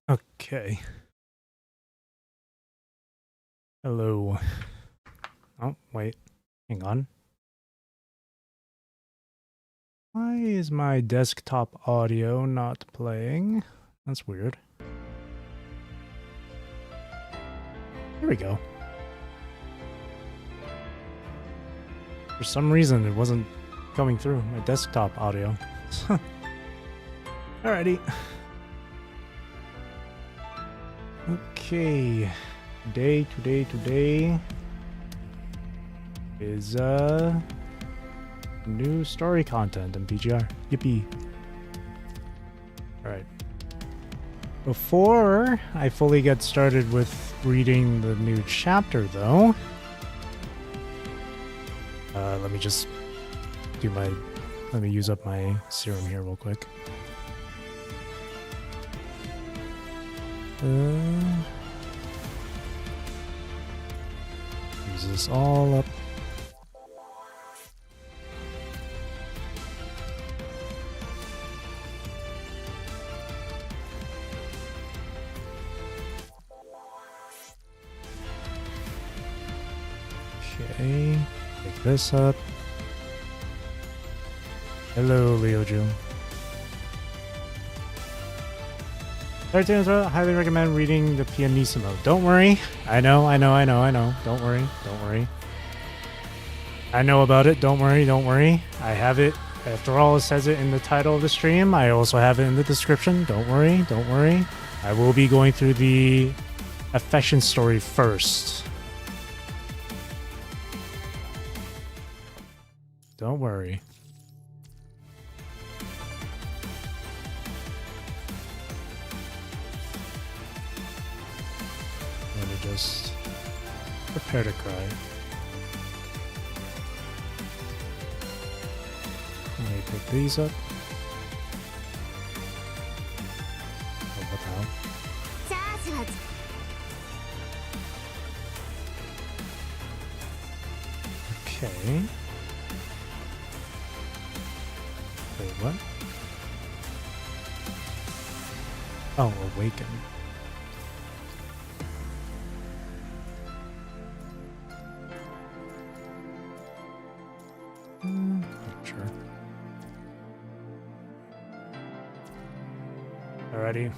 Okay. Hello. Oh, wait. Hang on. Why is my desktop audio not playing? That's weird. Here we go. For some reason, it wasn't coming through my desktop audio. Alrighty. Okay. Today is new story content in PGR. Yippee. Alright. Before I fully get started with reading the new chapter, though, let me just do my... Let me use up my serum here real quick. Use this all up. Okay, pick this up. Hello, Leoju. Highly recommend reading the Pianissimo. Don't worry. I know. Don't worry. I know about it. Don't worry. I have it. After all, it says it in the title of the stream. I also have it in the description. Don't worry. I will be going through the affection story first. Don't worry. Let me just prepare to cry. Let me pick these up. Oh, what the hell? Okay. Wait, what? Oh, awaken. Not sure. Alrighty.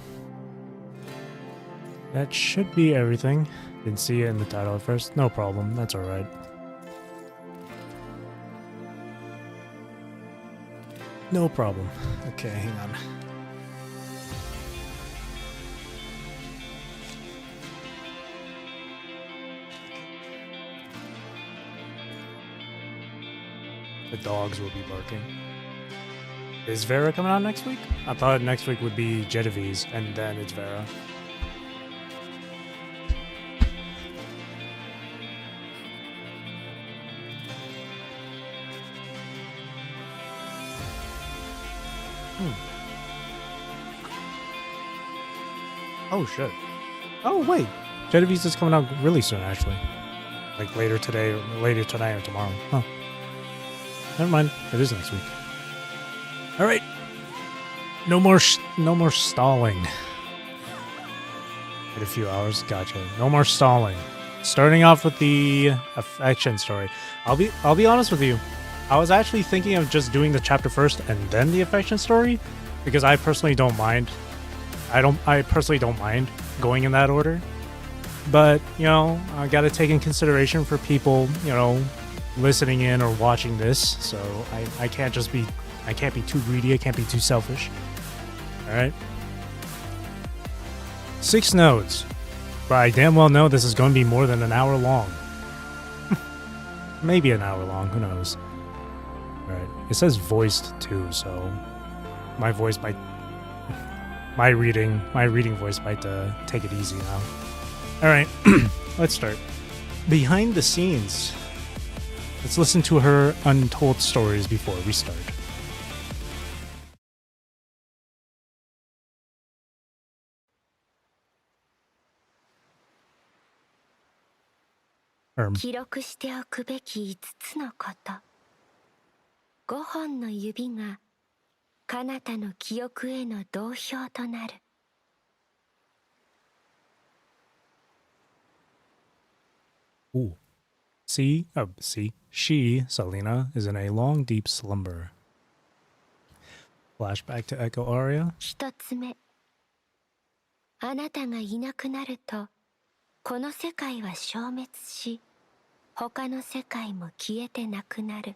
That should be everything. Didn't see it in the title at first. No problem. That's alright. No problem. Okay, hang on. The dogs will be barking. Is Vera coming out next week? I thought next week would be Genovese, and then it's Vera. Oh, shit. Oh, wait. Genovese is coming out really soon, actually. Like later tonight or tomorrow. Huh. Never mind. It is next week. All right. No more stalling. Wait a few hours. Gotcha. No more stalling. Starting off with the affection story. I'll be honest with you. I was actually thinking of just doing the chapter first and then the affection story, because I personally don't mind. I personally don't mind going in that order. But, you know, I gotta take in consideration for people, you know, listening in or watching this. So I can't be too greedy. I can't be too selfish. All right. 6 nodes. But I damn well know this is going to be more than an hour long. Maybe an hour long. Who knows? All right. It says voiced too, so my voice might, my reading voice might take it easy now. All right. Let's start. Behind the scenes. Let's listen to her untold stories before we start. Erm. 記録しておくべき5つのこと。5本の指が彼方の記憶への導標となる。Ooh. She, Selena, is in a long, deep slumber. Flashback to Echo Aria. 一つ目、あなたがいなくなると、この世界は消滅し、他の世界も消えてなくなる。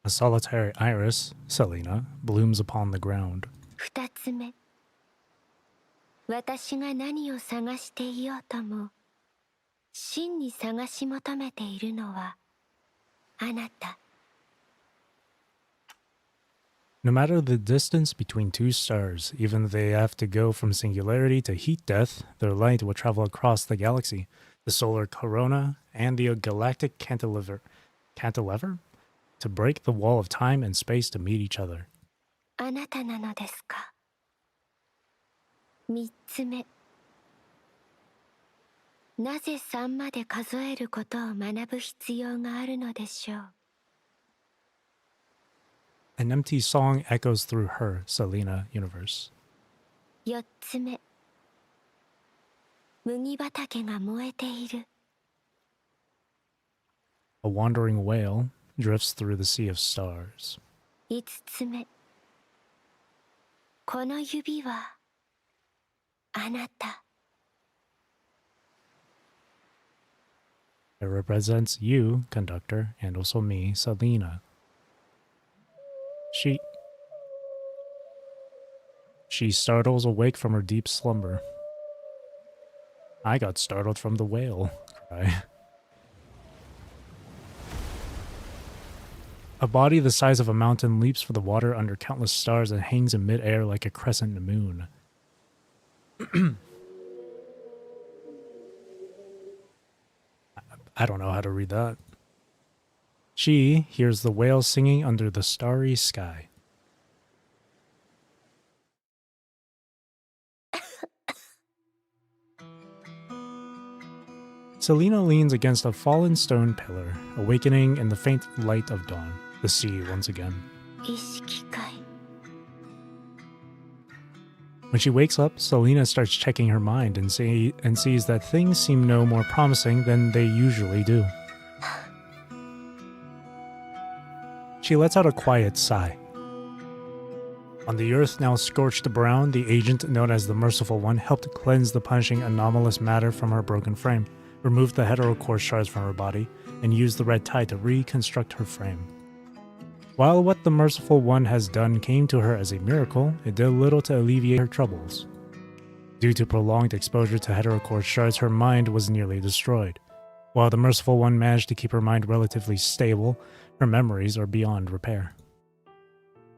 A solitary iris, Selena, blooms upon the ground. 二つ目、私が何を探していようとも、真に探し求めているのはあなた。No matter the distance between two stars, even if they have to go from singularity to heat death, their light will travel across the galaxy, the solar corona, and the galactic cantilever, to break the wall of time and space to meet each other. あなたなのですか。三つ目、なぜ3まで数えることを学ぶ必要があるのでしょう。An empty song echoes through her, Selena, universe. 四つ目、麦畑が燃えている。A wandering whale drifts through the sea of stars. 五つ目、この指はあなた。It represents you, conductor, and also me, Selena. She startles awake from her deep slumber. I got startled from the whale cry. A body the size of a mountain leaps for the water under countless stars and hangs in midair like a crescent moon. I don't know how to read that. She hears the whale singing under the starry sky. Selena leans against a fallen stone pillar, awakening in the faint light of dawn. The sea once again. 意識界。When she wakes up, Selena starts checking her mind and sees that things seem no more promising than they usually do. She lets out a quiet sigh. On the earth now scorched brown, the agent known as the Merciful One helped cleanse the punishing anomalous matter from her broken frame, removed the heterocore shards from her body, and used the red tide to reconstruct her frame. While what the Merciful One has done came to her as a miracle, it did little to alleviate her troubles. Due to prolonged exposure to heterocore shards, her mind was nearly destroyed. While the Merciful One managed to keep her mind relatively stable, her memories are beyond repair.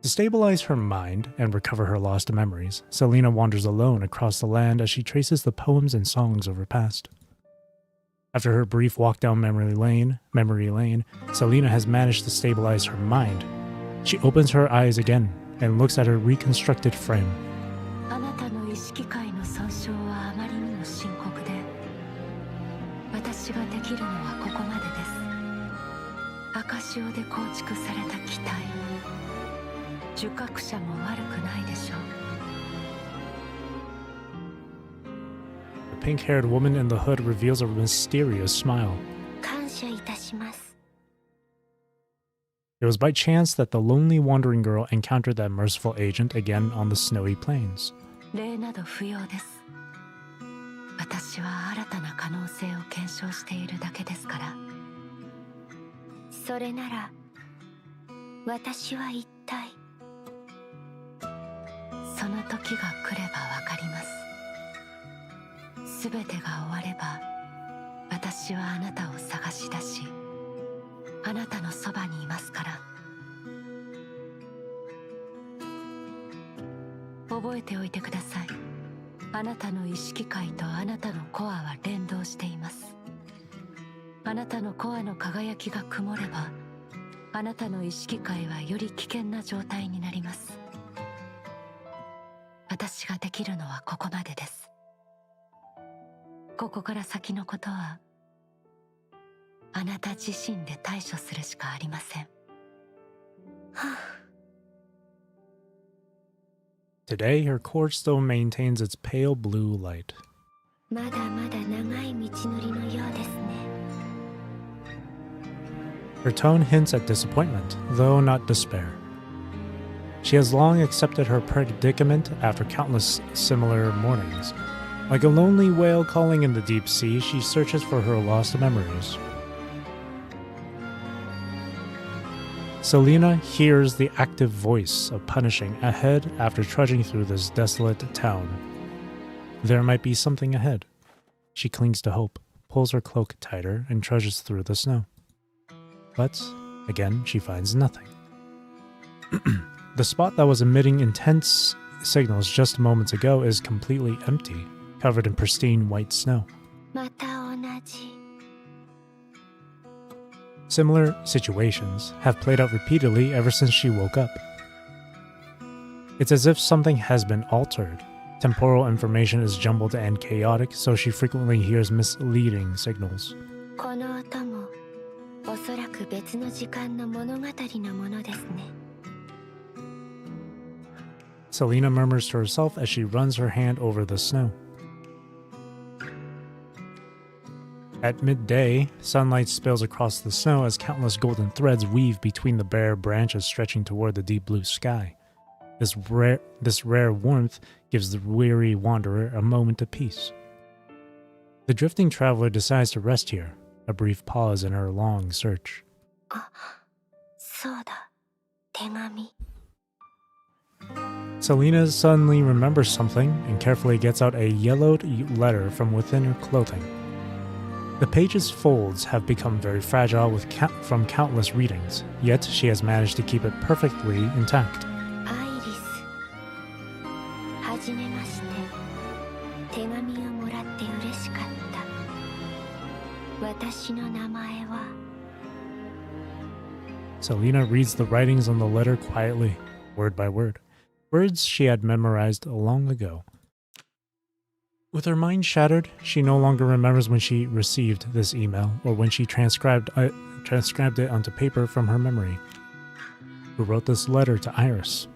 To stabilize her mind and recover her lost memories, Selena wanders alone across the land as she traces the poems and songs of her past. After her brief walk down memory lane, Selena has managed to stabilize her mind. She opens her eyes again and looks at her reconstructed frame. あなたの意識界の損傷はあまりにも深刻で、私ができるのはここまでです。赤潮で構築された機体、受覚者も悪くないでしょう。The pink-haired woman in the hood reveals a mysterious smile. 感謝いたします。It was by chance that the lonely wandering girl encountered that merciful agent again on the snowy plains. 礼など不要です。私は新たな可能性を検証しているだけですから。それなら、私は一体、その時が来ればわかります。すべてが終われば、私はあなたを探し出し、あなたのそばにいますから。覚えておいてください。あなたの意識界とあなたのコアは連動しています。あなたのコアの輝きが曇れば、あなたの意識界はより危険な状態になります。私ができるのはここまでです。ここから先のことは、あなた自身で対処するしかありません。はあ Today, her cord still maintains its pale blue light. まだまだ長い道のりのようですね。 Her tone hints at disappointment, though not despair. She has long accepted her predicament after countless similar mornings. Like a lonely whale calling in the deep sea, she searches for her lost memories. Selena hears the active voice of punishing ahead after trudging through this desolate town. There might be something ahead. She clings to hope, pulls her cloak tighter, and trudges through the snow. But, again, she finds nothing. The spot that was emitting intense signals just moments ago is completely empty, covered in pristine white snow. また同じ。 Similar situations have played out repeatedly ever since she woke up. It's as if something has been altered. Temporal information is jumbled and chaotic, so she frequently hears misleading signals. この音もおそらく別の時間の物語のものですね。 Selena murmurs to herself as she runs her hand over the snow. At midday, sunlight spills across the snow as countless golden threads weave between the bare branches stretching toward the deep blue sky. This rare warmth gives the weary wanderer a moment of peace. The drifting traveler decides to rest here, a brief pause in her long search. あ、そうだ。手紙。 Selena suddenly remembers something and carefully gets out a yellowed letter from within her clothing. The page's folds have become very fragile from countless readings, yet she has managed to keep it perfectly intact. アイリス。はじめまして。手紙をもらって嬉しかった。私の名前は。 Selena reads the writings on the letter quietly, word by word, words she had memorized long ago. With her mind shattered, she no longer remembers when she received this email or when she transcribed it onto paper from her memory. Who wrote this letter to Iris?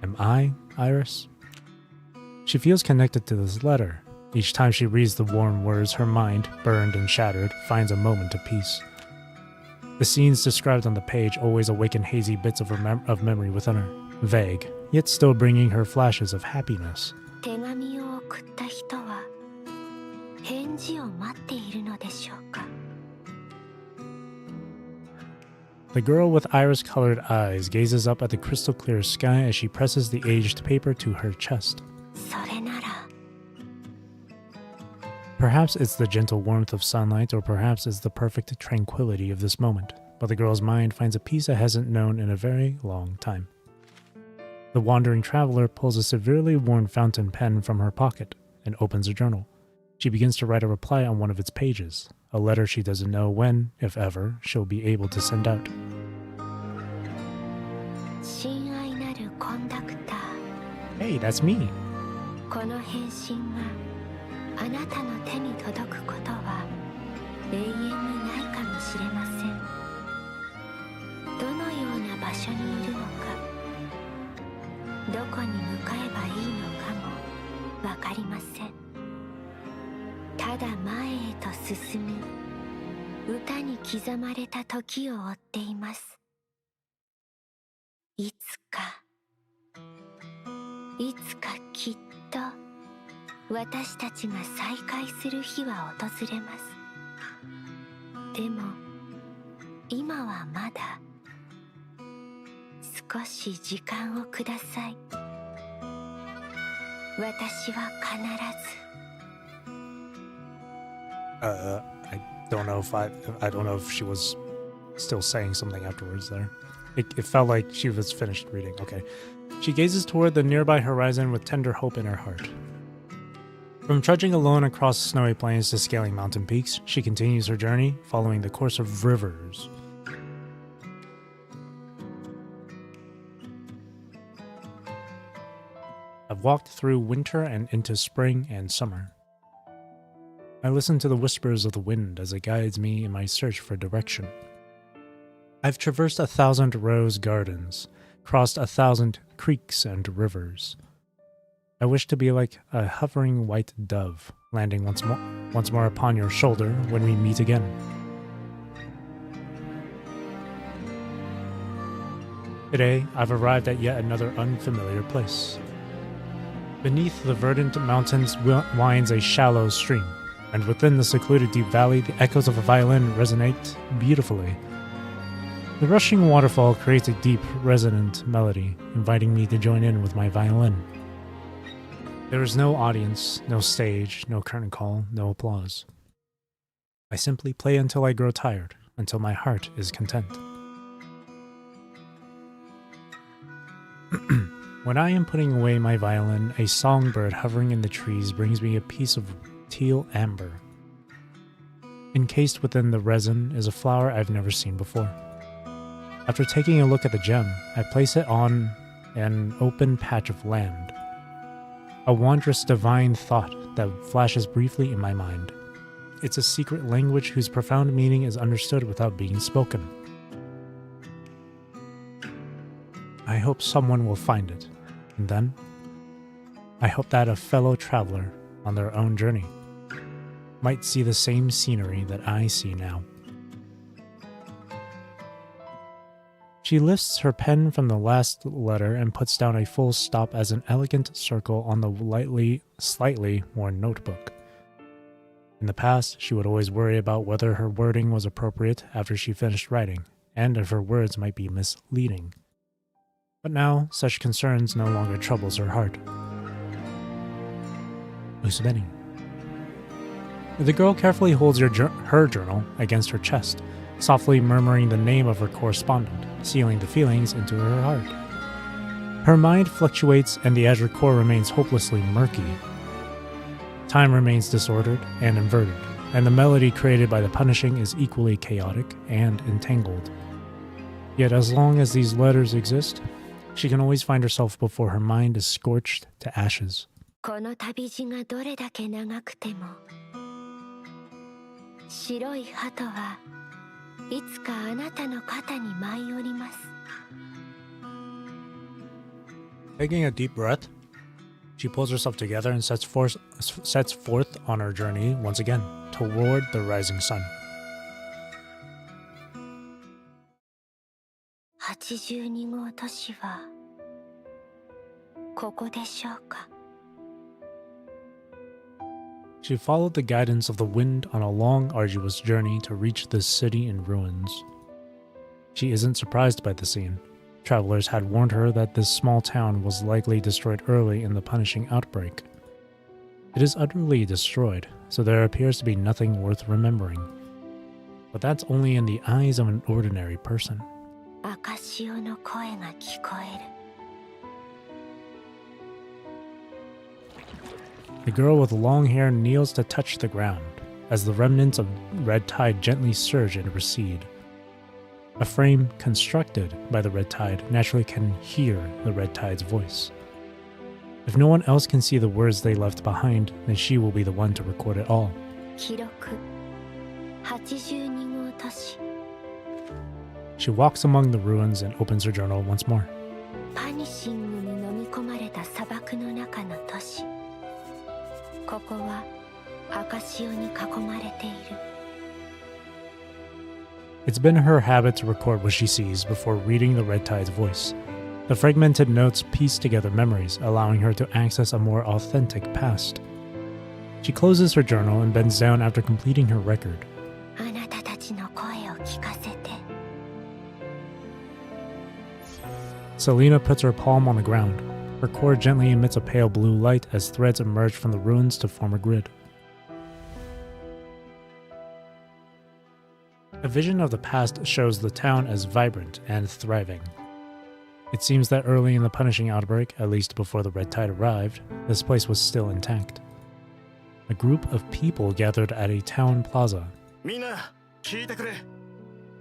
Am I Iris? She feels connected to this letter. Each time she reads the warm words, her mind, burned and shattered, finds a moment of peace. The scenes described on the page always awaken hazy bits of memory within her, vague, yet still bringing her flashes of happiness. 手紙を送った人は返事を待っているのでしょうか。 The girl with iris-colored eyes gazes up at the crystal-clear sky as she presses the aged paper to her chest. それなら。 Perhaps it's the gentle warmth of sunlight, or perhaps it's the perfect tranquility of this moment, but the girl's mind finds a peace it hasn't known in a very long time. The wandering traveler pulls a severely worn fountain pen from her pocket and opens a journal. She begins to write a reply on one of its pages, a letter she doesn't know when, if ever, she'll be able to send out. 親愛なるコンダクター。 Hey, that's me. この返信があなたの手に届くことは永遠にないかもしれません。どのような場所にいるのか。 どこに向かえばいいのかもわかりません。ただ前へと進み、歌に刻まれた時を追っています。いつかきっと私たちが再会する日は訪れます。でも今はまだ。 少し時間をください。私は必ず。I don't know if she was still saying something afterwards there. It felt like she was finished reading. Okay. She gazes toward the nearby horizon with tender hope in her heart. From trudging alone across snowy plains to scaling mountain peaks, she continues her journey, following the course of rivers. I've walked through winter and into spring and summer. I listen to the whispers of the wind as it guides me in my search for direction. I've traversed 1,000 rose gardens, crossed 1,000 creeks and rivers. I wish to be like a hovering white dove, landing once more upon your shoulder when we meet again. Today, I've arrived at yet another unfamiliar place. Beneath the verdant mountains winds a shallow stream, and within the secluded deep valley, the echoes of a violin resonate beautifully. The rushing waterfall creates a deep, resonant melody, inviting me to join in with my violin. There is no audience, no stage, no curtain call, no applause. I simply play until I grow tired, until my heart is content. When I am putting away my violin, a songbird hovering in the trees brings me a piece of teal amber. Encased within the resin is a flower I've never seen before. After taking a look at the gem, I place it on an open patch of land. A wondrous divine thought that flashes briefly in my mind. It's a secret language whose profound meaning is understood without being spoken. I hope someone will find it, and then I hope that a fellow traveler on their own journey might see the same scenery that I see now. She lifts her pen from the last letter and puts down a full stop as an elegant circle on the slightly worn notebook. In the past, she would always worry about whether her wording was appropriate after she finished writing, and if her words might be misleading. But now, such concerns no longer troubles her heart. Usubeni. The girl carefully holds her journal against her chest, softly murmuring the name of her correspondent, sealing the feelings into her heart. Her mind fluctuates and the azure core remains hopelessly murky. Time remains disordered and inverted, and the melody created by the punishing is equally chaotic and entangled. Yet as long as these letters exist, she can always find herself before her mind is scorched to ashes. この旅路がどれだけ長くても白い鳩はいつかあなたの肩に舞い降ります Taking a deep breath, she pulls herself together and sets forth on her journey once again toward the rising sun. 82号都市はここでしょうか She followed the guidance of the wind on a long, arduous journey to reach this city in ruins. She isn't surprised by the scene. Travelers had warned her that this small town was likely destroyed early in the punishing outbreak. It is utterly destroyed, so there appears to be nothing worth remembering. But that's only in the eyes of an ordinary person. 赤潮の声が聞こえる The girl with long hair kneels to touch the ground, as the remnants of red tide gently surge and recede. A frame constructed by the red tide naturally can hear the red tide's voice. If no one else can see the words they left behind, then she will be the one to record it all. 記録82号都市 She walks among the ruins and opens her journal once more. パニシングに飲み込まれた砂漠の中の都市ここは赤潮に囲まれている It's been her habit to record what she sees before reading the red tide's voice. The fragmented notes piece together memories, allowing her to access a more authentic past. She closes her journal and bends down after completing her record. あなたたちの声を聞かせて Selena puts her palm on the ground. Her cord gently emits a pale blue light as threads emerge from the ruins to form a grid. A vision of the past shows the town as vibrant and thriving. It seems that early in the punishing outbreak, at least before the red tide arrived, this place was still intact. A group of people gathered at a town plaza. みんな聞いてくれ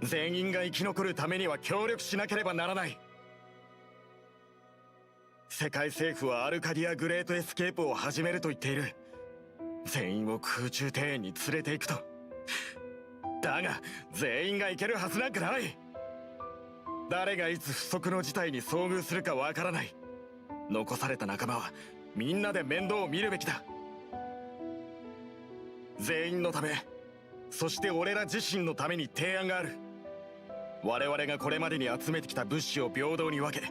全員が生き残るためには協力しなければならない世界政府はアルカディアグレートエスケープを始めると言っている全員を空中庭園に連れて行くとだが全員が行けるはずなんかない誰がいつ不測の事態に遭遇するかわからない残された仲間はみんなで面倒を見るべきだ。全員のため、そして俺ら自身のために提案がある。我々がこれまでに集めてきた物資を平等に分け、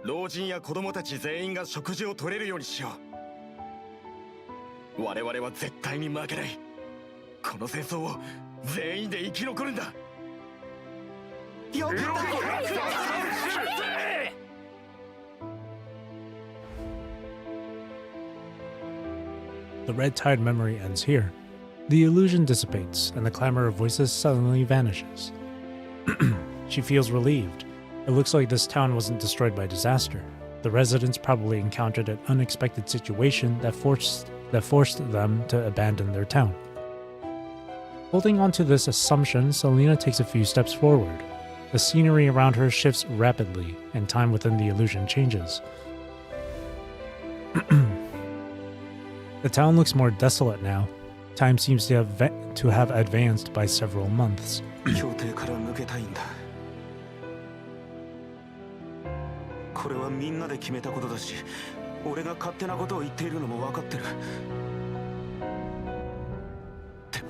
老人や子供たち全員が食事を取れるようにしよう。我々は絶対に負けない。この戦争を全員で生き残るんだ。よかった。 The red tide memory ends here. The illusion dissipates, and the clamor of voices suddenly vanishes. She feels relieved. It looks like this town wasn't destroyed by disaster. The residents probably encountered an unexpected situation that forced them to abandon their town. Holding on to this assumption, Selena takes a few steps forward. The scenery around her shifts rapidly, and time within the illusion changes. The town looks more desolate now. Time seems to have advanced by several months. 協定から抜けたいんだ。これはみんなで決めたことだし、俺が勝手なことを言っているのも分かってる。でも、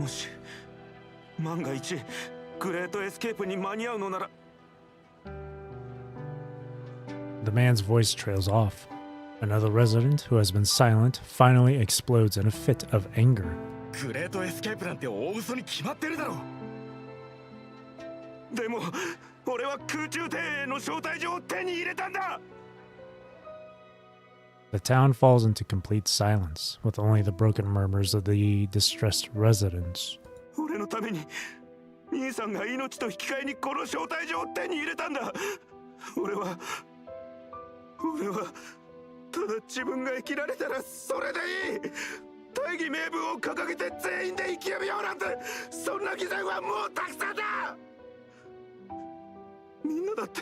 もし万が一グレートエスケープに間に合うのなら。 The man's voice trails off. Another resident who has been silent finally explodes in a fit of anger. グレートエスケープなんて大嘘に決まってるだろう。でも俺は空中庭園の招待状を手に入れたんだ。 The town falls into complete silence, with only the broken murmurs of the distressed residents. 俺のために兄さんが命と引き換えにこの招待状を手に入れたんだ。俺はただ自分が生きられたらそれでいい。大義名分を掲げて全員で生き延びようなんて、そんな犠牲はもうたくさんだ。みんなだって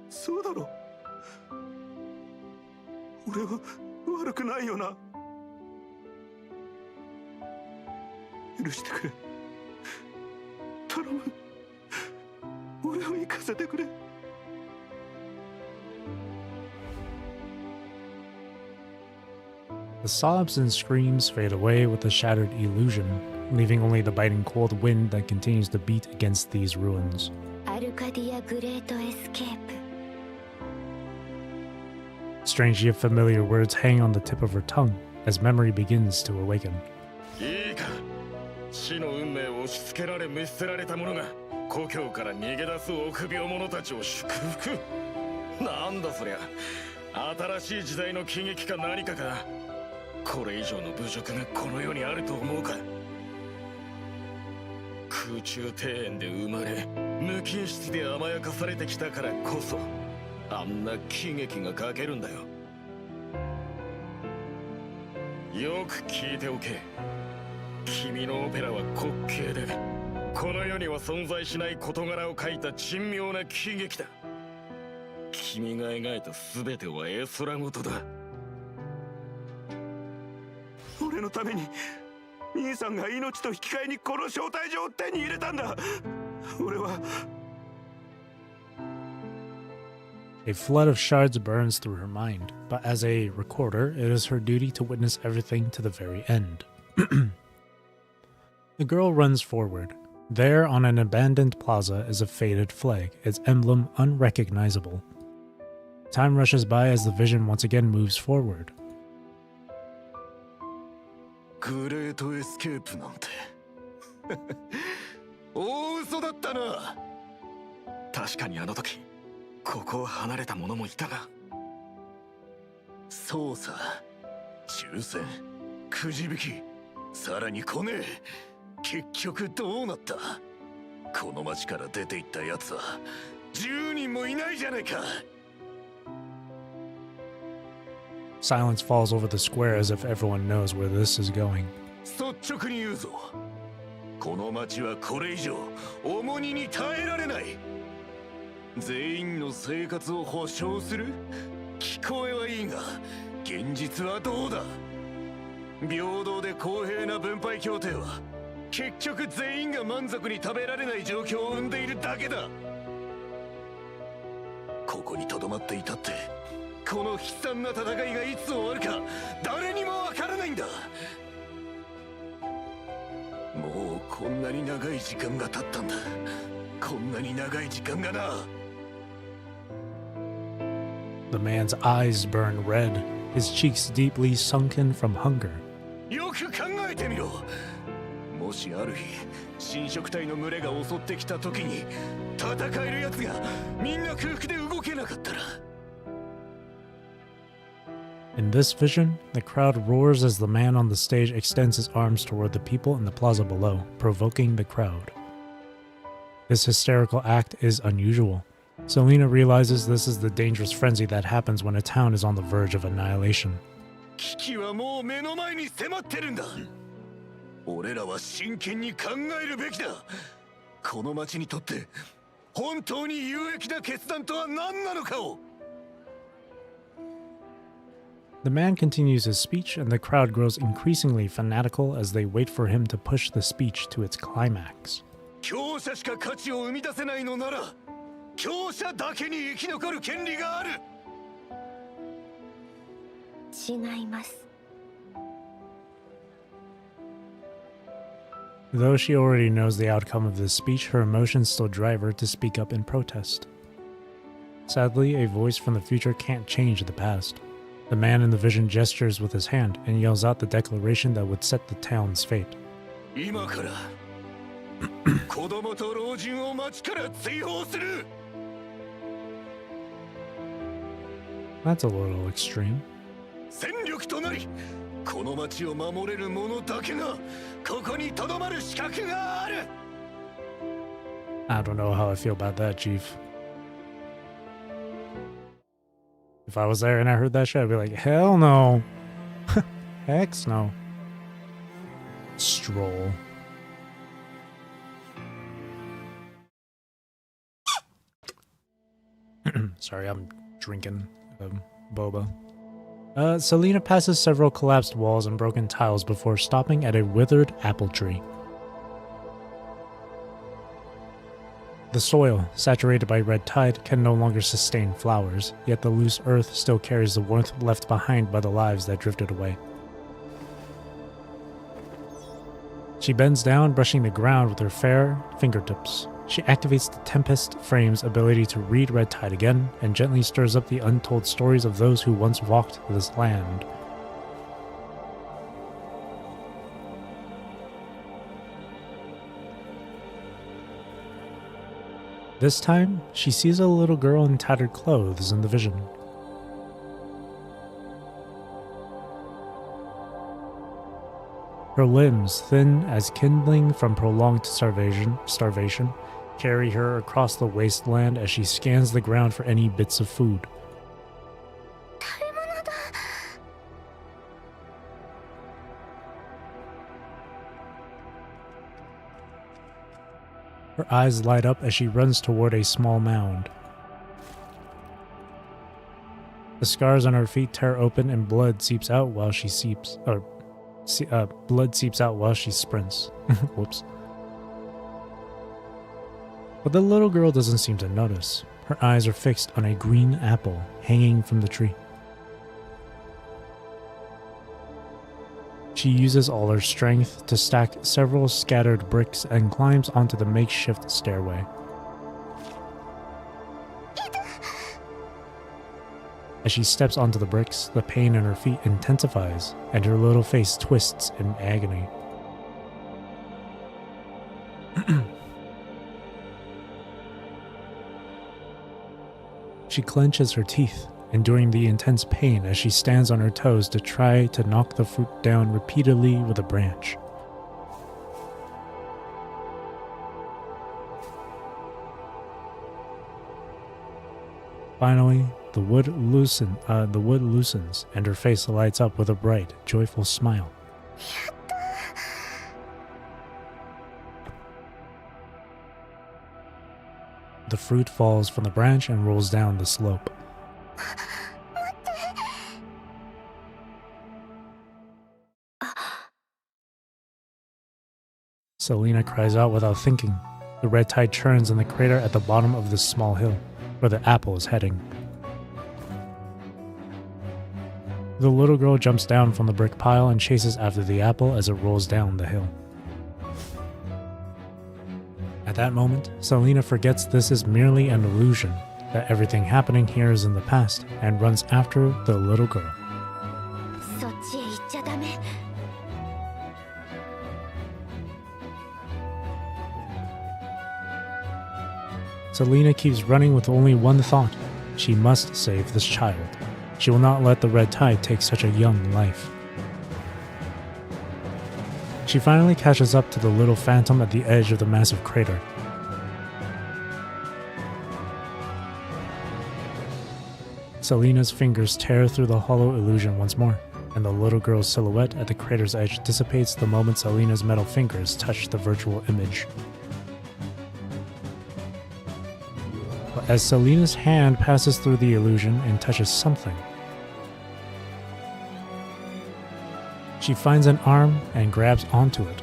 そうだろ。俺は悪くないよな。許してくれ。頼む。俺を生かせてくれ。 The sobs and screams fade away with the shattered illusion, leaving only the biting cold wind that continues to beat against these ruins. アルカディアグレートエスケープ。 Strange yet familiar words hang on the tip of her tongue as memory begins to awaken. いいか、死の運命を押し付けられ見捨てられた者が故郷から逃げ出す臆病者たちを祝福。なんだそりゃ、新しい時代の喜劇か何かか。これ以上の侮辱がこの世にあると思うか。空中庭園で生まれ、無菌室で甘やかされてきたからこそ、あんな喜劇が書けるんだよ。よく聞いておけ。君のオペラは滑稽で、この世には存在しない事柄を書いた珍妙な喜劇だ。君が描いた全ては絵空事だ。俺のために兄さんが命と引き換えにこの招待状を手に入れたんだ。俺は。 A flood of shards burns through her mind, but as a recorder, it is her duty to witness everything to the very end. The girl runs forward. There, on an abandoned plaza, is a faded flag, its emblem unrecognizable. Time rushes by as the vision once again moves forward. グレートエスケープなんて大嘘だったな。確かにあの時ここを離れた者もいたが。そうさ、抽選、くじ引き、さらにコネ、結局どうなった。この町から出て行ったやつは10人もいないじゃないか。 Silence falls over the square as if everyone knows where this is going. 率直に言うぞ。この町はこれ以上重荷に耐えられない。全員の生活を保障する。聞こえはいいが、現実はどうだ。平等で公平な分配協定は結局全員が満足に食べられない状況を生んでいるだけだ。ここに留まっていたってこの悲惨な戦いがいつ終わるか誰にもわからないんだ。もうこんなに長い時間が経ったんだ。こんなに長い時間がな。 The man's eyes burn red, his cheeks deeply sunken from hunger. よく考えてみろ。もしある日侵食体の群れが襲ってきた時に戦えるやつがみんな空腹で動けなかったら。 In this vision, the crowd roars as the man on the stage extends his arms toward the people in the plaza below, provoking the crowd. This hysterical act is unusual. Selena realizes this is the dangerous frenzy that happens when a town is on the verge of annihilation. 危機はもう目の前に迫ってるんだ。俺らは真剣に考えるべきだ。この町にとって本当に有益な決断とは何なのかを。 The man continues his speech, and the crowd grows increasingly fanatical as they wait for him to push the speech to its climax. 強者しか価値を生み出せないのなら、強者だけに生き残る権利がある。違います。 Though she already knows the outcome of this speech, her emotions still drive her to speak up in protest. Sadly, a voice from the future can't change the past. The man in the vision gestures with his hand and yells out the declaration that would set the town's fate. 今から子供と老人を町から追放する。 That's a little extreme. 戦力となり、この町を守れる者だけがここに留まる資格がある。 I don't know how I feel about that, Chief. If I was there and I heard that shit, I'd be like, hell no. Hex no. Stroll. Sorry, I'm drinking boba. Selena passes several collapsed walls and broken tiles before stopping at a withered apple tree. The soil, saturated by red tide, can no longer sustain flowers, yet the loose earth still carries the warmth left behind by the lives that drifted away. She bends down, brushing the ground with her fair fingertips. She activates the Tempest Frame's ability to read red tide again, and gently stirs up the untold stories of those who once walked this land. This time, she sees a little girl in tattered clothes in the vision. Her limbs, thin as kindling from prolonged starvation, carry her across the wasteland as she scans the ground for any bits of food. Her eyes light up as she runs toward a small mound. The scars on her feet tear open and blood seeps out while she sprints. Whoops. But the little girl doesn't seem to notice. Her eyes are fixed on a green apple hanging from the tree. She uses all her strength to stack several scattered bricks and climbs onto the makeshift stairway. As she steps onto the bricks, the pain in her feet intensifies, and her little face twists in agony. She clenches her teeth, enduring the intense pain as she stands on her toes to try to knock the fruit down repeatedly with a branch. Finally, the wood loosens, and her face lights up with a bright, joyful smile. The fruit falls from the branch and rolls down the slope. Selena cries out without thinking. The red tide churns in the crater at the bottom of this small hill, where the apple is heading. The little girl jumps down from the brick pile and chases after the apple as it rolls down the hill. At that moment, Selena forgets this is merely an illusion, that everything happening here is in the past, and runs after the little girl. そっちへ行っちゃダメ。 Selena keeps running with only one thought. She must save this child. She will not let the red tide take such a young life. She finally catches up to the little phantom at the edge of the massive crater. Selena's fingers tear through the hollow illusion once more, and the little girl's silhouette at the crater's edge dissipates the moment Selena's metal fingers touch the virtual image. But as Selena's hand passes through the illusion and touches something, she finds an arm and grabs onto it.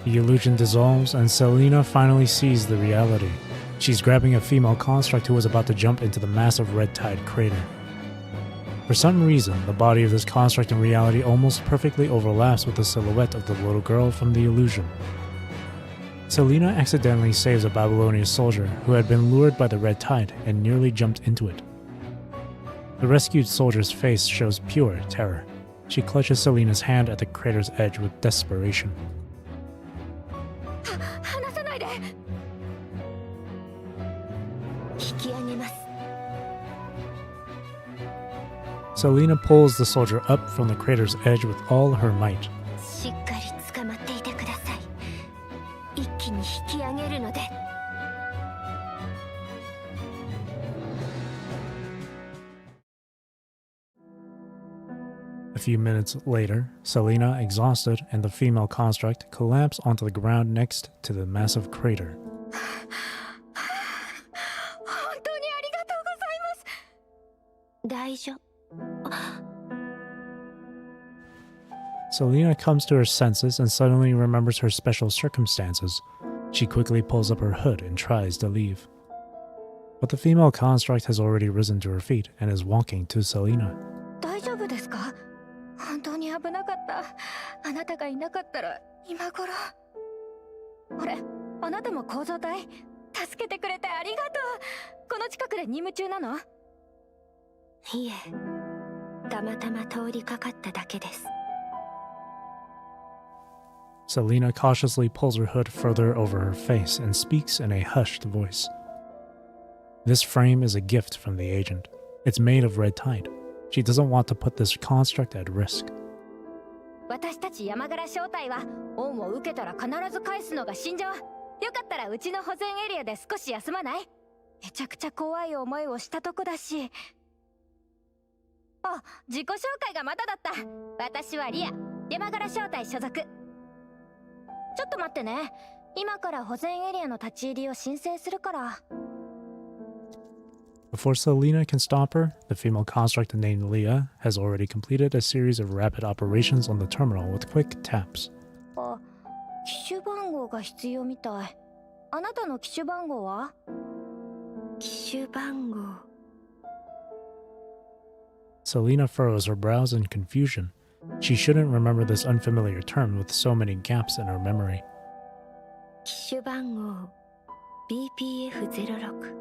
The illusion dissolves and Selena finally sees the reality. She's grabbing a female construct who was about to jump into the massive red tide crater. For some reason, the body of this construct in reality almost perfectly overlaps with the silhouette of the little girl from the illusion. Selena accidentally saves a Babylonian soldier who had been lured by the red tide and nearly jumped into it. The rescued soldier's face shows pure terror. She clutches Selena's hand at the crater's edge with desperation. 離さないで。引き上げます。 Selena pulls the soldier up from the crater's edge with all her might. しっかり捕まっていてください。一気に引き上げるので。 A few minutes later, Selena, exhausted, and the female construct collapse onto the ground next to the massive crater. 本当にありがとうございます。大丈夫。 Selena comes to her senses and suddenly remembers her special circumstances. She quickly pulls up her hood and tries to leave. But the female construct has already risen to her feet and is walking to Selena. 大丈夫ですか？本当に危なかった。あなたがいなかったら今頃。あれ、あなたも構造体？助けてくれてありがとう。この近くで任務中なの？いえ、たまたま通りかかっただけです。 Selena cautiously pulls her hood further over her face and speaks in a hushed voice. This frame is a gift from the agent. It's made of red tide. She doesn't want to put this construct at risk. 私たち山柄正体は恩を受けたら必ず返すのが信条。よかったらうちの保全エリアで少し休まない？めちゃくちゃ怖い思いをしたとこだし。あ、自己紹介がまだだった。私はリア、山柄正体所属。ちょっと待ってね。今から保全エリアの立ち入りを申請するから。 Before Selena can stop her, the female construct named Leah has already completed a series of rapid operations on the terminal with quick taps. あ、機種番号が必要みたい。あなたの機種番号は？機種番号。 Selena furrows her brows in confusion. She shouldn't remember this unfamiliar term with so many gaps in her memory. 機種番号 BPF06。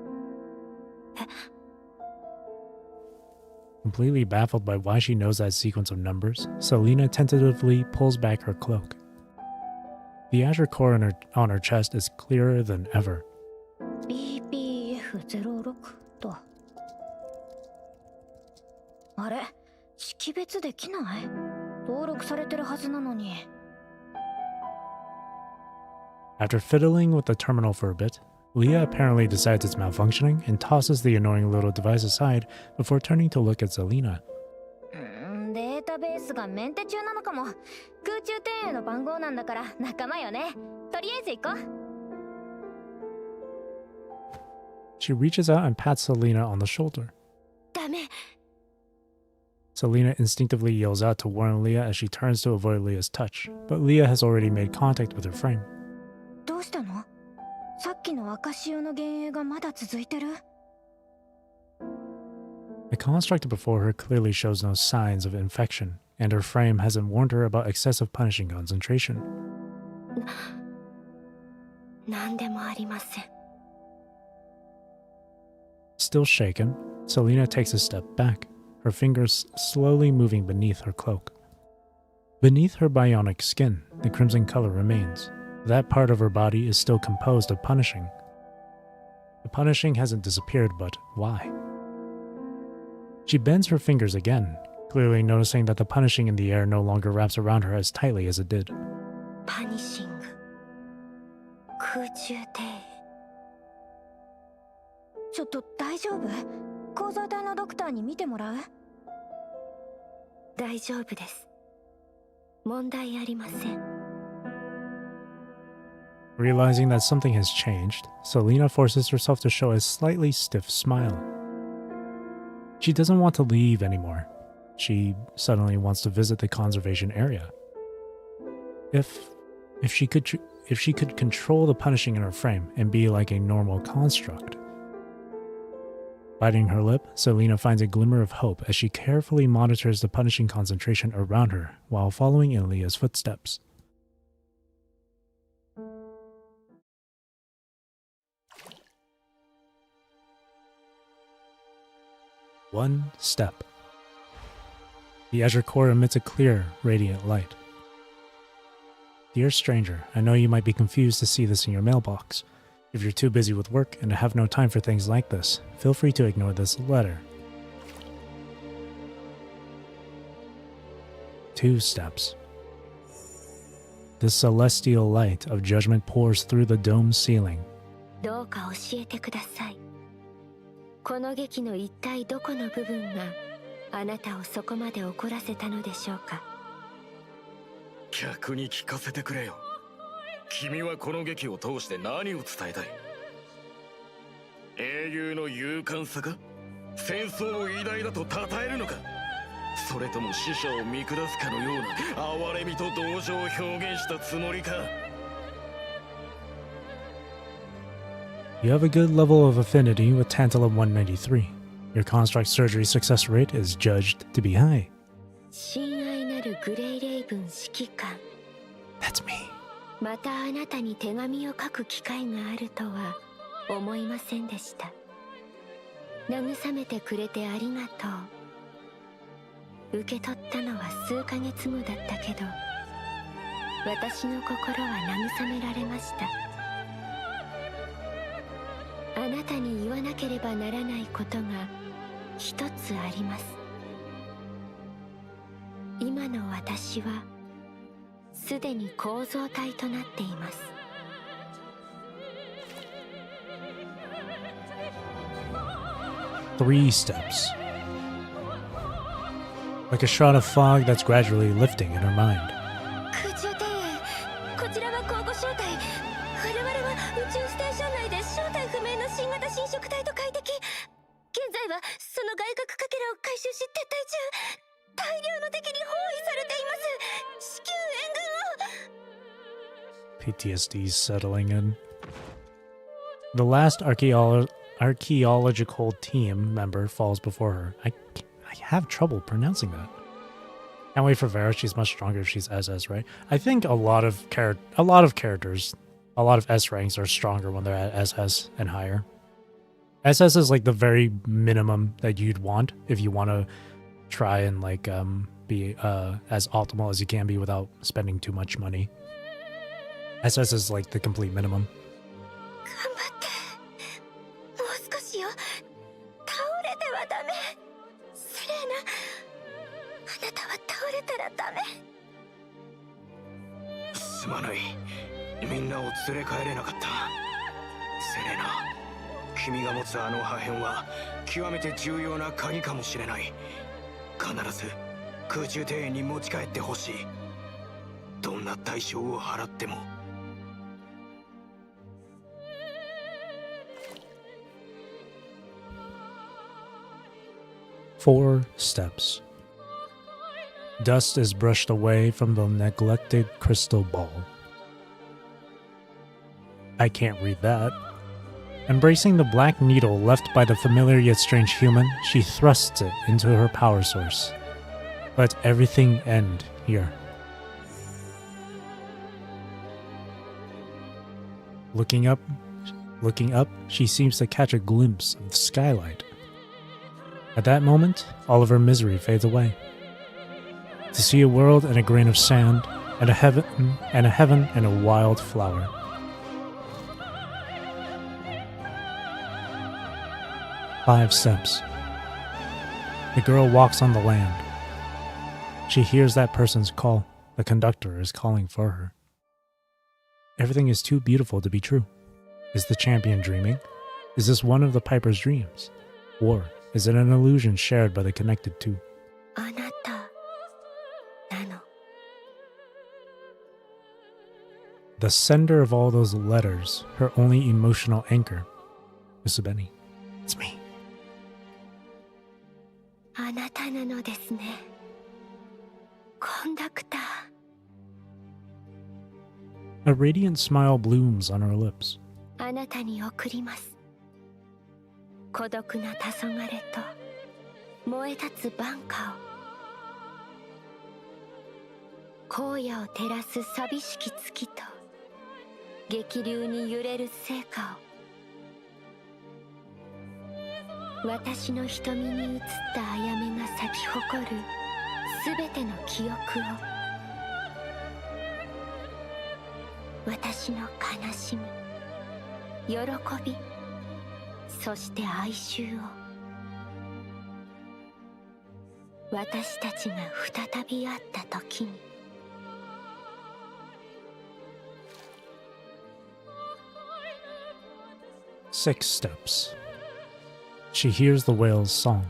Completely baffled by why she knows that sequence of numbers, Selena tentatively pulls back her cloak. The azure core on her chest is clearer than ever. BPF06 と。あれ、識別できない？登録されてるはずなのに。 After fiddling with the terminal for a bit, Leah apparently decides it's malfunctioning and tosses the annoying little device aside before turning to look at Selena. データベースがメンテ中なのかも。空中庭園の番号なんだから仲間よね。とりあえず行こう。 She reaches out and pats Selena on the shoulder. ダメ。 Selena instinctively yells out to warn Leah as she turns to avoid Leah's touch, but Leah has already made contact with her frame. どうしたの？さっきの赤潮の幻影がまだ続いてる？ The construct before her clearly shows no signs of infection, and her frame hasn't warned her about excessive punishing concentration. 何でもありません。 Still shaken, Selena takes a step back, her fingers slowly moving beneath her cloak. Beneath her bionic skin, the crimson color remains. That part of her body is still composed of punishing. The punishing hasn't disappeared, but why? She bends her fingers again, clearly noticing that the punishing in the air no longer wraps around her as tightly as it did. パニシング。空中庭園。ちょっと大丈夫？構造体のドクターに見てもらう？大丈夫です。問題ありません。 Realizing that something has changed, Selena forces herself to show a slightly stiff smile. She doesn't want to leave anymore. She suddenly wants to visit the conservation area. If she could control the punishing in her frame and be like a normal construct. Biting her lip, Selena finds a glimmer of hope as she carefully monitors the punishing concentration around her while following in Leah's footsteps. One step. The azure core emits a clear, radiant light. Dear stranger, I know you might be confused to see this in your mailbox. If you're too busy with work and have no time for things like this, feel free to ignore this letter. 2 steps. The celestial light of judgment pours through the dome ceiling. どうか教えてください。この劇の一体どこの部分があなたをそこまで怒らせたのでしょうか。逆に聞かせてくれよ。君はこの劇を通して何を伝えたい？英雄の勇敢さか？戦争を偉大だと称えるのか？それとも死者を見下すかのような哀れみと同情を表現したつもりか？ You have a good level of affinity with Tantalum 193. Your construct surgery success rate is judged to be high. 親愛なるグレイレイブン指揮官。 That's me. またあなたに手紙を書く機会があるとは思いませんでした。慰めてくれてありがとう。受け取ったのは数ヶ月後だったけど、私の心は慰められました。あなたに言わなければならないことが一つあります。今の私はすでに構造体となっています。3 steps. Like a shroud of fog that's gradually lifting in her mind. 空中庭園、こちらは交互招待。我々は宇宙ステーション内で正体不明の新型侵食体と快適。現在はその外核かけらを回収し撤退中。大量の敵に包囲されています。至急援軍を。 PTSD settling in. The last archaeological team member falls before her. I have trouble pronouncing that. Can't wait for Vera. She's much stronger if she's SS, right? I think a lot of characters, a lot of S ranks are stronger when they're at SS and higher. SS is like the very minimum that you'd want if you want to try and like be as optimal as you can be without spending too much money. SS is like the complete minimum. 頑張って。もう少しよ。倒れてはダメ。セレーナ、あなたは倒れたらダメ。すまない。みんなを連れ帰れなかった。セレナ、君が持つあの破片は極めて重要な鍵かもしれない。必ず空中庭園に持ち帰ってほしい。どんな代償を払っても。4 steps. Dust is brushed away from the neglected crystal ball. I can't read that. Embracing the black needle left by the familiar yet strange human, she thrusts it into her power source. Let everything end here. Looking up, she seems to catch a glimpse of the skylight. At that moment, all of her misery fades away. To see a world and a grain of sand, and a heaven and a wild flower. Five steps. The girl walks on the land. She hears that person's call. The conductor is calling for her. Everything is too beautiful to be true. Is the champion dreaming? Is this one of the piper's dreams? Or is it an illusion shared by the connected two? あなたなの。 The sender of all those letters, her only emotional anchor. Usabeni, it's me. あなたなのですね。コンダクター。 A radiant smile blooms on her lips. あなたに送ります。孤独な黄昏と燃え立つ晩夏を、荒野を照らす寂しき月と激流に揺れる聖火を、私の瞳に映ったあやめが咲き誇るすべての記憶を、私の悲しみ、喜び、そして哀愁を、私たちが再び会った時に。6 steps. She hears the whale's song.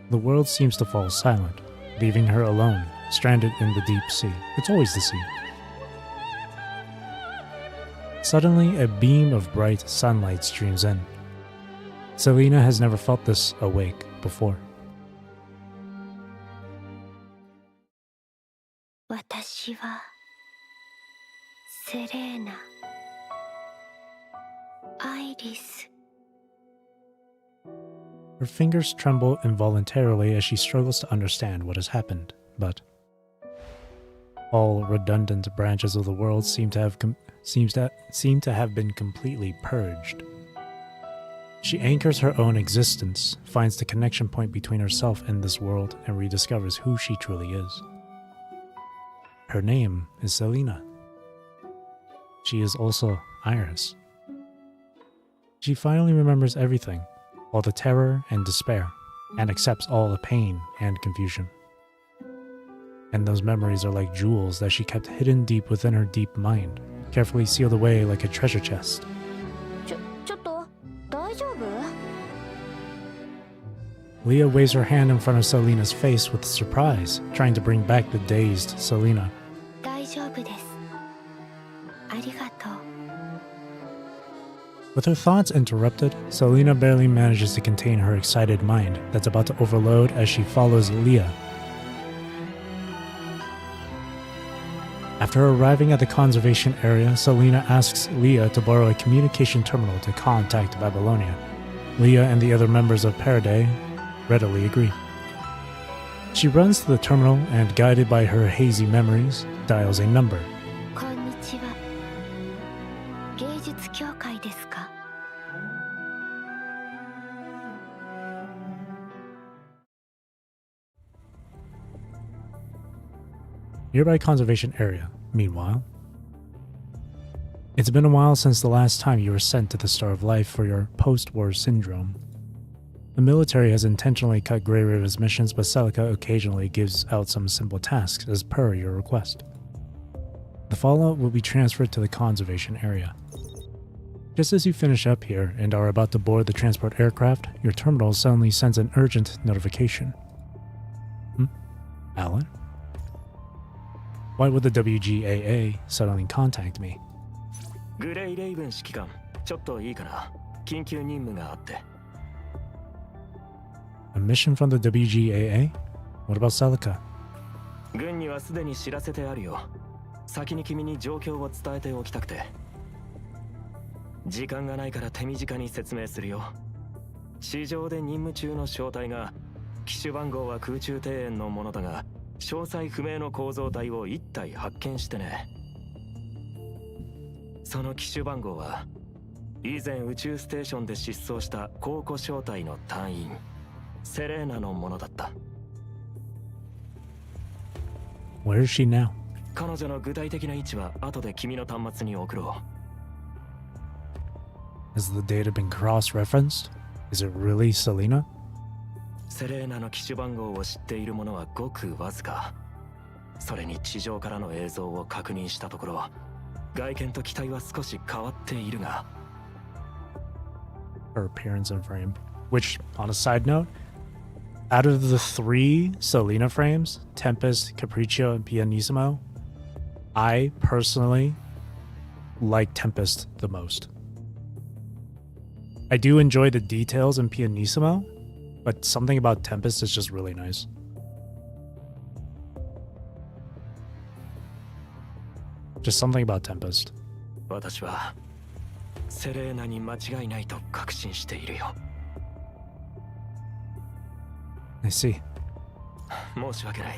The world seems to fall silent, leaving her alone, stranded in the deep sea. It's always the sea. Suddenly, a beam of bright sunlight streams in. Selena has never felt this awake before. 私はセレーナ、アイリス。 Her fingers tremble involuntarily as she struggles to understand what has happened, but all redundant branches of the world seem to have been completely purged. She anchors her own existence, finds the connection point between herself and this world, and rediscovers who she truly is. Her name is Selena. She is also Iris. She finally remembers everything, all the terror and despair, and accepts all the pain and confusion. And those memories are like jewels that she kept hidden deep within her deep mind, carefully sealed away like a treasure chest. ちょっと大丈夫？ Leah waves her hand in front of Selena's face with surprise, trying to bring back the dazed Selena. 大丈夫です。ありがとう。 With her thoughts interrupted, Selena barely manages to contain her excited mind that's about to overload as she follows Leah. After arriving at the conservation area, Selena asks Leah to borrow a communication terminal to contact Babylonia. Leah and the other members of Paraday readily agree. She runs to the terminal and, guided by her hazy memories, dials a number. こんにちは。芸術協会ですか？ Nearby conservation area, meanwhile. It's been a while since the last time you were sent to the Star of Life for your post-war syndrome. The military has intentionally cut Grey River's missions, but Celica occasionally gives out some simple tasks as per your request. The fallout will be transferred to the conservation area. Just as you finish up here and are about to board the transport aircraft, your terminal suddenly sends an urgent notification. Alan? Why would the WGAA suddenly contact me? グレイレイブン指揮官、ちょっといいかな。緊急任務があって。A mission from the WGAA? What about Celica? 軍にはすでに知らせてあるよ。先に君に状況を伝えておきたくて。時間がないから手短に説明するよ。地上で任務中の小隊が機種番号は空中庭園のものだが詳細不明の構造体を1体発見してね。その機種番号は以前宇宙ステーションで失踪した考古小隊の隊員セレーナのものだった。 Where is she now? 彼女の具体的な位置は後で君の端末に送ろう。 Has the data been cross-referenced? Is it really Selena? セレーナの機種番号を知っている者はごくわずか。それに地上からの映像を確認したところ外見と機体は少し変わっているが。 Her appearance and frame. Which, on a side note, out of the 3 Selena frames, Tempest, Capriccio, and Pianissimo, I personally like Tempest the most. I do enjoy the details in Pianissimo, but something about Tempest is just really nice. Just something about Tempest. 私はセレーナに間違いないと確信しているよ。 I see. 申し訳ない。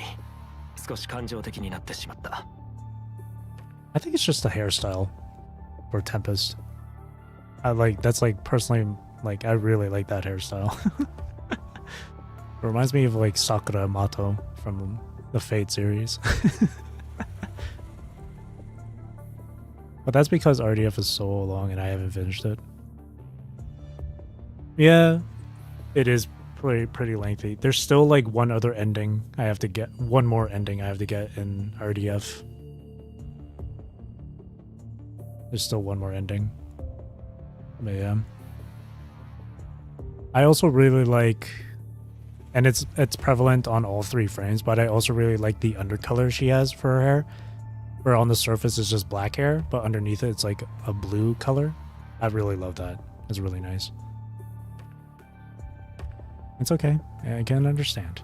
少し感情的になってしまった。 I think it's just the hairstyle for Tempest. That's like personally, like I really like that hairstyle. It reminds me of like Sakura Mato from the Fate series. But that's because RDF is so long and I haven't finished it. Yeah, it is pretty lengthy. There's still like one other ending I have to get, one more ending I have to get in RDF. There's still one more ending. But yeah. I also really like, and it's prevalent on all 3 frames, but I also really like the undercolor she has for her hair. Where on the surface it's just black hair, but underneath it it's like a blue color. I really love that. It's really nice. It's okay. I can understand.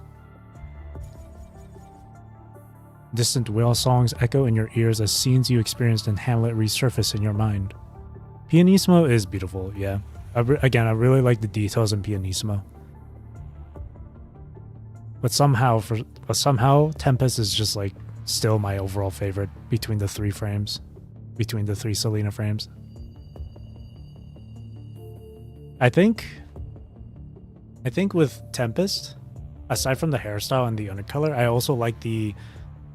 Distant whale songs echo in your ears as scenes you experienced in Hamlet resurface in your mind. Pianissimo is beautiful, yeah. Again, I really like the details in Pianissimo. But somehow Tempest is just like still my overall favorite between the 3 frames. Between the 3 Selena frames. I think with Tempest, aside from the hairstyle and the undercolor, I also like the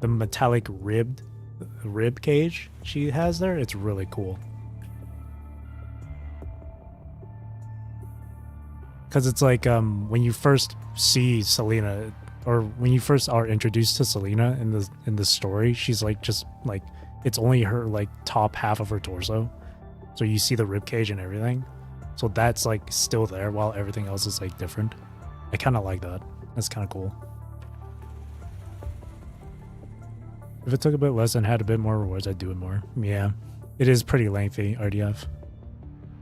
metallic rib cage she has there. It's really cool. Because it's like when you first see Selena, or when you first are introduced to Selena in the story, she's like just like it's only her like top half of her torso, so you see the rib cage and everything. So that's like still there while everything else is like different. I kind of like that. That's kind of cool. If it took a bit less and had a bit more rewards, I'd do it more. Yeah, it is pretty lengthy, RDF.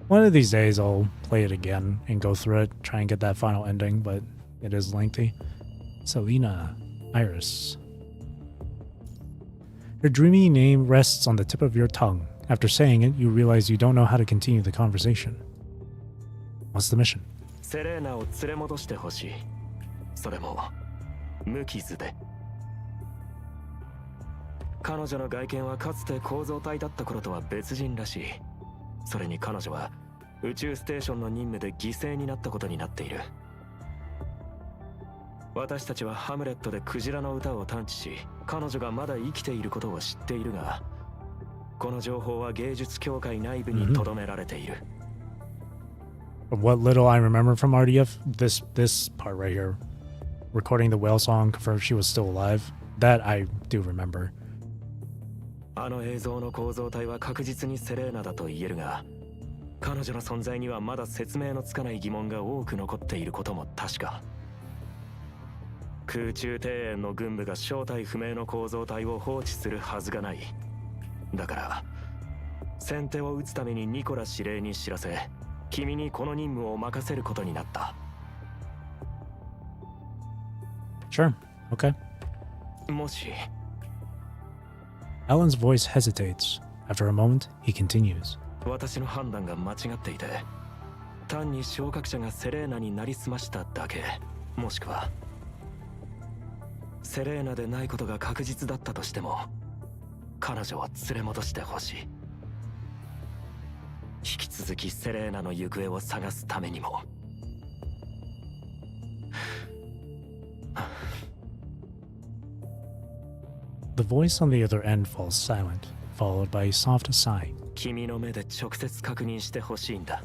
One of these days I'll play it again and go through it, try and get that final ending, but it is lengthy. Selena, Iris. Your dreamy name rests on the tip of your tongue. After saying it, you realize you don't know how to continue the conversation. What's the mission? セレーナを連れ戻してほしい。それも無傷で。彼女の外見はかつて構造体だった頃とは別人らしい。それに彼女は宇宙ステーションの任務で犠牲になったことになっている。私たちはハムレットでクジラの歌を探知し、彼女がまだ生きていることを知っているが、この情報は芸術協会内部に留められている。What little I remember from RDF, this part right here, recording the whale song confirmed she was still alive. That I do remember. あの映像の構造体は確実にセレーナだと言えるが、彼女の存在にはまだ説明のつかない疑問が多く残っていることも確か。空中庭園の軍部が正体不明の構造体を放置するはずがない。だから先手を打つためにニコラ司令に知らせ、君にこの任務を任せることになった。 Sure, okay. もし Alan's voice hesitates. After a moment, he continues. 私の判断が間違っていて、単に昇格者がセレーナになりすましただけ、もしくはセレーナでないことが確実だったとしても、彼女を連れ戻してほしい。引き続きセレーナの行方を探すためにも。The voice on the other end falls silent, followed by a soft sigh. 君の目で直接確認してほしいんだ。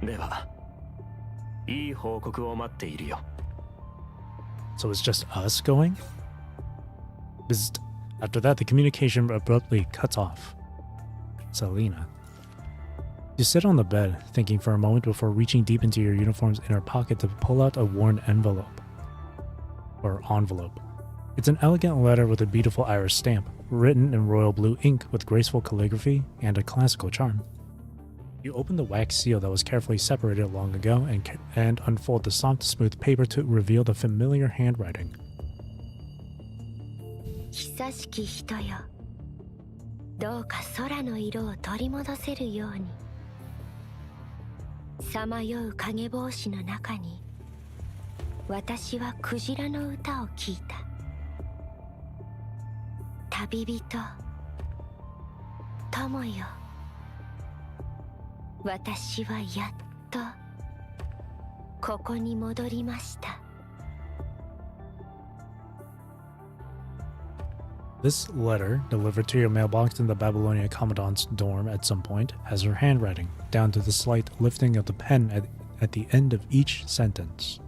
では、いい報告を待っているよ。So it's just us going? Bzzzt. After that, the communication abruptly cuts off. Selena. You sit on the bed, thinking for a moment before reaching deep into your uniform's inner pocket to pull out a worn envelope. Or envelope. It's an elegant letter with a beautiful Irish stamp, written in royal blue ink with graceful calligraphy and a classical charm. You open the wax seal that was carefully separated long ago and unfold the soft, smooth paper to reveal the familiar handwriting. 久しき人よ、どうか空の色を取り戻せるように。さまよう影帽子の中に、私はクジラの歌を聞いた。旅人、友よ、私はやっとここに戻りました。This letter, delivered to your mailbox in the Babylonia Commandant's dorm at some point, has her handwriting, down to the slight lifting of the pen at the end of each sentence.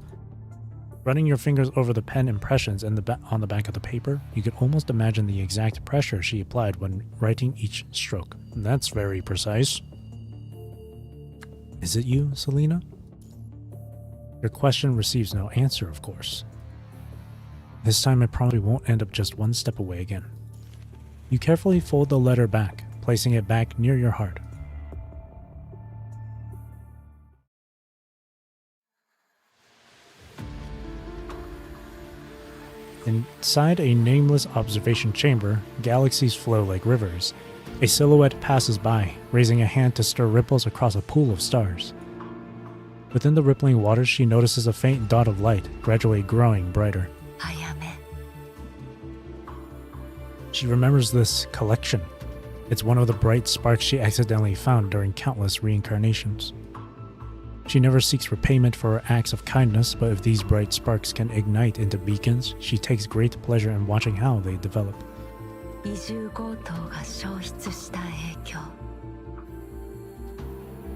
Running your fingers over the pen impressions on the back of the paper, you could almost imagine the exact pressure she applied when writing each stroke. And that's very precise. Is it you, Selena? Your question receives no answer, of course. This time it probably won't end up just one step away again. You carefully fold the letter back, placing it back near your heart. Inside a nameless observation chamber, galaxies flow like rivers. A silhouette passes by, raising a hand to stir ripples across a pool of stars. Within the rippling waters, she notices a faint dot of light, gradually growing brighter. She remembers this collection. It's one of the bright sparks she accidentally found during countless reincarnations. She never seeks repayment for her acts of kindness, but if these bright sparks can ignite into beacons, she takes great pleasure in watching how they develop.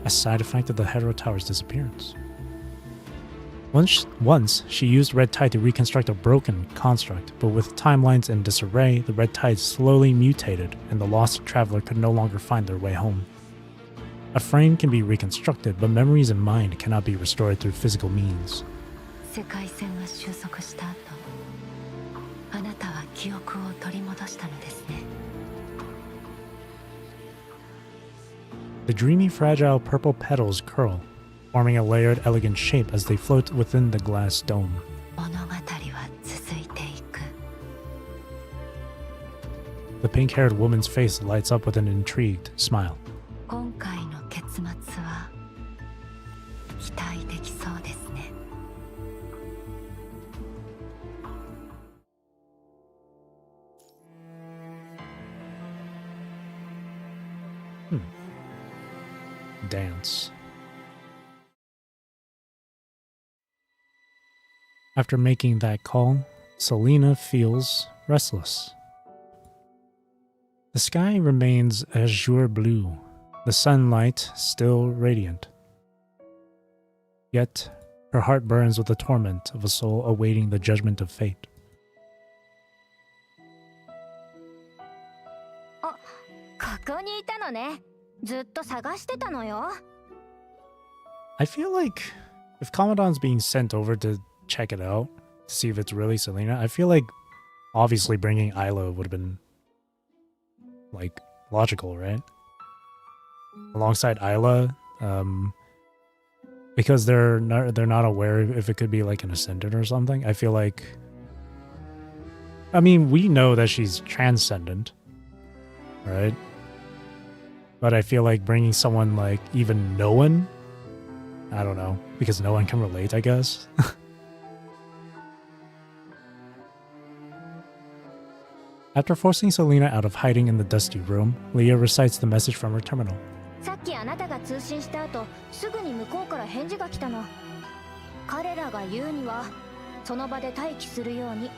A side effect of the Hetero Tower's disappearance. Once, she used red tide to reconstruct a broken construct, but with timelines in disarray, the red tide slowly mutated, and the lost traveler could no longer find their way home. A frame can be reconstructed, but memories and mind cannot be restored through physical means. The dreamy, fragile purple petals curl, forming a layered, elegant shape as they float within the glass dome. The pink-haired woman's face lights up with an intrigued smile. Dance. After making that call, Selena feels restless. The sky remains azure blue, the sunlight still radiant. Yet, her heart burns with the torment of a soul awaiting the judgment of fate. I feel like if Commandant's being sent over to check it out, to see if it's really Selena, I feel like obviously bringing Isla would have been like logical, right? Alongside Isla, because they're not aware if it could be like an ascendant or something. I feel like, I mean, we know that she's transcendent, right? But I feel like bringing someone like even no one, I don't know, because no one can relate, I guess. After forcing Selena out of hiding in the dusty room, Leah recites the message from her terminal. さっきあなたが通信した後、すぐに向こうから返事が来たの。彼らが言うには、その場で待機するように、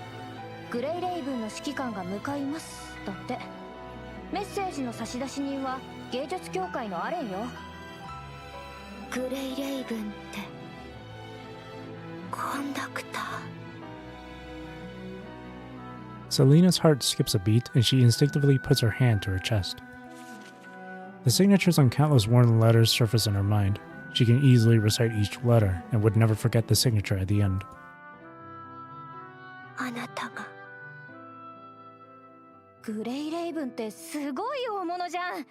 グレイレイブンの指揮官が向かいます。だって。メッセージの差出人は芸術協会のアレンよ。グレイレイブンって、コンダクター。Selena's heart skips a beat and she instinctively puts her hand to her chest. The signatures on countless worn letters surface in her mind. She can easily recite each letter and would never forget the signature at the end. あなたが。グレイレイブンってすごい大物じゃん。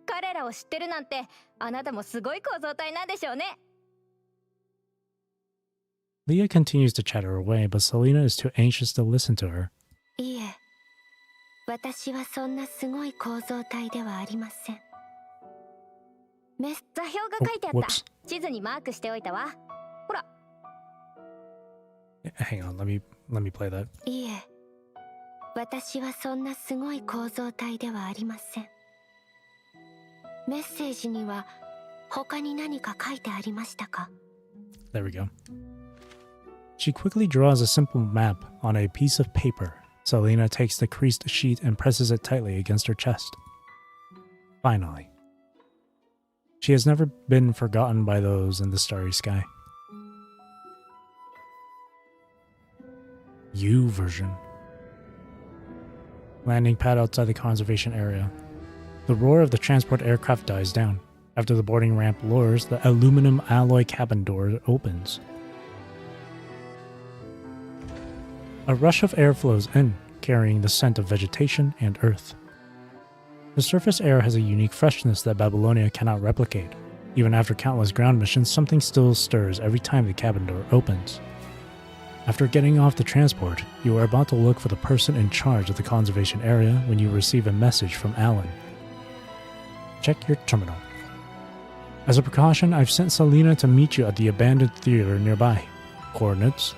彼らを知ってるなんて、あなたもすごい構造体なんでしょうね。Leah continues to chatter away, but Selena is too anxious to listen to her. いえ、私はそんなすごい構造体ではありません。座標が書いてあった。地図にマークしておいたわ。ほら。Hang on, let me play that. いえ、私はそんなすごい構造体ではありません。メッセージには他に何か書いてありましたか？ There we go. She quickly draws a simple map on a piece of paper. Selena takes the creased sheet and presses it tightly against her chest. Finally. She has never been forgotten by those in the starry sky. U version. Landing pad outside the conservation area. The roar of the transport aircraft dies down. After the boarding ramp lowers, the aluminum alloy cabin door opens. A rush of air flows in, carrying the scent of vegetation and earth. The surface air has a unique freshness that Babylonia cannot replicate. Even after countless ground missions, something still stirs every time the cabin door opens. After getting off the transport, you are about to look for the person in charge of the conservation area when you receive a message from Alan. Check your terminal. As a precaution, I've sent Selena to meet you at the abandoned theater nearby. Coordinates.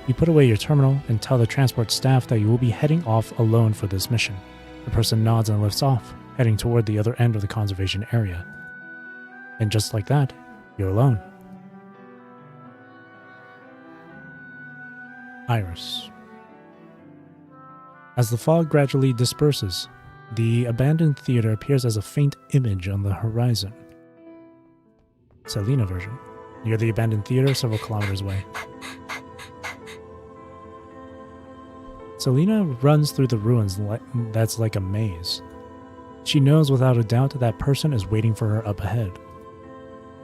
You put away your terminal and tell the transport staff that you will be heading off alone for this mission. The person nods and lifts off, heading toward the other end of the conservation area. And just like that, you're alone. Iris. As the fog gradually disperses, the abandoned theater appears as a faint image on the horizon. Selena version. Near the abandoned theater, several kilometers away. Selena runs through the ruins that's like a maze. She knows without a doubt that person is waiting for her up ahead.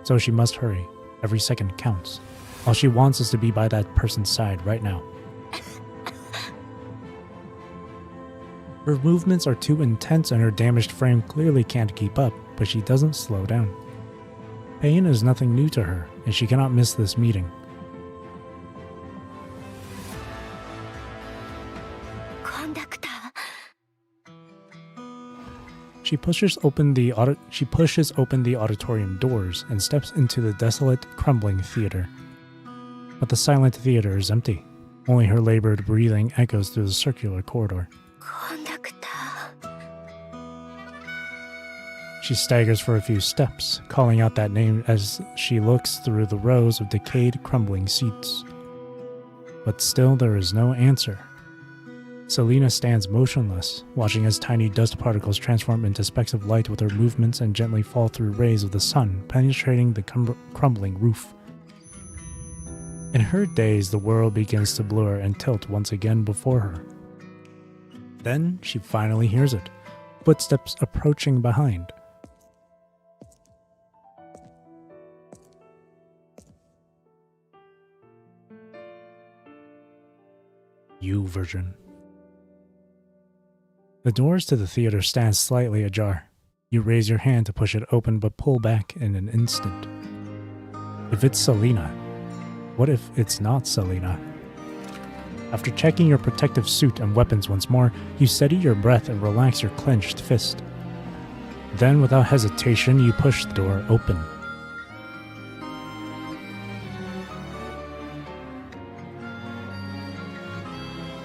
So she must hurry. Every second counts. All she wants is to be by that person's side right now. Her movements are too intense and her damaged frame clearly can't keep up, but she doesn't slow down. Pain is nothing new to her, and she cannot miss this meeting. She pushes open the auditorium doors and steps into the desolate, crumbling theater. But the silent theater is empty. Only her labored breathing echoes through the circular corridor. She staggers for a few steps, calling out that name as she looks through the rows of decayed, crumbling seats. But still there is no answer. Selena stands motionless, watching as tiny dust particles transform into specks of light with her movements and gently fall through rays of the sun, penetrating the crumbling roof. In her daze, the world begins to blur and tilt once again before her. Then she finally hears it, footsteps approaching behind. U version. The doors to the theater stand slightly ajar. You raise your hand to push it open but pull back in an instant. If it's Selena, what if it's not Selena? After checking your protective suit and weapons once more, you steady your breath and relax your clenched fist. Then, without hesitation, you push the door open.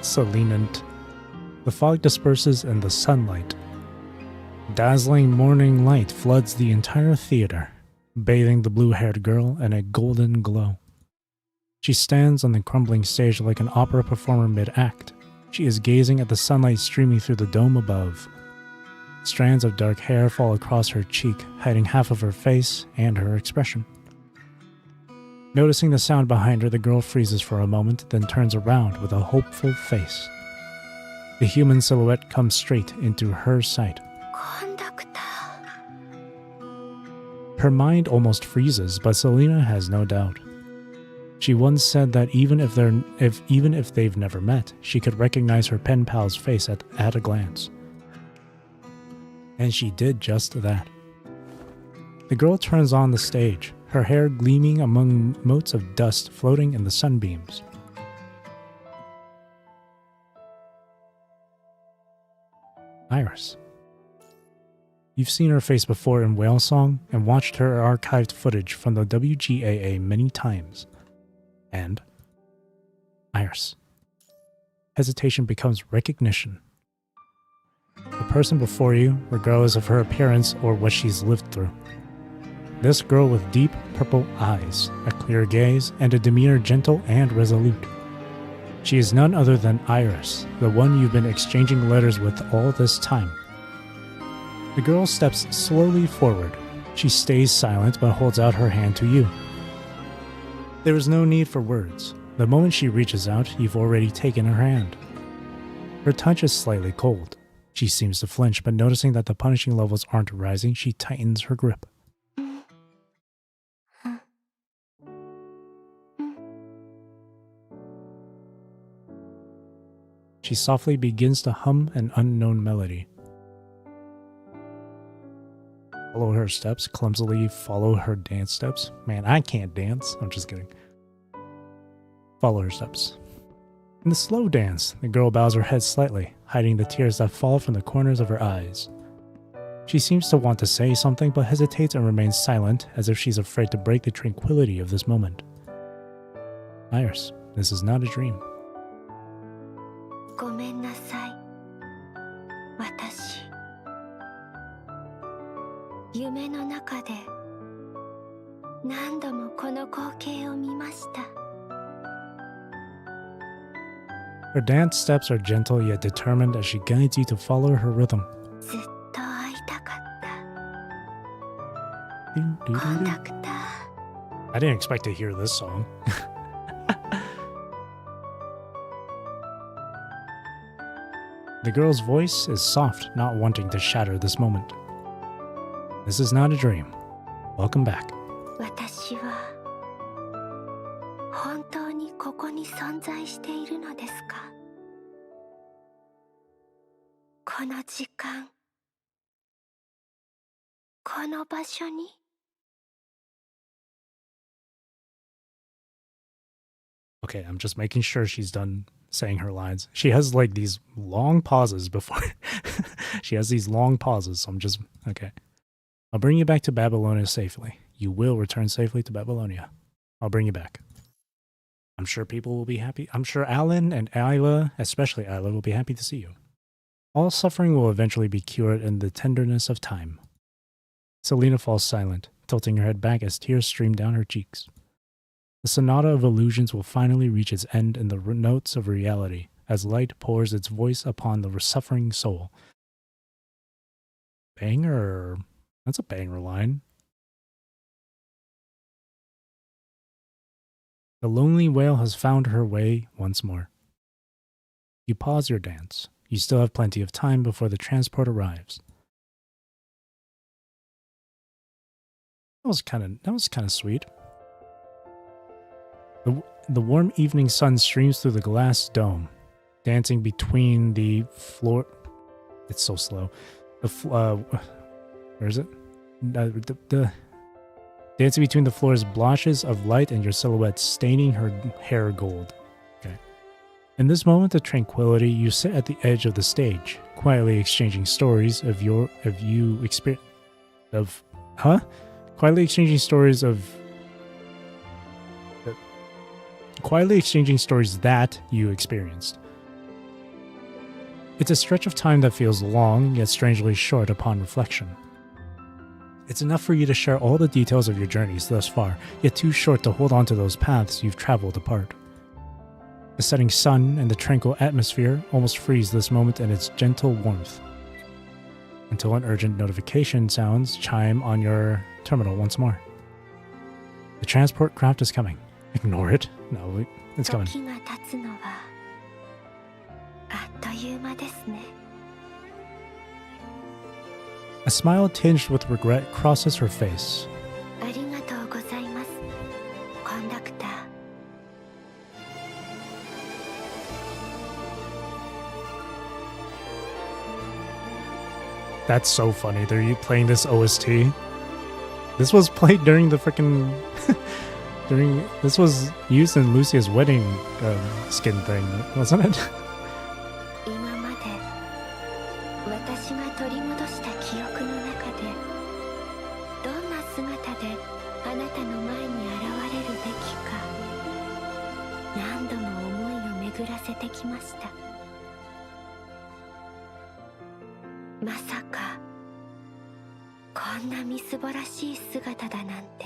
Selenant. The fog disperses in the sunlight. Dazzling morning light floods the entire theater, bathing the blue-haired girl in a golden glow. She stands on the crumbling stage like an opera performer mid-act. She is gazing at the sunlight streaming through the dome above. Strands of dark hair fall across her cheek, hiding half of her face and her expression. Noticing the sound behind her, the girl freezes for a moment, then turns around with a hopeful face. The human silhouette comes straight into her sight. Her mind almost freezes, but Selena has no doubt. She once said that even if they've never met, she could recognize her pen pal's face at a glance. And she did just that. The girl turns on the stage, her hair gleaming among motes of dust floating in the sunbeams. Iris. You've seen her face before in Whale Song and watched her archived footage from the WGAA many times. And Iris. Hesitation becomes recognition. The person before you, regardless of her appearance or what she's lived through. This girl with deep purple eyes, a clear gaze, and a demeanor gentle and resolute. She is none other than Iris, the one you've been exchanging letters with all this time. The girl steps slowly forward. She stays silent but holds out her hand to you. There is no need for words. The moment she reaches out, you've already taken her hand. Her touch is slightly cold. She seems to flinch, but noticing that the punishing levels aren't rising, she tightens her grip. She softly begins to hum an unknown melody. Follow her steps, clumsily follow her dance steps. Man, I can't dance. I'm just kidding. Follow her steps. In the slow dance, the girl bows her head slightly, hiding the tears that fall from the corners of her eyes. She seems to want to say something, but hesitates and remains silent, as if she's afraid to break the tranquility of this moment. Iris, this is not a dream. ごめんなさい。私。夢の中で何度もこの光景を見ました。 Her dance steps are gentle yet determined as she guides you to follow her rhythm. ずっと会いたかった。 Doo, doo, コン doo, ダ doo. クター。 I didn't expect to hear this song. The girl's voice is soft, not wanting to shatter this moment. This is not a dream. Welcome back. 私は本当にここに存在しているのですか？この時間、この場所に。 Okay, I'm just making sure she's done saying her lines. She has like these long pauses before. She has these long pauses, so I'm just... Okay. I'll bring you back to Babylonia safely. You will return safely to Babylonia. I'll bring you back. I'm sure people will be happy. I'm sure Alan and Isla, especially Isla, will be happy to see you. All suffering will eventually be cured in the tenderness of time. Selena falls silent, tilting her head back as tears stream down her cheeks. The sonata of illusions will finally reach its end in the notes of reality, as light pours its voice upon the suffering soul. Banger. That's a banger line. The lonely whale has found her way once more. You pause your dance. You still have plenty of time before the transport arrives. That was kind of sweet. The warm evening sun streams through the glass dome, dancing between the floor. It's so slow. Where is it? Dancing between the floor's blotches of light and your silhouette, staining her hair gold. Okay. In this moment of tranquility, you sit at the edge of the stage, quietly exchanging stories of quietly exchanging stories that you experienced. It's a stretch of time that feels long, yet strangely short upon reflection. It's enough for you to share all the details of your journeys thus far, yet too short to hold on to those paths you've traveled apart. The setting sun and the tranquil atmosphere almost freeze this moment in its gentle warmth, until an urgent notification sounds chime on your terminal once more. The transport craft is coming. Ignore it. No, wait, it's coming. 時が経つのはあっという間ですね。 A smile tinged with regret crosses her face. ありがとうございます、コンダクター。 That's so funny. They're you playing this OST. This was played during the freaking this was used in Lucia's wedding skin thing, wasn't it? 今まで私が取り戻した記憶の中でどんな姿であなたの前に現れるべきか何度も思いを巡らせてきました。まさかこんなみすぼらしい姿だなんて。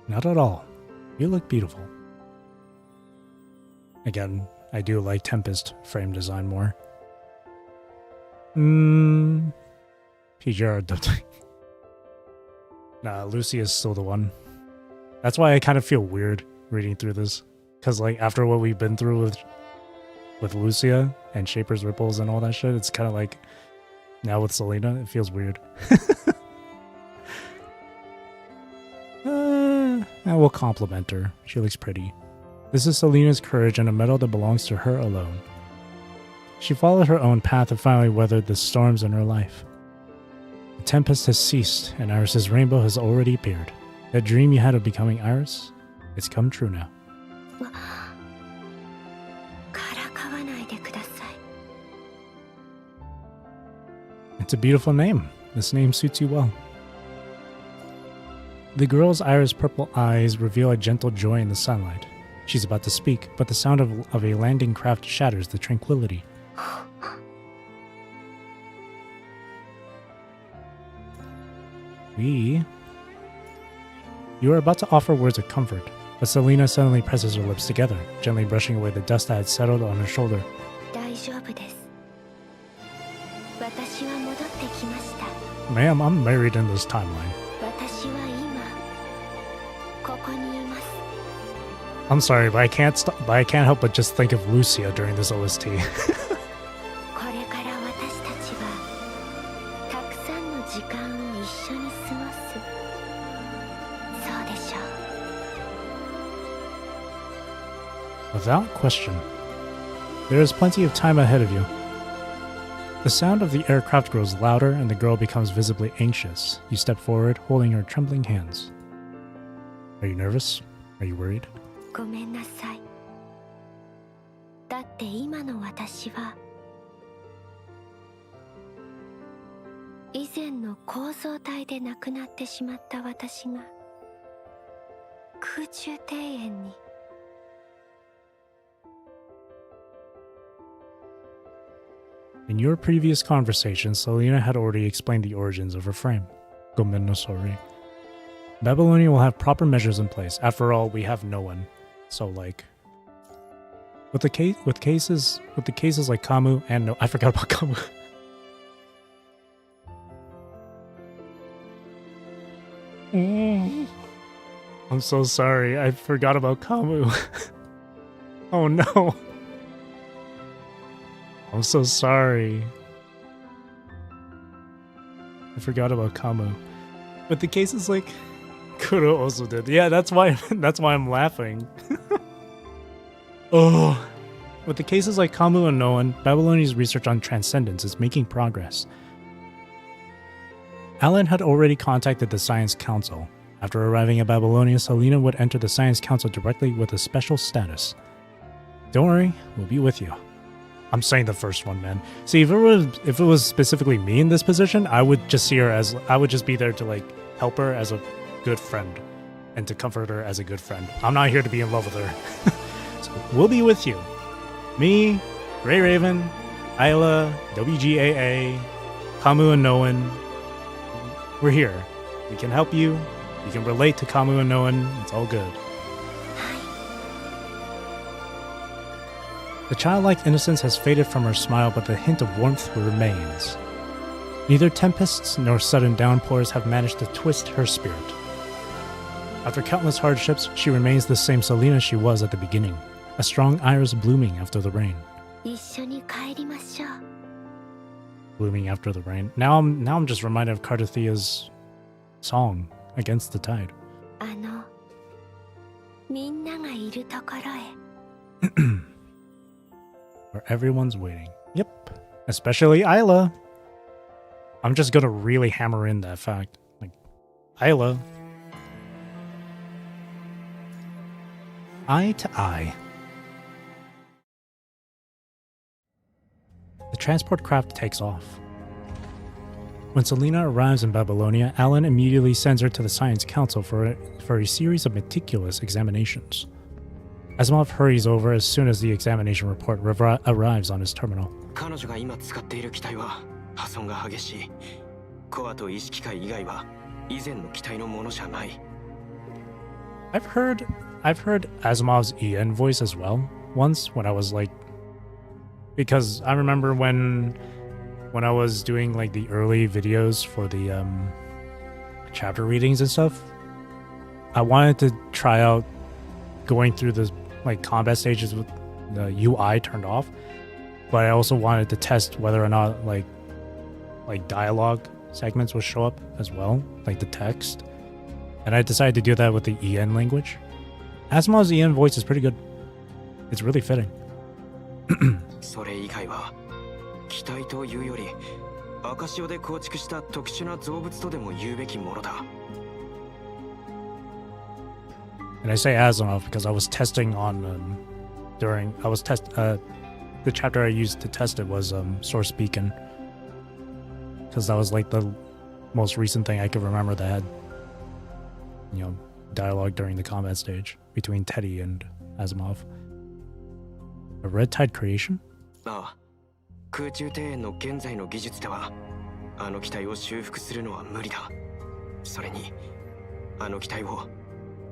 Not at all. You look beautiful. Again, I do like Tempest frame design more. PGR Nah, Lucy is still the one. That's why I kind of feel weird reading through this. Because, like, after what we've been through with Lucia and Shaper's Ripples and all that shit, it's kind of like, now with Selena, it feels weird. I will compliment her. She looks pretty. This is Selena's courage and a medal that belongs to her alone. She followed her own path and finally weathered the storms in her life. The tempest has ceased and Iris's rainbow has already appeared. That dream you had of becoming Iris, it's come true now. からかわないでください。 It's a beautiful name. This name suits you well. The girl's iris purple eyes reveal a gentle joy in the sunlight. She's about to speak, but the sound of a landing craft shatters the tranquility. You are about to offer words of comfort, but Selena suddenly presses her lips together, gently brushing away the dust that had settled on her shoulder. 大丈夫です。私は戻ってきました。 Ma'am, I'm married in this timeline. 私は今ここにいます。 I'm sorry, but I can't help but just think of Lucia during this OST. これから私たちはたくさんの時間を一緒に過ごす。そうでしょう。 Without question. There is plenty of time ahead of you. The sound of the aircraft grows louder and the girl becomes visibly anxious. You step forward, holding her trembling hands. Are you nervous? Are you worried? ごめんなさい。だって今の私は以前の構造体で亡くなってしまった私が空中庭園に。 In your previous conversation, Selena had already explained the origins of her frame. Gomen no sori. Babylonia will have proper measures in place. After all, we have no one. So, like, with the cases like Kamu and no, I forgot about Kamu. I'm so sorry. I forgot about Kamu. Oh no. I'm so sorry. I forgot about Kamu. But the cases like Kuro also did. Yeah, that's why I'm laughing. Oh. With the cases like Kamu and Noan, Babylonia's research on transcendence is making progress. Alan had already contacted the Science Council. After arriving at Babylonia, Selena would enter the Science Council directly with a special status. Don't worry, we'll be with you. I'm saying the first one, man. See, if it was specifically me in this position, I would just see her as, I would just be there to like help her as a good friend and to comfort her as a good friend. I'm not here to be in love with her. So we'll be with you. Me, Ray Raven, Isla, WGAA, Kamu and Noan. We're here. We can help you. You can relate to Kamu and Noan. It's all good. The childlike innocence has faded from her smile, but the hint of warmth remains. Neither tempests nor sudden downpours have managed to twist her spirit. After countless hardships, she remains the same Selena she was at the beginning, a strong iris blooming after the rain. Blooming after the rain. Now I'm just reminded of Cardathia's song, Against the Tide. Where everyone's waiting. Yep. Especially Isla. I'm just gonna really hammer in that fact. Like, Isla. Eye to eye. The transport craft takes off. When Selena arrives in Babylonia, Alan immediately sends her to the Science Council for a series of meticulous examinations. Asimov hurries over as soon as the examination report arrives on his terminal. I've heard Asimov's EN voice as well once when I was like, because I remember when I was doing like the early videos for the chapter readings and stuff, I wanted to try out going through the like combat stages with the UI turned off, but I also wanted to test whether or not like dialogue segments would show up as well, like the text. And I decided to do that with the EN language. Asimov's EN voice is pretty good. It's really fitting. And I say Asimov because I was testing on the chapter I used to test it was Source Beacon, because that was like the most recent thing I could remember that had, you know, dialogue during the combat stage between Teddy and Asimov. A Red Tide creation? 空中庭園の現在の技術ではあの機体を修復するのは無理だ。それにあの機体を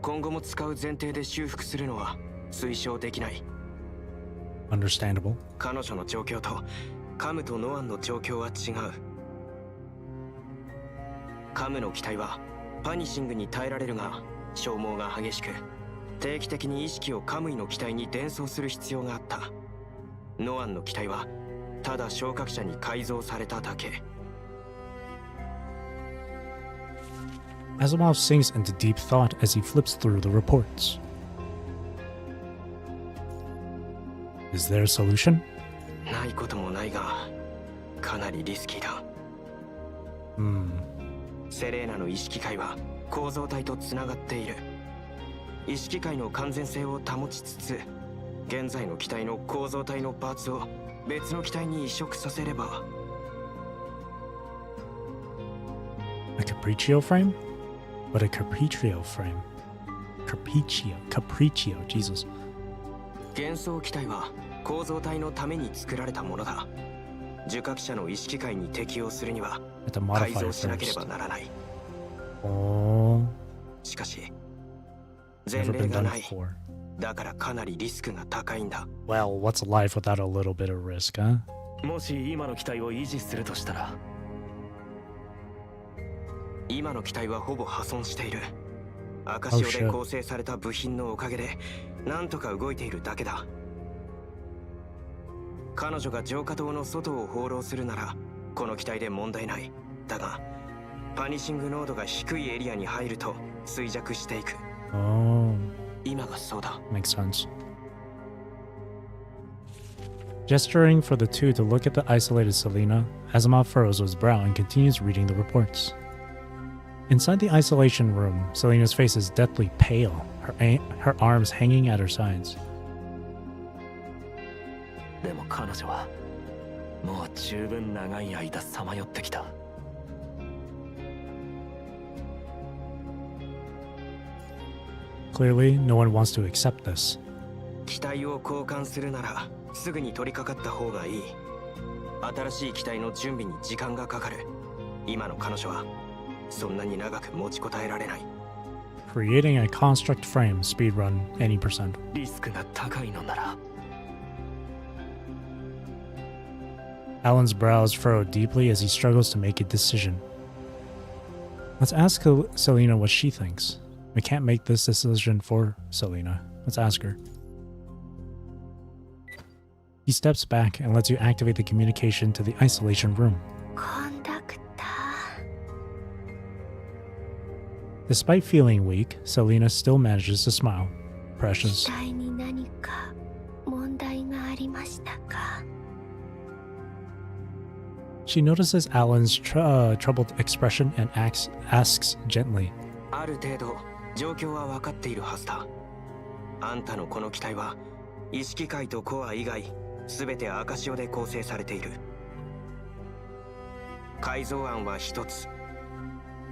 今後も使う前提で修復するのは推奨できない。Understandable. 彼女の状況とカムとノアンの状況は違う。カムの機体はパニシングに耐えられるが消耗が激しく、定期的に意識をカムイの機体に伝送する必要があった。ノアンの機体はただ昇格者に改造されただけ。Asimov sinks into deep thought as he flips through the reports. Is there a solution? ないこともないが、かなりリスキーだ。セレーナの意識界は構造体とつながっている。意識界の完全性を保ちつつ、現在の機体の構造体のパーツを別の機体に移植させれば。A Capriccio frame? What a Capriccio frame. Capriccio, Jesus. 幻想機体は構造体のために作られたものだ。受覚者の意識界に適用するには改造しなければならない。しかし前例がない。だからかなりリスクが高いんだ。Well, what's life without a little bit of risk, huh? もし今の機体を維持するとしたら、今の機体はほぼ破損している。赤潮で構成された部品のおかげでなんとか動いているだけだ。彼女が浄化塔の外を放浪するならこの機体で問題ない。だがパニシング濃度が低いエリアに入ると衰弱していく。今がそうだ。 Makes sense. Gesturing for the two to look at the isolated Selena, Asimov furrows his brow and continues reading the reports. Inside the isolation room, Selena's face is deathly pale, her arms hanging at her sides. でも彼女はもう十分長い間さまよってきた。Clearly, no one wants to accept this. 機体を交換するならすぐに取り掛かった方がいい。新しい機体の準備に時間がかかる。今の彼女はそんなに長く持ちこたえられない。 Creating a construct frame speedrun any percent. リスクが高いのなら。 Alan's brows furrow deeply as he struggles to make a decision. Let's ask Selena what she thinks. We can't make this decision for Selena. Let's ask her. He steps back and lets you activate the communication to the isolation room. コンダクター。 Despite feeling weak, Selena still manages to smile. Precious. 機体に何か問題がありましたか？ She notices Alan's troubled expression and asks gently. ある程度状況は分かっているはずだ。あんたのこの機体は意識界とコア以外全て赤潮で構成されている。改造案は一つ。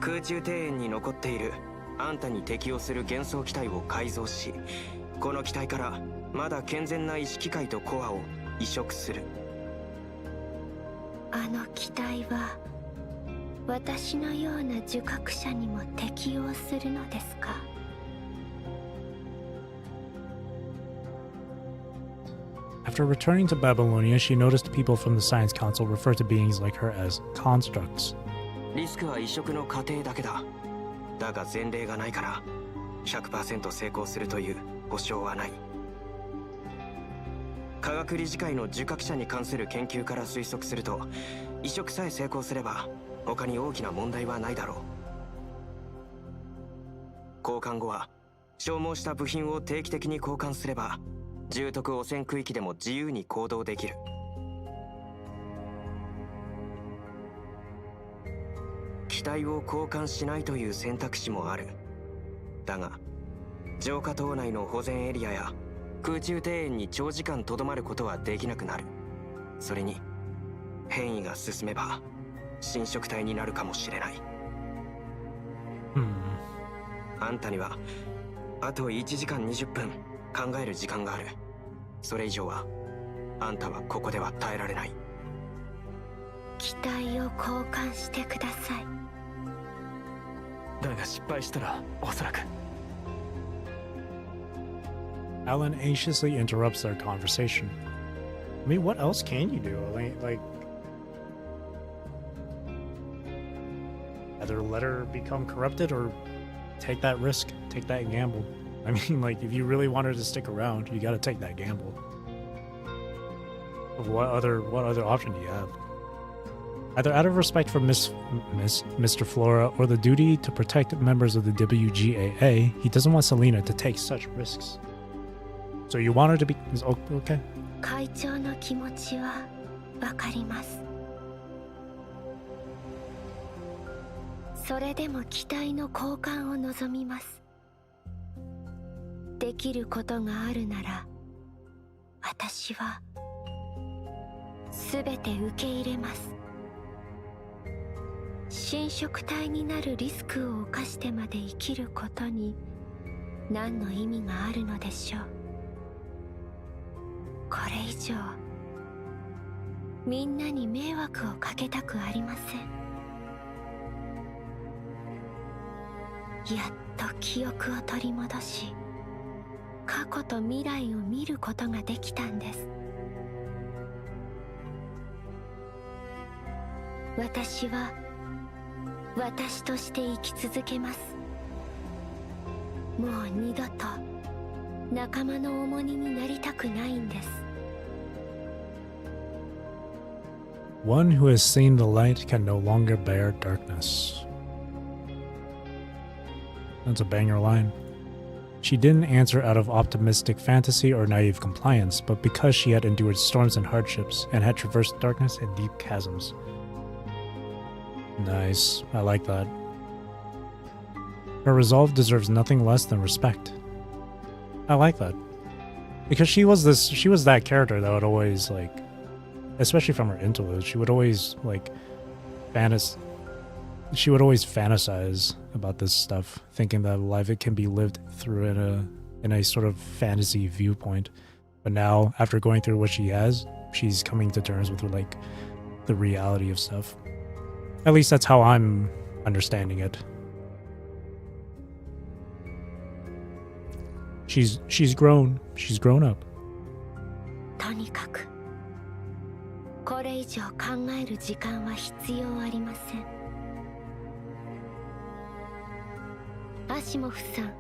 空中庭園に残っているあんたに適応する幻想機体を改造し、この機体からまだ健全な意識界とコアを移植する。あの機体は私のような受覚者にも適応するのですか？ After returning to Babylonia, she noticed people from the Science Council refer to beings like her as constructs. リスクは移植の過程だけだ。だが前例がないから 100% 成功するという保証はない。科学理事会の受覚者に関する研究から推測すると、移植さえ成功すれば他に大きな問題はないだろう。交換後は消耗した部品を定期的に交換すれば重篤汚染区域でも自由に行動できる。機体を交換しないという選択肢もある。だが浄化島内の保全エリアや空中庭園に長時間とどまることはできなくなる。それに変異が進めば侵食体になるかもしれない。あんたにはあと1時間20分考える時間がある。それ以上はあんたはここでは耐えられない。機体を交換してください。だが失敗したらおそらく。 Alan anxiously interrupts their conversation. I mean, what else can you do? Like either let her become corrupted or take that risk, take that gamble. I mean, like, if you really want her to stick around, you gotta take that gamble. What other option do you have? Either out of respect for Mr. Flora or the duty to protect members of the WGAA, he doesn't want Selena to take such risks. So you want her to be okay? 会長の気持ちはわかります。それでも機体の交換を望みます。できることがあるなら、私はすべて受け入れます。侵食体になるリスクを冒してまで生きることに何の意味があるのでしょう。これ以上みんなに迷惑をかけたくありません。やっと記憶を取り戻し、過去と未来を見ることができたんです。私は私として生き続けます。もう二度と仲間の重荷になりたくないんです。 One who has seen the light can no longer bear darkness. That's a banger line. She didn't answer out of optimistic fantasy or naive compliance, but because she had endured storms and hardships and had traversed darkness and deep chasms. Nice. I like that. Her resolve deserves nothing less than respect. I like that. Because she was that character that would always, like, especially from her interlude, she would always, like, she would always fantasize about this stuff, thinking that life it can be lived through in a sort of fantasy viewpoint. But now, after going through what she has, she's coming to terms with, like, the reality of stuff. At least that's how I'm understanding it. She's grown. She's grown up. とにかくこれ以上考える時間は必要ありません。アシモフさん、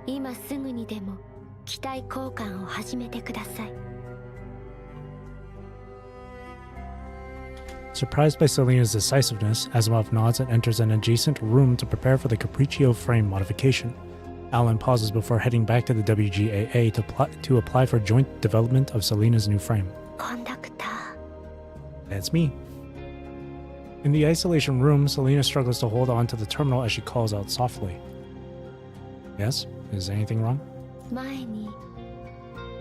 今すぐにでも機体交換を始めてください。Surprised by Selena's decisiveness, Asimov nods and enters an adjacent room to prepare for the Capriccio frame modification. Alan pauses before heading back to the WGAA to apply for joint development of Selena's new frame. Conductor. That's me. In the isolation room, Selena struggles to hold on to the terminal as she calls out softly. Yes? Is anything wrong? 前に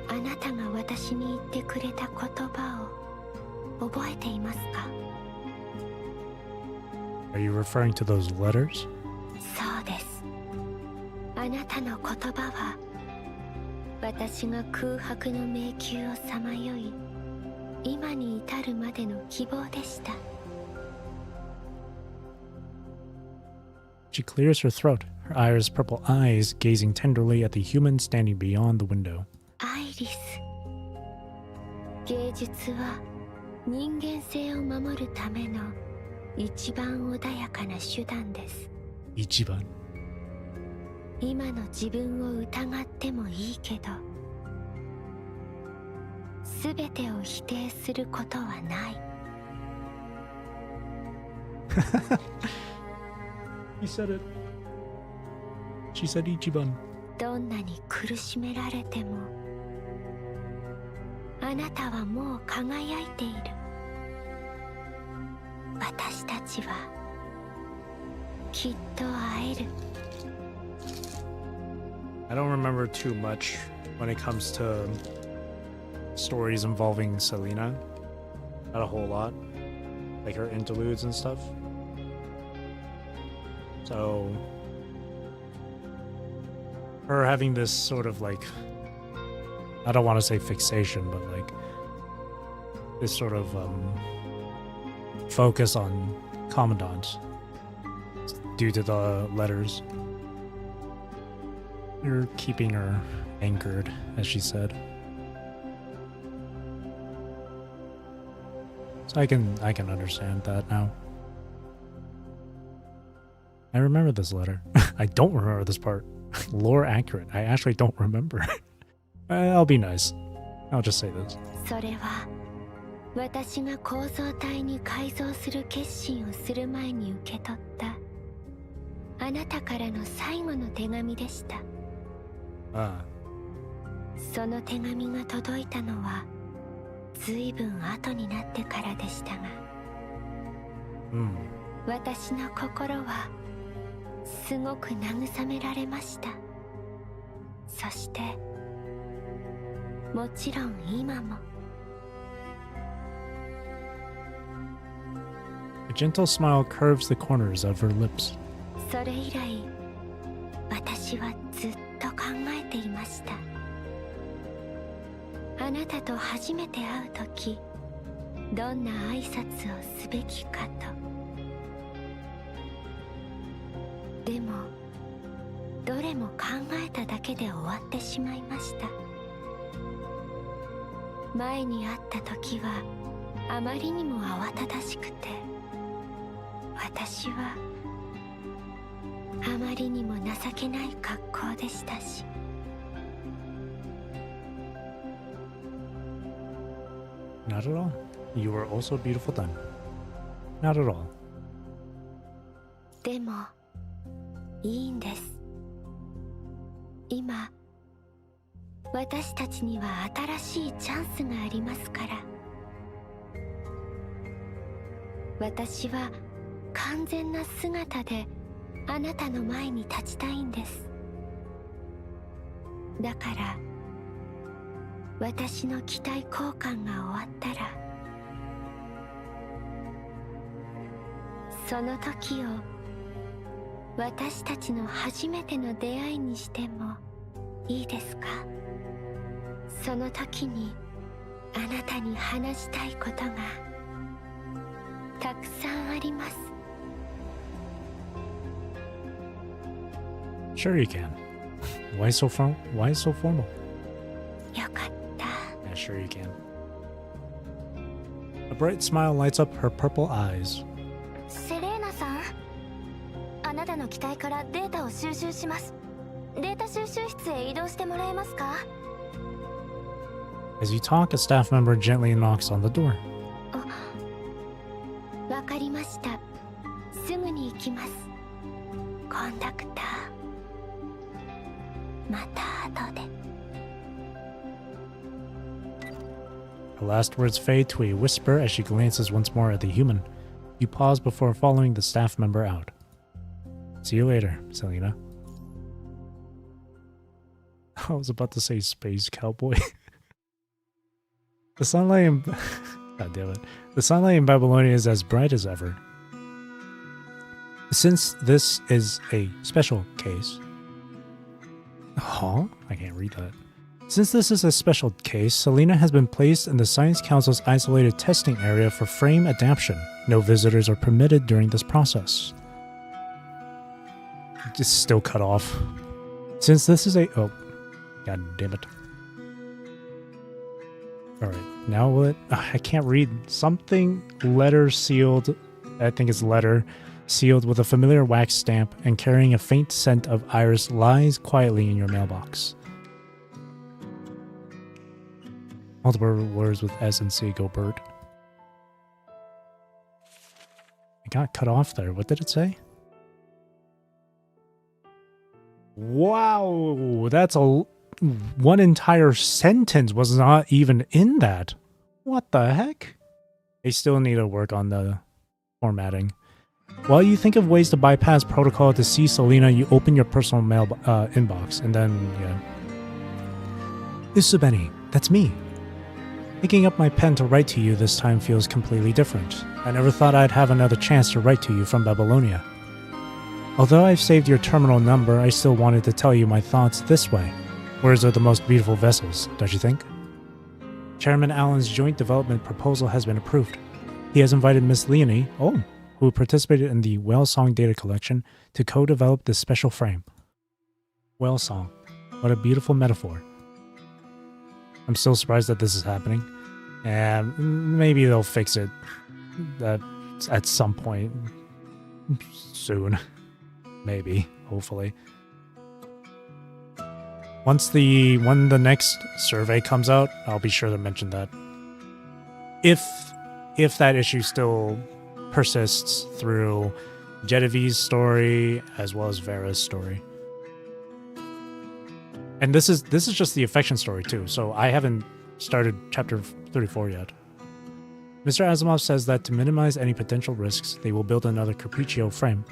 あなたが私に言ってくれた言葉を覚えていますか？ Are you referring to those letters? そうです。あなたの言葉は私が空白の迷宮をさまよい今に至るまでの希望でした。 She clears her throat, her iris purple eyes gazing tenderly at the human standing beyond the window. アイリス、芸術は人間性を守るための一番穏やかな手段です。一番。今の自分を疑ってもいいけど、すべてを否定することはない。He said it. She said 一番。どんなに苦しめられても、あなたはもう輝いている。私たちはきっと会える。I don't remember too much when it comes to stories involving Selena. Not a whole lot. Like her interludes and stuff. So her having this sort of like, I don't want to say fixation, but like this sort of focus on Commandant due to the letters. You're keeping her anchored, as she said. So I can understand that now. I remember this letter. I don't remember this part. Lore accurate. I actually don't remember. I'll be nice. I'll just say this. それは私が構造体に改造する決心をする前に受け取ったあなたからの最後の手紙でした。その手紙が届いたのはずいぶん後になってからでしたが、私の心はすごく慰められました。そしてもちろん今も。A gentle smile curves the corners of her lips. それ以来私はずっと考えていました。あなたと初めて会うとき、どんな挨拶をすべきかと。でもどれも考えただけで終わってしまいました。前に会ったときはあまりにも慌ただしくて、私はあまりにも情けない格好でしたし。Not at all. You were also beautiful then. Not at all. でもいいんです。今私たちには新しいチャンスがありますから。私は完全な姿であなたの前に立ちたいんです。だから私の機体交換が終わったらその時を私たちの初めての出会いにしてもいいですか？その時にあなたに話したいことがたくさんあります。 Sure you can. Why so formal? よかった。 Yeah, sure you can. A bright smile lights up her purple eyes. セレーナさん、あなたの機体からデータを収集します。データ収集室へ移動してもらえますか？ As you talk, a staff member gently knocks on the door. わかりました。すぐに行きます。コンダクター、また後で。 Her last words fade to a whisper as she glances once more at the human. You pause before following the staff member out. See you later, Selena. I was about to say space cowboy. The sunlight in God damn it. The sunlight in Babylonia is as bright as ever. Since this is a special case. Huh? I can't read that. Since this is a special case, Selena has been placed in the Science Council's isolated testing area for frame adaptation. No visitors are permitted during this process. Just still cut off. Since this is a... Oh. God damn it. Alright, now what? I can't read. Something letter sealed. I think it's letter. Sealed with a familiar wax stamp and carrying a faint scent of iris lies quietly in your mailbox. Multiple words with S and C go bird. I got cut off there. What did it say? Wow, that's a... One entire sentence was not even in that. What the heck? They still need to work on the formatting. While you think of ways to bypass protocol to see Selena, you open your personal mail inbox, and then, yeah. Usubeni, that's me. Picking up my pen to write to you this time feels completely different. I never thought I'd have another chance to write to you from Babylonia. Although I've saved your terminal number, I still wanted to tell you my thoughts this way. Words are the most beautiful vessels, don't you think? Chairman Allen's joint development proposal has been approved. He has invited Miss Leonie, who participated in the Whale Song data collection, to co-develop this special frame. Whale Song. What a beautiful metaphor. I'm still surprised that this is happening. And maybe they'll fix it at some point soon. Maybe, hopefully. When the next survey comes out, I'll be sure to mention that. If that issue still persists through Gedivie's story as well as Vera's story. And this is just the affection story too, so I haven't started chapter 34 yet. Mr. Asimov says that to minimize any potential risks, they will build another Capriccio frame,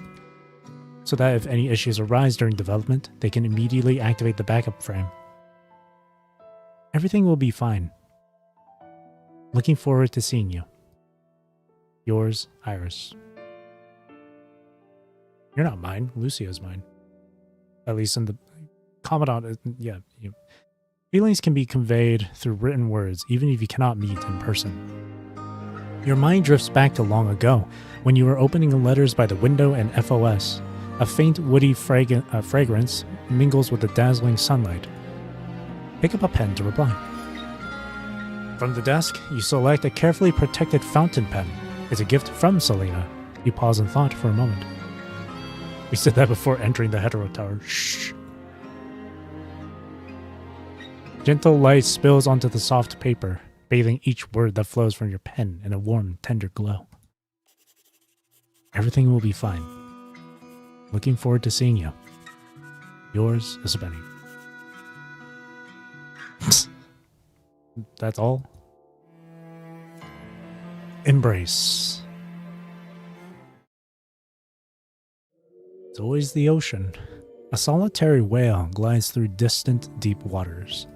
so that if any issues arise during development, they can immediately activate the backup frame. Everything will be fine. Looking forward to seeing you. Yours, Iris. You're not mine. Lucio's mine. At least in the... Commandant, yeah. Feelings can be conveyed through written words, even if you cannot meet in person. Your mind drifts back to long ago, when you were opening letters by the window and FOS. A faint woody fragrance mingles with the dazzling sunlight. Pick up a pen to reply. From the desk, you select a carefully protected fountain pen. It's a gift from Selena. You pause in thought for a moment. We said that before entering the hetero tower. Shh. Gentle light spills onto the soft paper, bathing each word that flows from your pen in a warm, tender glow. Everything will be fine. Looking forward to seeing you. Yours, Isabeni. That's all. Embrace. It's always the ocean. A solitary whale glides through distant, deep waters.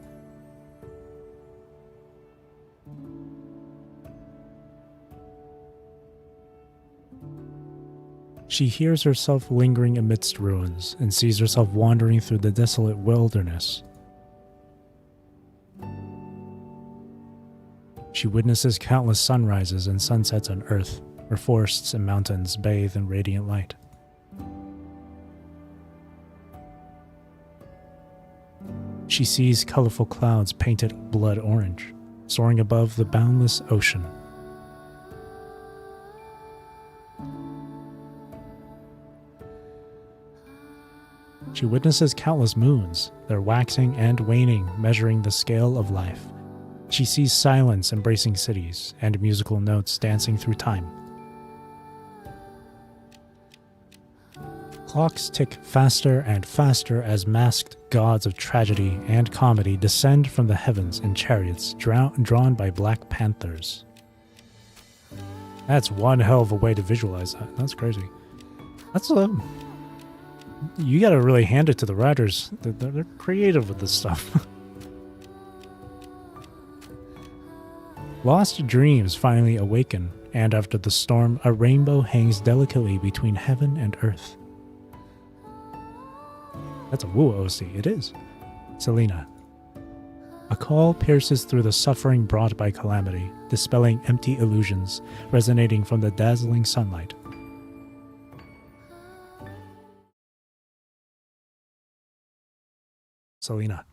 She hears herself lingering amidst ruins and sees herself wandering through the desolate wilderness. She witnesses countless sunrises and sunsets on Earth, where forests and mountains bathe in radiant light. She sees colorful clouds painted blood orange, soaring above the boundless ocean. She witnesses countless moons, their waxing and waning measuring the scale of life. She sees silence embracing cities and musical notes dancing through time. Clocks tick faster and faster as masked gods of tragedy and comedy descend from the heavens in chariots drawn by black panthers. That's one hell of a way to visualize that. That's crazy. That's you gotta really hand it to the writers. They're creative with this stuff. Lost dreams finally awaken, and after the storm, a rainbow hangs delicately between heaven and earth. That's a woo OC. It is. Selena. A call pierces through the suffering brought by calamity, dispelling empty illusions, resonating from the dazzling sunlight. Selena.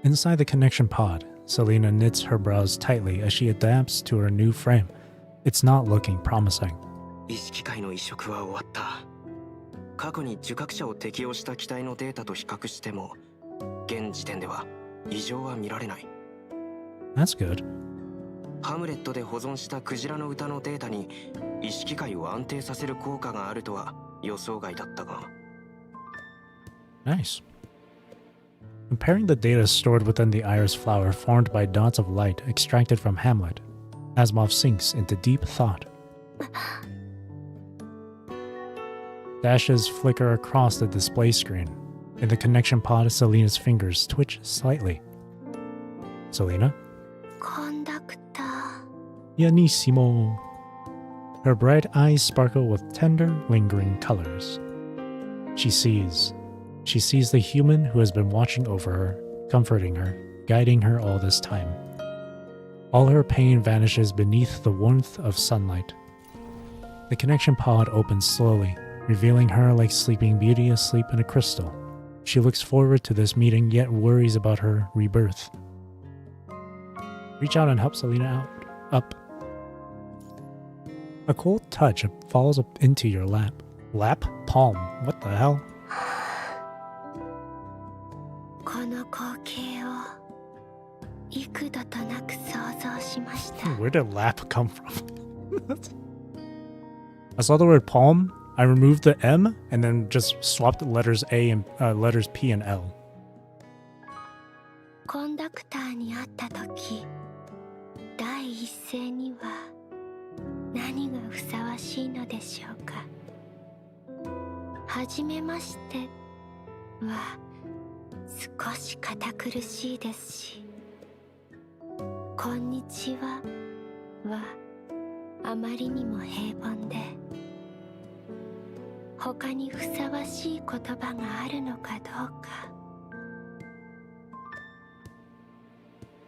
Inside the connection pod, Selena knits her brows tightly as she adapts to her new frame. It's not looking promising. 意識界の移植は終わった。過去に受覚者を適用した機体のデータと比較しても、現時点では異常は見られない。That's good. ハムレットで保存したクジラの歌のデータに意識界を安定させる効果があるとは予想外だったが。Nice. Comparing the data stored within the iris flower formed by dots of light extracted from Hamlet, Asimov sinks into deep thought. Dashes flicker across the display screen. In the connection pod, Selena's fingers twitch slightly. Selena? Conductor. Pianissimo. Her bright eyes sparkle with tender, lingering colors. She sees the human who has been watching over her, comforting her, guiding her all this time. All her pain vanishes beneath the warmth of sunlight. The connection pod opens slowly, revealing her like Sleeping Beauty asleep in a crystal. She looks forward to this meeting, yet worries about her rebirth. Reach out and help Selena up. A cold touch falls up into your lap. Lap? Palm. What the hell? この光景を幾度となく想像しました。 Where did lap come from? I saw the word palm. I removed the M and then just swapped letters A and letters P and L. コンダクターに会った時、第一声には何がふさわしいのでしょうか。はじめましては少し堅苦しいですし、こんにちははあまりにも平凡で、他にふさわしい言葉があるのかどうか。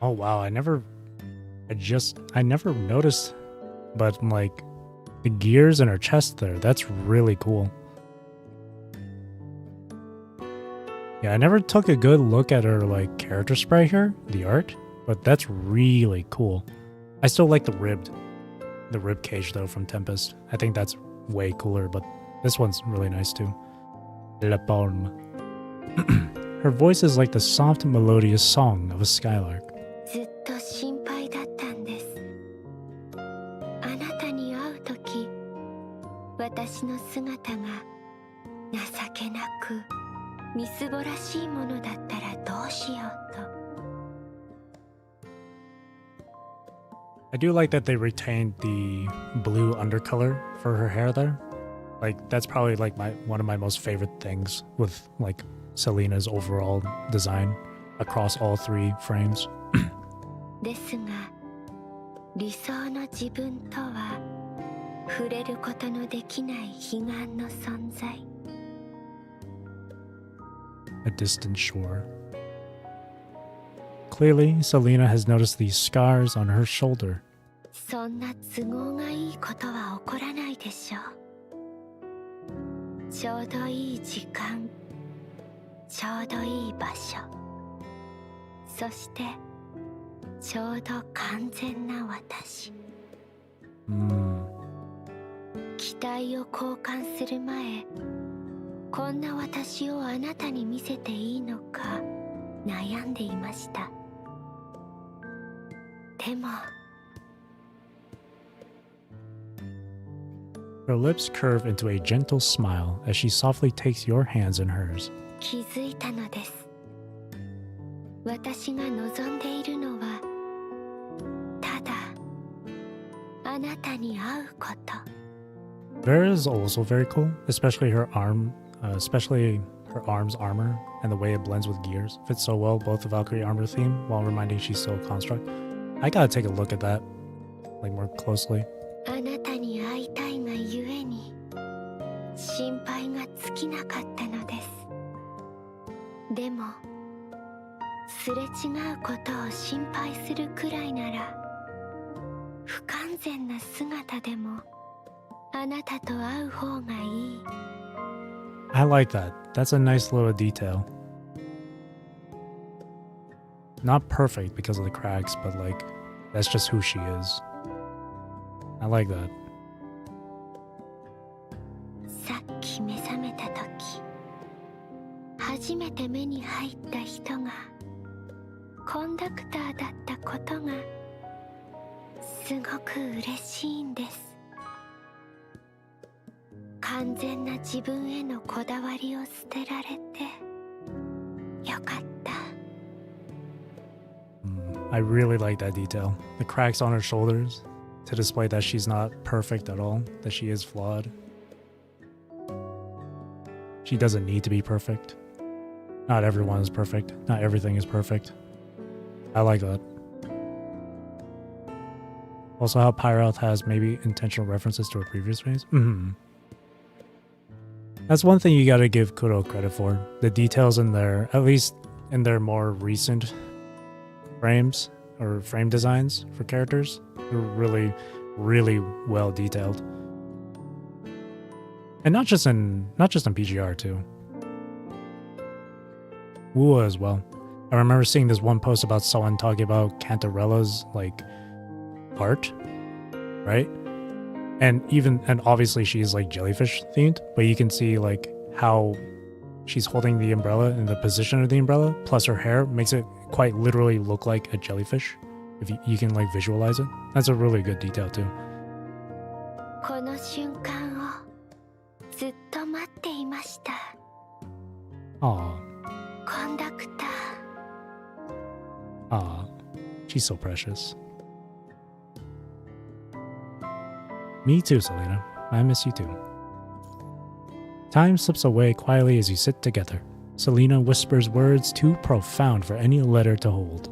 Oh wow, I never noticed, but like the gears in her chest there, that's really cool. Yeah, I never took a good look at her like character sprite here, the art, but that's really cool. I still like the rib cage though from Tempest. I think that's way cooler, but this one's really nice too. La Palme. Her voice is like the soft melodious song of a skylark. ずっと心配だったんです。あなたに会うとき、私の姿が情けなく、みすぼらしいものだったらどうしようと。I do like that they retained the blue undercolor for her hair there. Like that's probably like one of my most favorite things with like Selena's overall design across all 3 frames. ですが理想の自分とは触れることのできない彼岸の存在 A distant shore. Clearly, Selena has noticed these scars on her shoulder. そんな都合がいいことは起こらないでしょうちょうどいい時間ちょうどいい場所そしてちょうど完全な私期待を交換する前こんな私をあなたに見せていいのか悩んでいましたでも Her lips curve into a gentle smile as she softly takes your hands in hers. 気づいたのです私が望んでいるのはただあなたに会うこと Vera is also very cool, especially her arm's armor and the way it blends with gears. Fits so well both the Valkyrie armor theme while reminding she's still a construct. I gotta take a look at that, like more closely. あなたに会いたいがゆえに心配が尽きなかったのですでもすれ違うことを心配するくらいなら不完全な姿でもあなたと会う方がいい I like that. That's a nice little detail. Not perfect because of the cracks, but like, that's just who she is. I like that. さっき目覚めた時初めて目に入った人がコンダクターだったことがすごく嬉しいんです完全な自分へのこだわりを捨てられてよかった I really like that detail. The cracks on her shoulders to display that she's not perfect at all, that she is flawed. She doesn't need to be perfect. Not everyone is perfect. Not everything is perfect. I like that. Also how Pyroth has maybe intentional references to a previous phase. That's one thing you gotta give Kuro credit for. The details in their, at least in their more recent frames or frame designs for characters, they're really, really well detailed. And not just in PGR too. Wua as well. I remember seeing this one post about someone talking about Cantarella's like art, right? And obviously she's like jellyfish themed, but you can see like how she's holding the umbrella and the position of the umbrella, plus her hair makes it quite literally look like a jellyfish. If you can like visualize it. That's a really good detail too. この瞬間をずっと待っていました Aw. コンダクター Aw. She's so precious. Me too, Selena. I miss you too. Time slips away quietly as you sit together. Selena whispers words too profound for any letter to hold.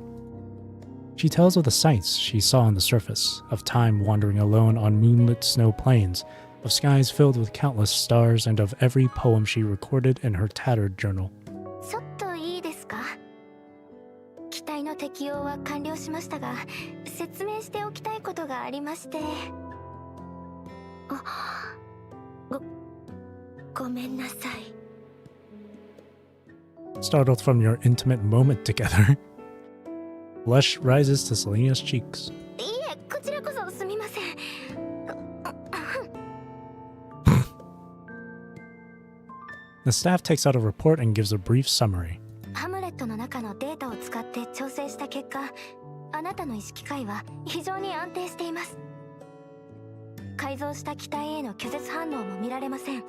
She tells of the sights she saw on the surface, of time wandering alone on moonlit snow plains, of skies filled with countless stars, and of every poem she recorded in her tattered journal. ちょっといいですか機体の適用は完了しましたが説明しておきたいことがありましてごめんなさい Startled from your intimate moment together, blush rises to Selena's cheeks. いえこちらこそすみません The staff takes out a report and gives a brief summary. ハムレットの中のデータを使って調整した結果あなたの意識界は非常に安定しています改造した機体への拒絶反応も見られません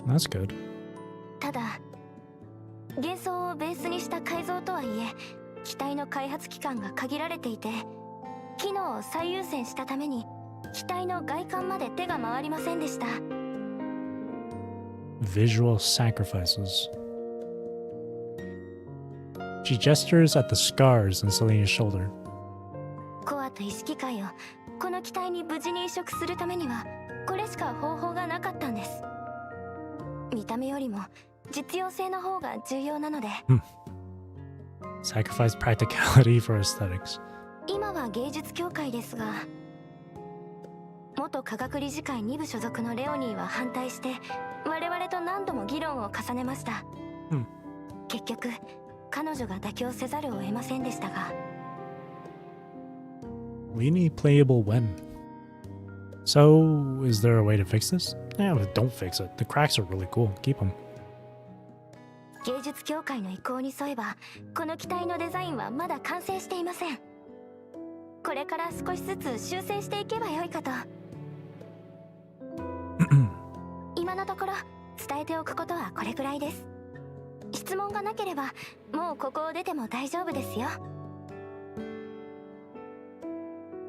That's good. ただ幻想をベースにした改造とはいえ機体の開発期間が限られていて機能を最優先したために機体の外観まで手が回りませんでした。 Visual sacrifices. She gestures at the scars on Selena's shoulder. コアと意識界をこの機体に無事に移植するためにはこれしか方法がなかったんです。見た目よりも実用性の方が重要なので。Sacrifice practicality for aesthetics. 今は芸術協会ですが、元科学理事会2部所属のレオニーは反対して我々と何度も議論を重ねました。結局彼女が妥協せざるを得ませんでしたが。Really playable when. So, is there a way to fix this? Yeah, but don't fix it. The cracks are really cool. Keep them. 芸術協会の意向に沿えばこの機体のデザインはまだ完成していません。これから少しずつ修正していけばよいかと。今のところ伝えておくことはこれくらいです。質問がなければもうここを出ても大丈夫ですよ。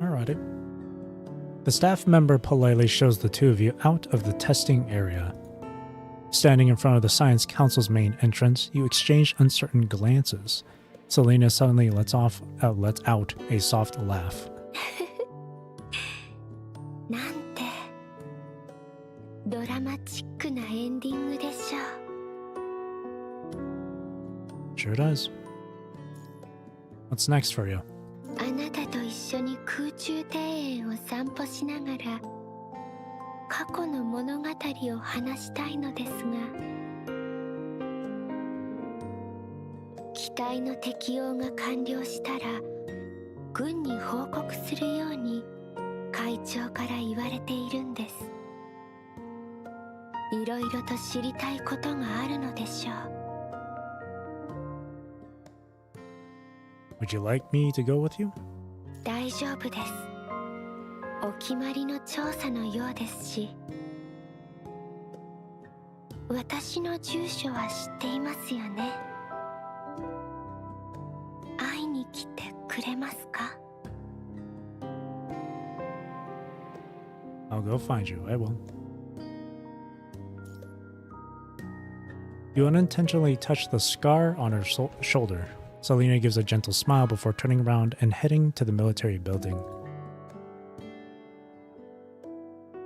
Alrighty. The staff member politely shows the two of you out of the testing area. Standing in front of the Science Council's main entrance, you exchange uncertain glances. Selena suddenly lets out a soft laugh. なんてドラマチックなエンディングでしょう。 Sure does. What's next for you? あなたと一緒に空中庭園を散歩しながら過去の物語を話したいのですが、機体の適用が完了したら軍に報告するように会長から言われているんです。いろいろと知りたいことがあるのでしょう。 Would you like me to go with you? 大丈夫です。お決まりの調査のようですし、私の住所は知っていますよね。会いに来てくれますか？ I'll go find you. I will. You unintentionally touch the scar on her shoulder. Selena gives a gentle smile before turning around and heading to the military building.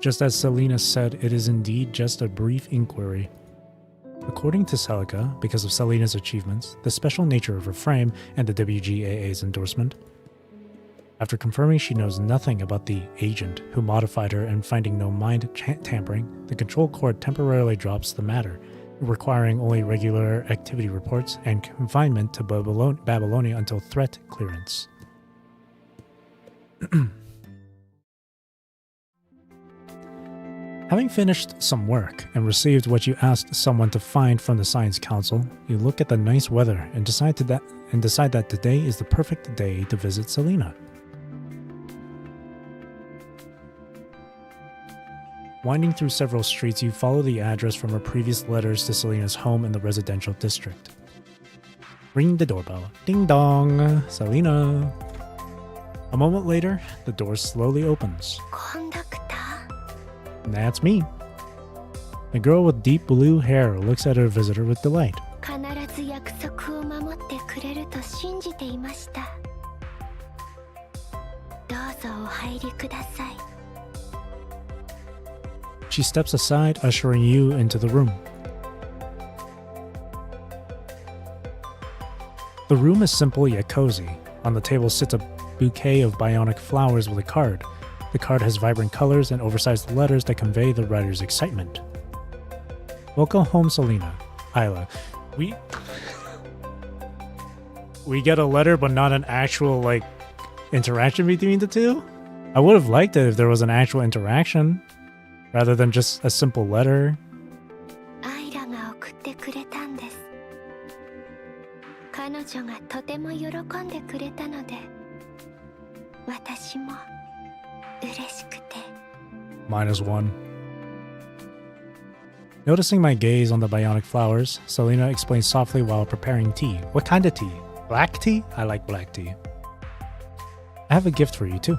Just as Selena said, it is indeed just a brief inquiry. According to Celica, because of Selena's achievements, the special nature of her frame, and the WGAA's endorsement, after confirming she knows nothing about the agent who modified her and finding no mind tampering, the control court temporarily drops the matter, requiring only regular activity reports and confinement to Babylonia until threat clearance. Having finished some work and received what you asked someone to find from the Science Council, you look at the nice weather and decide that today is the perfect day to visit Selena. Winding through several streets, you follow the address from her previous letters to Selena's home in the residential district. Ring the doorbell. Ding dong! Selena! A moment later, the door slowly opens. That's me. The girl with deep blue hair looks at her visitor with delight. 必ず約束を守ってくれると信じていました。どうぞお入りください。 She steps aside, ushering you into the room. The room is simple yet cozy. On the table sits a bouquet of bionic flowers with a card. The card has vibrant colors and oversized letters that convey the writer's excitement. Welcome home, Selena. Isla. We get a letter, but not an actual, interaction between the two? I would have liked it if there was an actual interaction, rather than just a simple letter. アイラが送ってくれたんです。彼女がとても喜んでくれたので、私も嬉しくて。-1. Noticing my gaze on the bionic flowers, Selena explains softly while preparing tea. What kind of tea? Black tea? I like black tea. I have a gift for you too.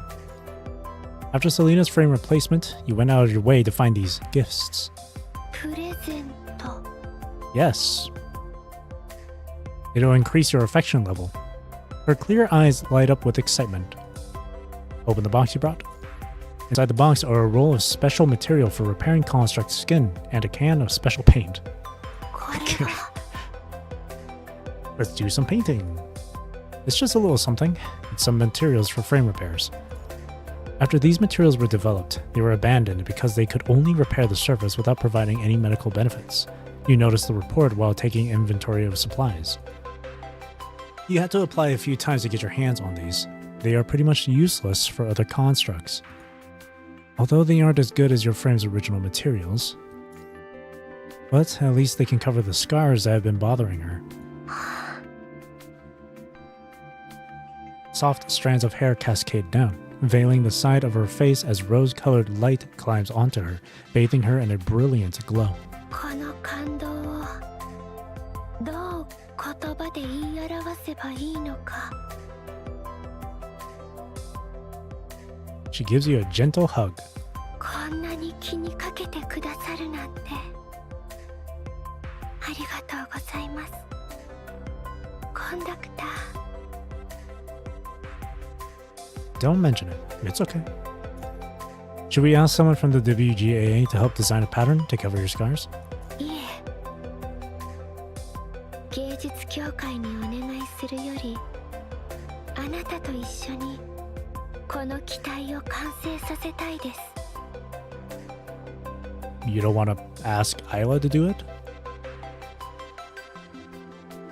After Selena's frame replacement, you went out of your way to find these gifts. プレゼント。 Yes. It'll increase your affection level. Her clear eyes light up with excitement. Open the box you brought. Inside the box are a roll of special material for repairing construct skin and a can of special paint. これは Let's do some painting. It's just a little something, and some materials for frame repairs. After these materials were developed, they were abandoned because they could only repair the surface without providing any medical benefits. You noticed the report while taking inventory of supplies. You had to apply a few times to get your hands on these. They are pretty much useless for other constructs. Although they aren't as good as your frame's original materials, but at least they can cover the scars that have been bothering her. Soft strands of hair cascade down, veiling the side of her face as rose-colored light climbs onto her, bathing her in a brilliant glow. この感動をどう言葉で言い表せばいいのか。 She gives you a gentle hug. こんなに気にかけてくださるなんてありがとうございます。コンダクター。 Don't mention it. It's okay. Should we ask someone from the WGAA to help design a pattern to cover your scars? いえ、芸術協会にお願いするよりあなたと一緒にこの機体を完成させたいです。 You don't want to ask Isla to do it?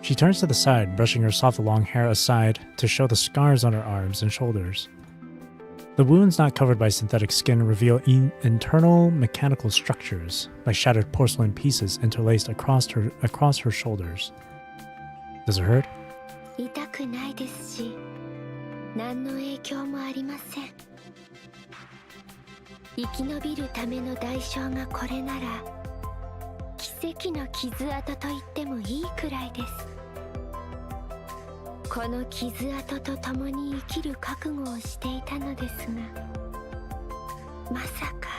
She turns to the side, brushing her soft long hair aside to show the scars on her arms and shoulders. The wounds not covered by synthetic skin reveal internal mechanical structures, like shattered porcelain pieces interlaced across her shoulders. Does it hurt? 痛くないですし、何の影響もありません。生き延びるための代償がこれなら、奇跡の傷跡と言ってもいいくらいです。この傷跡と共に生きる覚悟をしていたのですが、まさか。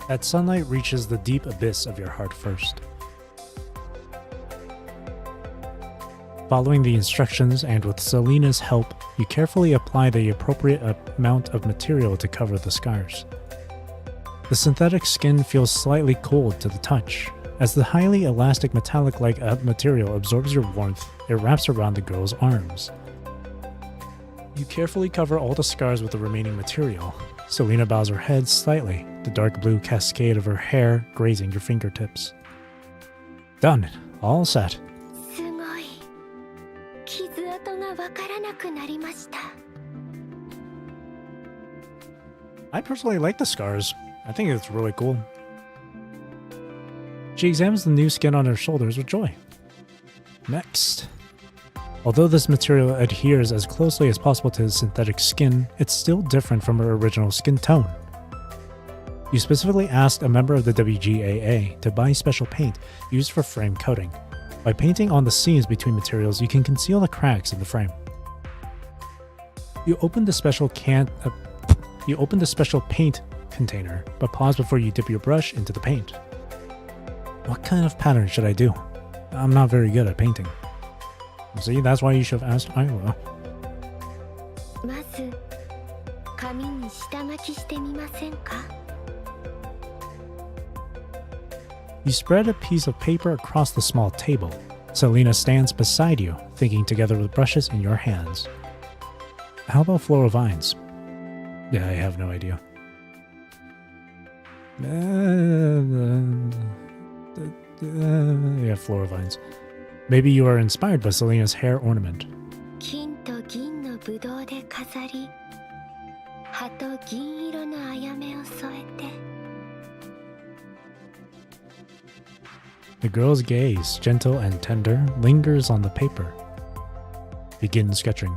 That sunlight reaches the deep abyss of your heart first. Following the instructions and with Selena's help, you carefully apply the appropriate amount of material to cover the scars. The synthetic skin feels slightly cold to the touch. As the highly elastic metallic-like material absorbs your warmth, it wraps around the girl's arms. You carefully cover all the scars with the remaining material. Selena bows her head slightly, the dark blue cascade of her hair grazing your fingertips. Done. All set. すごい。傷跡がわからなくなりました。 I personally like the scars. I think it's really cool. She examines the new skin on her shoulders with joy. Next. Although this material adheres as closely as possible to synthetic skin, it's still different from her original skin tone. You specifically asked a member of the WGAA to buy special paint used for frame coating. By painting on the seams between materials, you can conceal the cracks in the frame. You open the special paint container, but pause before you dip your brush into the paint. What kind of pattern should I do? I'm not very good at painting. See, that's why you should have asked Isla. まず、紙に下書きしてみませんか? You spread a piece of paper across the small table. Selena stands beside you, thinking together with brushes in your hands. How about floral vines? Yeah, I have no idea. Yeah, floral vines. Maybe you are inspired by Selena's hair ornament. 金と銀のぶどうで飾り、葉と銀色のあやめを添えて。 The girl's gaze, gentle and tender, lingers on the paper. Begin sketching.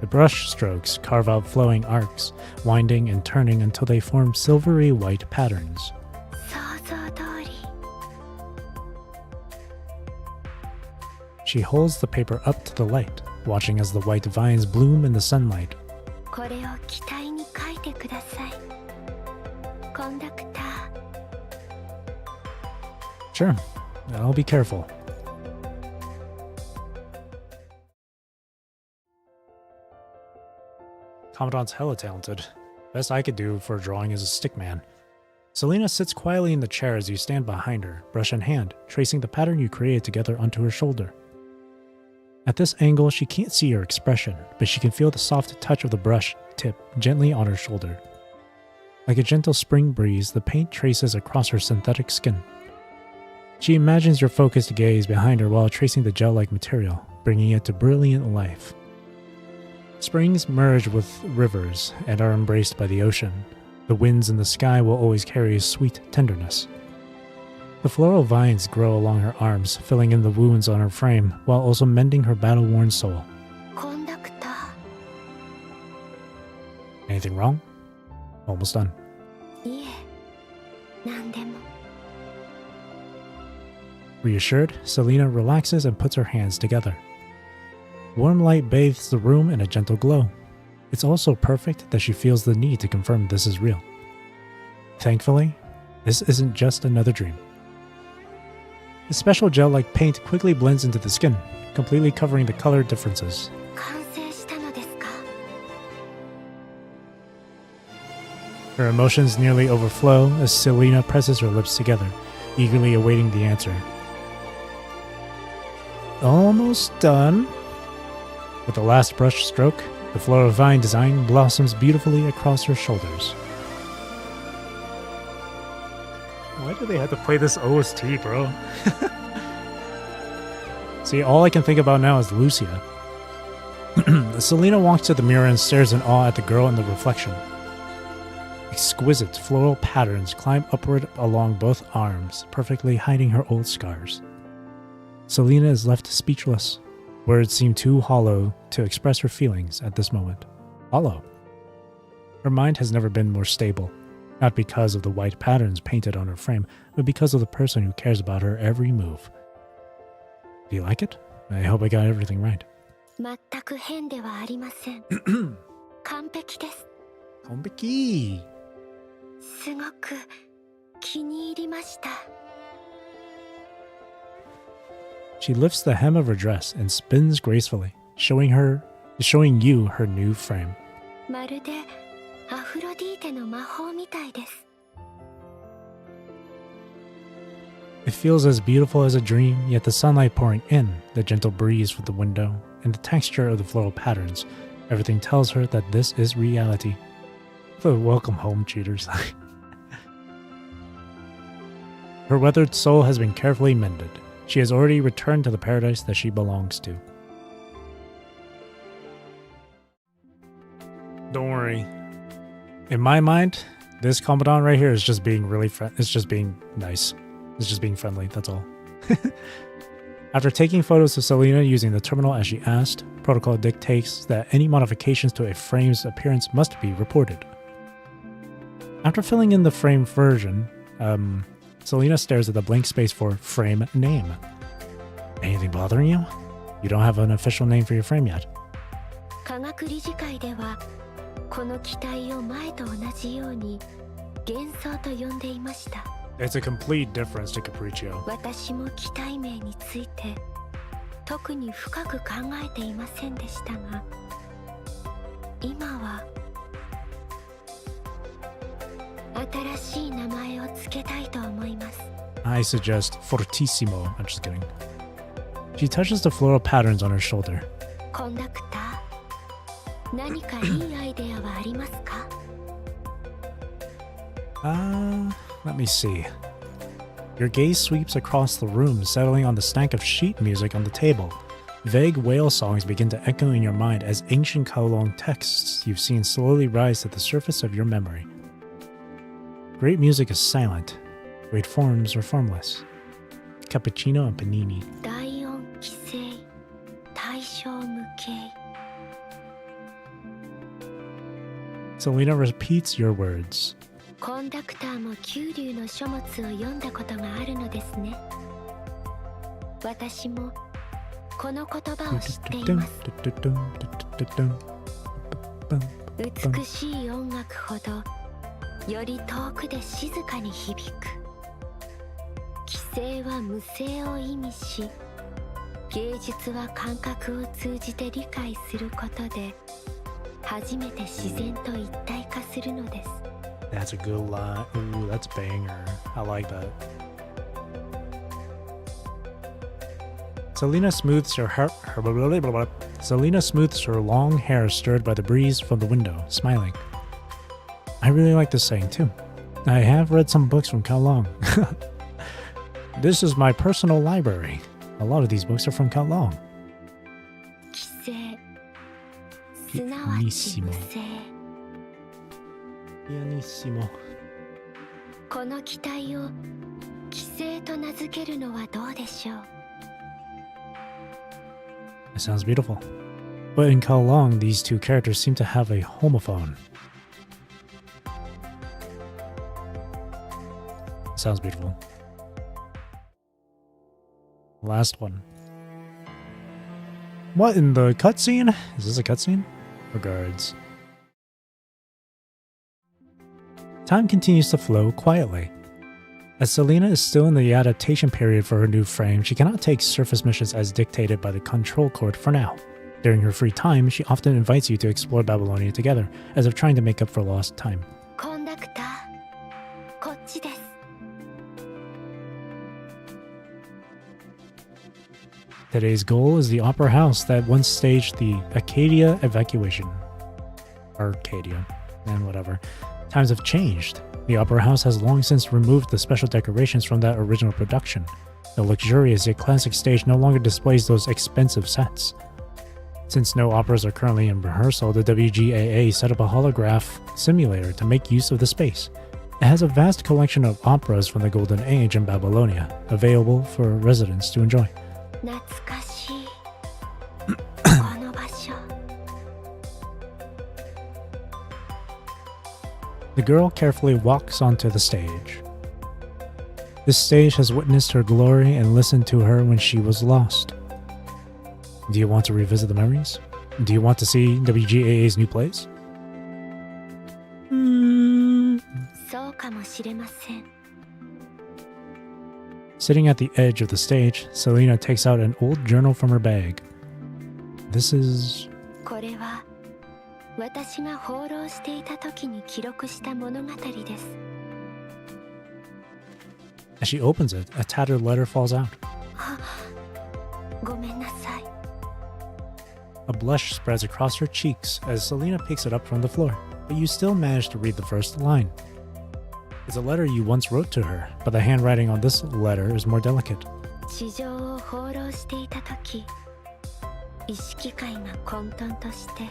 The brush strokes carve out flowing arcs, winding and turning until they form silvery white patterns. 想像通り。 She holds the paper up to the light. watching as the white vines bloom in the sunlight. これを機体に書いてください。コンダクター。 Sure, I'll be careful. Commandant's hella talented. Best I could do for a drawing is a stickman. Selena sits quietly in the chair as you stand behind her, brush in hand, tracing the pattern you created together onto her shoulder. At this angle, she can't see her expression, but she can feel the soft touch of the brush tip gently on her shoulder. Like a gentle spring breeze, the paint traces across her synthetic skin. She imagines your focused gaze behind her while tracing the gel-like material, bringing it to brilliant life. Springs merge with rivers and are embraced by the ocean. The winds in the sky will always carry a sweet tenderness. The floral vines grow along her arms, filling in the wounds on her frame, while also mending her battle-worn soul. コンダクター。 Anything wrong? Almost done. いえ、なんでも。 Reassured, Selena relaxes and puts her hands together. Warm light bathes the room in a gentle glow. It's all so perfect that she feels the need to confirm this is real. Thankfully, this isn't just another dream. The special gel-like paint quickly blends into the skin, completely covering the color differences. 完成したのですか？ Her emotions nearly overflow as Selena presses her lips together, eagerly awaiting the answer. Almost done. With the last brush stroke, the floral vine design blossoms beautifully across her shoulders. Why do they have to play this OST, bro? See, all I can think about now is Lucia. Selena walks to the mirror and stares in awe at the girl in the reflection. Exquisite floral patterns climb upward along both arms, perfectly hiding her old scars. Selena is left speechless. Words seem too hollow to express her feelings at this moment. Hollow. Her mind has never been more stable, not because of the white patterns painted on her frame, but because of the person who cares about her every move. Do you like it? I hope I got everything right. 全く変ではありません。完璧です。 Konbeki! すごく気に入りました。 She lifts the hem of her dress and spins gracefully, showing you her new frame. まるでアフロディーテの魔法みたいです。 It feels as beautiful as a dream, yet the sunlight pouring in, the gentle breeze from the window, and the texture of the floral patterns, everything tells her that this is reality. The welcome home, cheaters. Her weathered soul has been carefully mended. She has already returned to the paradise that she belongs to. Don't worry. In my mind, this Commandant right here is just being really it's just being nice. It's just being friendly, that's all. After taking photos of Selena using the terminal as she asked, protocol dictates that any modifications to a frame's appearance must be reported. After filling in the frame version, Selena stares at the blank space for frame name. Anything bothering you? You don't have an official name for your frame yet. 科学理事会ではこの機体を前と同じように幻想と呼んでいました。 It's a complete difference to Capriccio. 私も機体名について特に深く考えていませんでしたが、今は新しい名前を付けたいと思います。 I suggest Fortissimo. I'm just kidding. She touches the floral patterns on her shoulder. コンダクター、何かいいアイデアはありますか？ Let me see. Your gaze sweeps across the room, settling on the stack of sheet music on the table. Vague whale songs begin to echo in your mind as ancient Kowloon texts you've seen slowly rise to the surface of your memory. Great music is silent. Great forms are formless. Cappuccino and panini. 大音規制、対象無形。 Selena repeats your words. コンダクターも九流の書物を読んだことがあるのですね。私もこの言葉を知っています。美しい音楽ほどより遠くで静かに響く。規制は無声を意味し、芸術は感覚を通じて理解することで初めて自然と一体化するのです。That's a good line. Ooh, that's a banger. I like that. Selena smooths Selena smooths her long hair stirred by the breeze from the window, smiling. I really like this saying too. I have read some books from Kao Long. This is my personal library. A lot of these books are from Kao Long. 規制すなわち無声。 Pianissimo. この機体を規制と名付けるのはどうでしょう。 It sounds beautiful. But in Kao Long, these two characters seem to have a homophone. Sounds beautiful. Last one. What in the cutscene? Is this a cutscene? Regards. Time continues to flow quietly. As Selena is still in the adaptation period for her new frame, she cannot take surface missions as dictated by the control cord for now. During her free time, she often invites you to explore Babylonia together, as if trying to make up for lost time. コンダクター、こっちです。 Today's goal is the opera house that once staged the Acadia evacuation. Arcadia, and whatever. Times have changed. The opera house has long since removed the special decorations from that original production. The luxurious yet classic stage no longer displays those expensive sets. Since no operas are currently in rehearsal, the WGAA set up a holograph simulator to make use of the space. It has a vast collection of operas from the Golden Age in Babylonia, available for residents to enjoy. 懐かしいこの場所。 The girl carefully walks onto the stage. This stage has witnessed her glory and listened to her when she was lost. Do you want to revisit the memories? Do you want to see WGAA's new plays? そうかもしれません。 Sitting at the edge of the stage, Selena takes out an old journal from her bag. This is... これは私が放浪していた時に記録した物語です。 As she opens it, a tattered letter falls out. ごめんなさい。 A blush spreads across her cheeks as Selena picks it up from the floor, but you still manage to read the first line. It's a letter you once wrote to her, but the handwriting on this letter is more delicate. 地上を放浪していた時、意識界が混沌として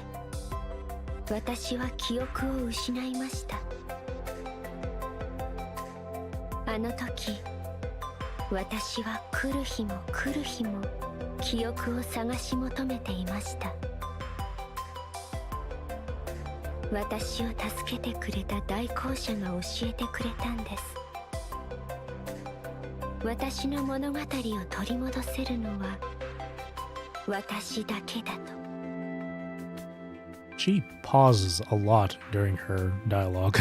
私は記憶を失いました。あの時私は来る日も来る日も記憶を探し求めていました。私を助けてくれた代行者が教えてくれたんです。私の物語を取り戻せるのは私だけだと。 She pauses a lot during her dialogue.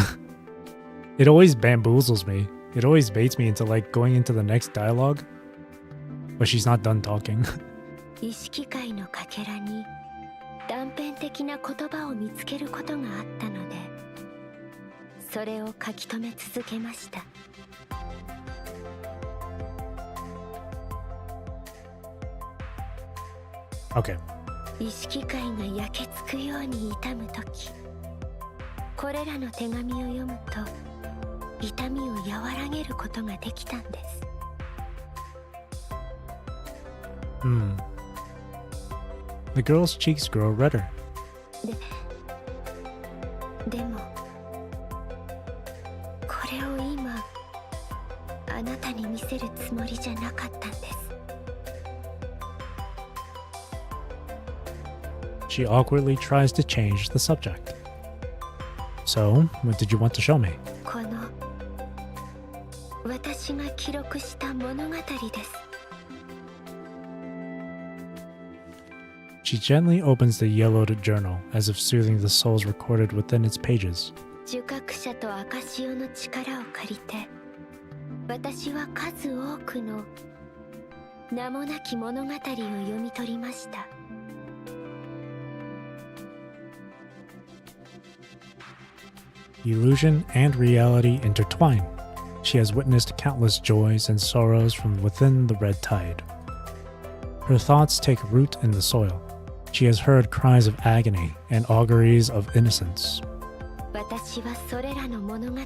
It always bamboozles me. It always baits me into like going into the next dialogue, but she's not done talking. 意識界のかけらに断片的な言葉を見つけることがあったので、それを書き留め続けました。 Okay. 意識界が焼けつくように痛むとき、これらの手紙を読むと痛みを和らげることができたんです。 The girl's cheeks grow redder. でもこれを今あなたに見せるつもりじゃなかったんです。 She awkwardly tries to change the subject. So, what did you want to show me? この私が記録した物語です。She gently opens the yellowed journal, as if soothing the souls recorded within its pages. 受覚者と赤潮の力を借りて、私は数多くの名もなき物語を読み取りました。Illusion and reality intertwine. She has witnessed countless joys and sorrows from within the red tide. Her thoughts take root in the soil. She has heard cries of agony and auguries of innocence. 私はそれらの物語を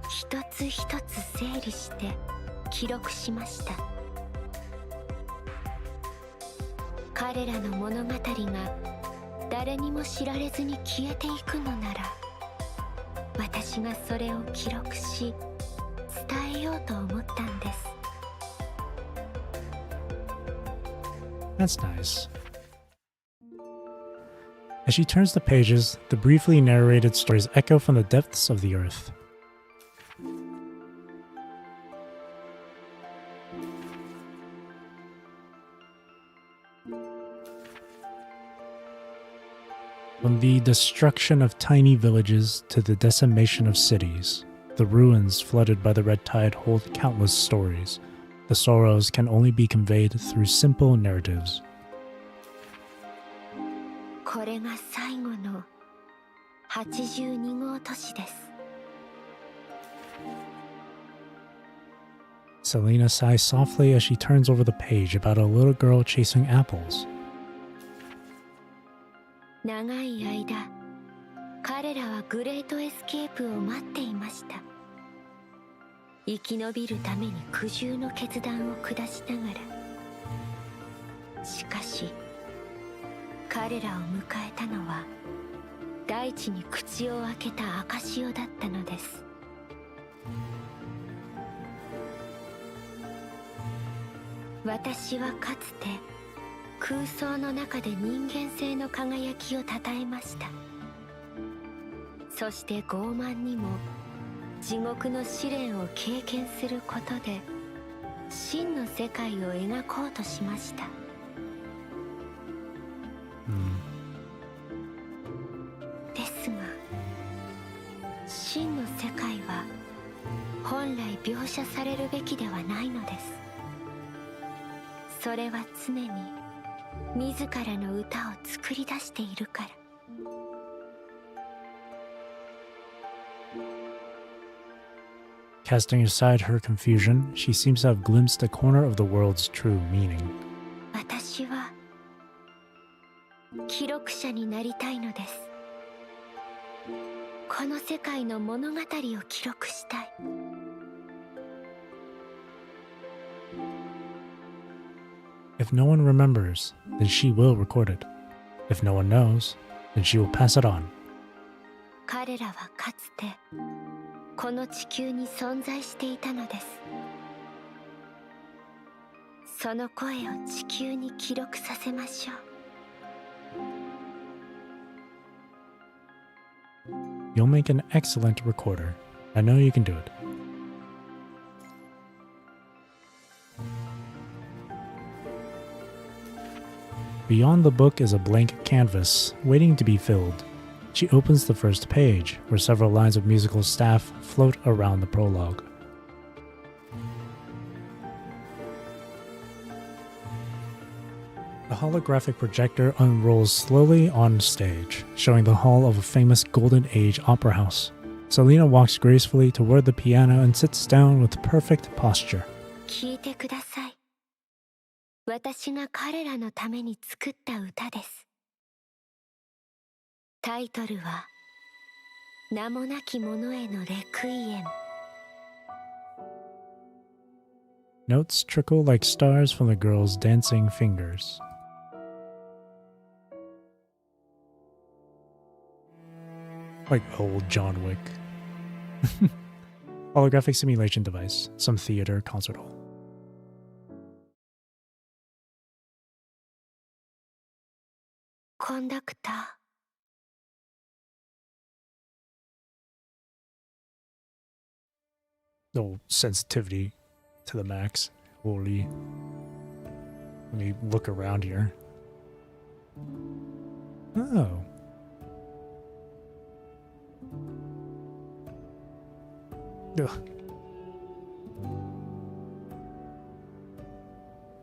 一つ一つ整理して記録しました。彼らの物語が誰にも知られずに消えていくのなら、私がそれを記録し伝えようと思ったんです。That's nice. As she turns the pages, the briefly narrated stories echo from the depths of the earth. From the destruction of tiny villages to the decimation of cities, the ruins flooded by the red tide hold countless stories. The sorrows can only be conveyed through simple narratives. これが最後の82号都市です。Selena sighs softly as she turns over the page about a little girl chasing apples. 長い間、彼らはグレートエスケープを待っていました。生き延びるために苦渋の決断を下しながら。しかし、彼らを迎えたのは大地に口を開けた赤潮だったのです。私はかつて空想の中で人間性の輝きをたたえました。そして傲慢にも地獄の試練を経験することで真の世界を描こうとしました。ですが、真の世界は本来描写されるべきではないのです。それは常に自らの歌を作り出しているから。Casting aside her confusion, she seems to have glimpsed a corner of the world's true meaning. 私は記録者になりたいのです。この世界の物語を記録したい。If no one remembers, then she will record it. If no one knows, then she will pass it on. 彼らはかつてこの地球に存在していたのです。その声を地球に記録させましょう。You'll make an excellent recorder. I know you can do it. Beyond the book is a blank canvas, waiting to be filled. She opens the first page, where several lines of musical staff float around the prologue. The holographic projector unrolls slowly on stage, showing the hall of a famous Golden Age opera house. Selena walks gracefully toward the piano and sits down with perfect posture. 聞いてください。私が彼らのために作った歌です。タイトルは名もなき者へのレクイエム。Notes trickle like stars from the girl's dancing fingers. Like old John Wick. Holographic simulation device. Some theater concert hall. Conductor. No sensitivity to the max. Holy. Let me look around here. Oh. Ugh.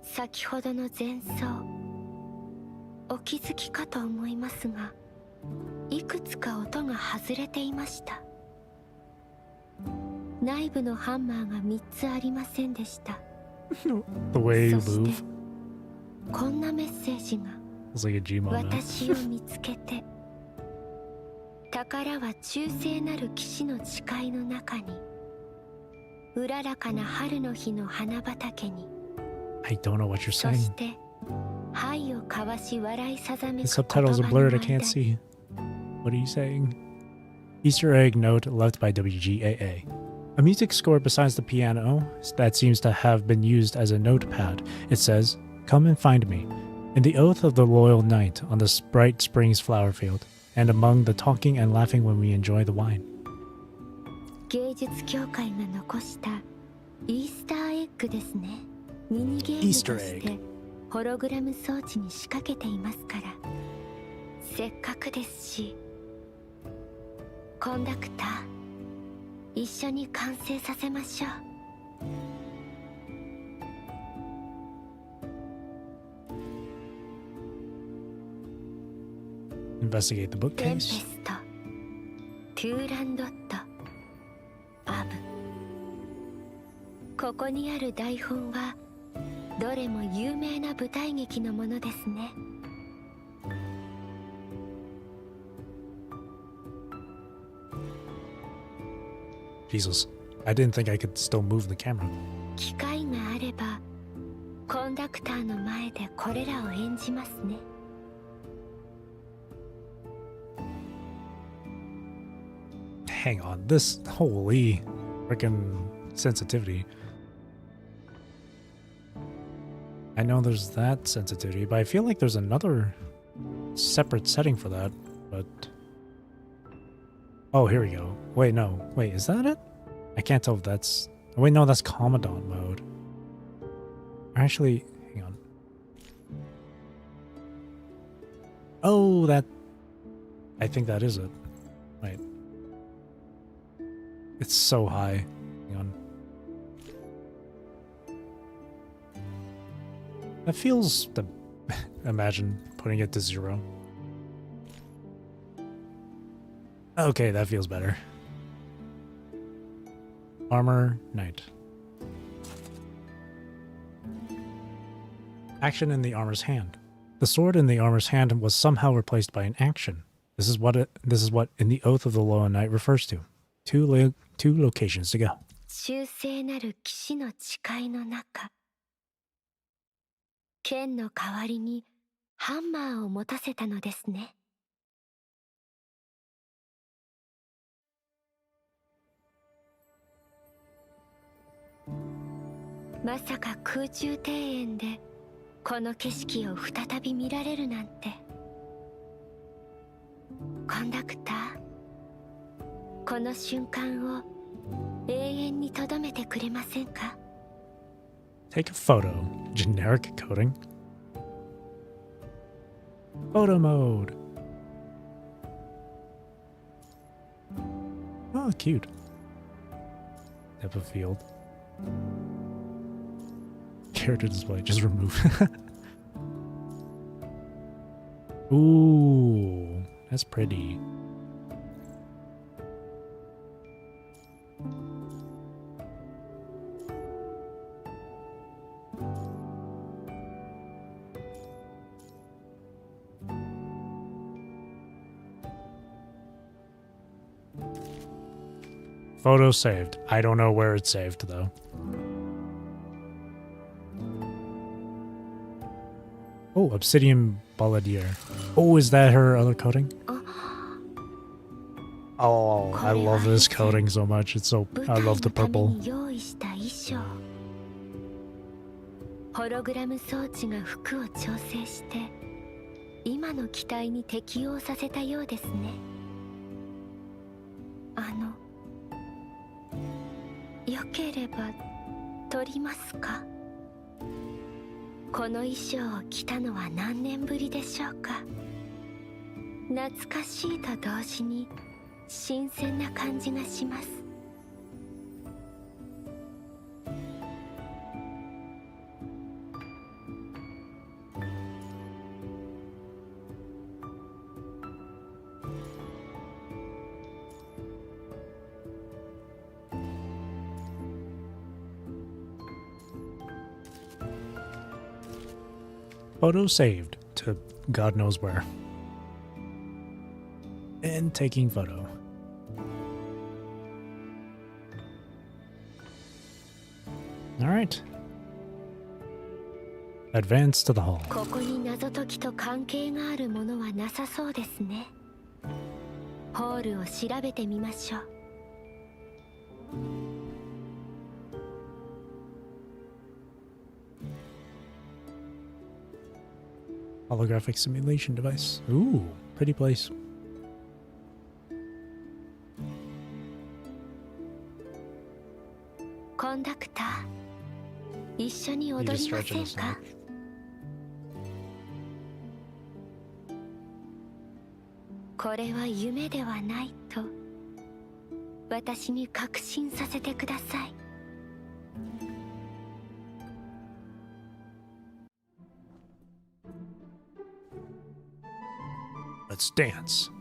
先ほどの前奏、お気づきかと思いますが、いくつか音が外れていました。内部のハンマーが3つありませんでした。 The way you そして move. こんなメッセージが It's like a Gmon now. 私を見つけて宝は忠誠なる騎士の誓いの中に、うららかな春の日の花畑に、 I don't know what you're そ saying. して灰を交わし笑いさざめ The く言 subtitles are 葉の blurred, I 間 can't に see. What are you saying? Easter egg note left by WGAA. A music score besides the piano that seems to have been used as a notepad. It says, "Come and find me, in the oath of the loyal knight on the bright springs flower field, and among the talking and laughing when we enjoy the wine." 芸術協会が残したイースターエッグですね。ミニゲームと Easter し egg てホログラム装置に仕掛けていますから、せっかくですし、コンダクター一緒に完成させましょう。 Investigate the テンペ bookcase. スト、トゥーランドット、アブ。ここにある台本はどれも有名な舞台劇のものですね。 Jesus. I didn't think I could still move the camera. 機会があればコンダクターの前でこれらを演じますね。 Hang on. This. Holy. Freaking sensitivity. I know there's that sensitivity, but I feel like there's another separate setting for that. But. Oh, here we go. Wait, no. Wait, is that it? I can't tell if that's... Wait, no, that's Commandant mode. Actually, hang on. Oh, that... I think that is it. Wait. It's so high. Hang on. That feels... Imagine putting it to 0. Okay, that feels better. Armor, Knight. Action in the armor's hand. The sword in the armor's hand was somehow replaced by an action. This is what in the Oath of the Loyal Knight refers to. Two locations to go. 忠誠なる騎士の誓いの中、剣の代わりにハンマーを持たせたのですね。 まさか空中庭園でこの景色を再び見られるなんて。コンダクター、この瞬間を永遠に留めてくれませんか？ Take a photo. Generic coding. Photo mode. Oh, cute. Type of field. Character display, just remove. Ooh, that's pretty. Photo saved. I don't know where it's saved though. Oh, Obsidian Balladier. Oh, is that her other coating? Oh, I love this coating so much. It's so... I love the purple. ホログラム装置が服を調整して今の機体に適応させたようですね。よければ撮りますか？この衣装を着たのは何年ぶりでしょうか。懐かしいと同時に新鮮な感じがします。Photo saved to God knows where. And taking photo. Alright. Advance to the hall. ここに謎解きと関係があるものはなさそうですね。ホールを調べてみましょう。Holographic simulation device. Ooh, pretty place. コンダクター、一緒に踊りませんか？これは夢ではないと私に確信させてください。Let's dance.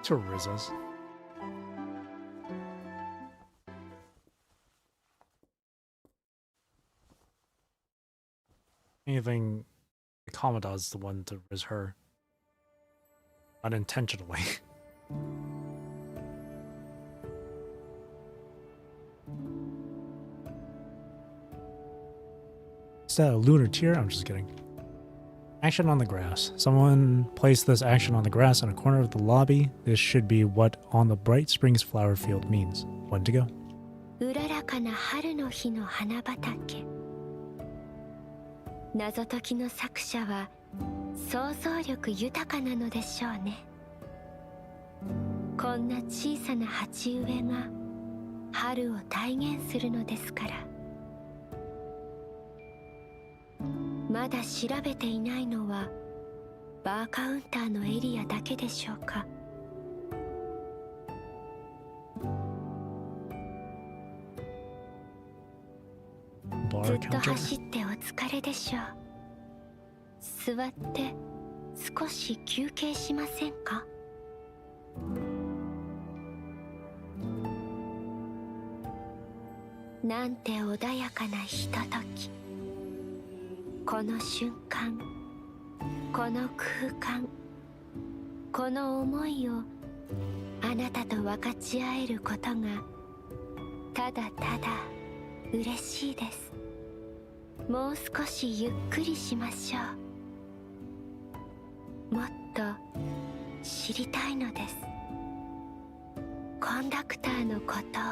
Teresa's. Anything, Commodus the one to riz her. Unintentionally. Is that a lunar tear? I'm just kidding. Action on the grass. Someone placed this action on the grass in a corner of the lobby. This should be what on the Bright Springs flower field means. When to go? うららかな春の日の花畑。謎解きの作者は想像力豊かなのでしょうね。こんな小さな鉢植えが春を体現するのですから。まだ調べていないのはバーカウンターのエリアだけでしょうか。ずっと走ってお疲れでしょう。座って少し休憩しませんか？なんて穏やかなひととき。この瞬間、この空間、この思いをあなたと分かち合えることがただただ嬉しいです。もう少しゆっくりしましょう。もっと知りたいのです。コンダクターのことを。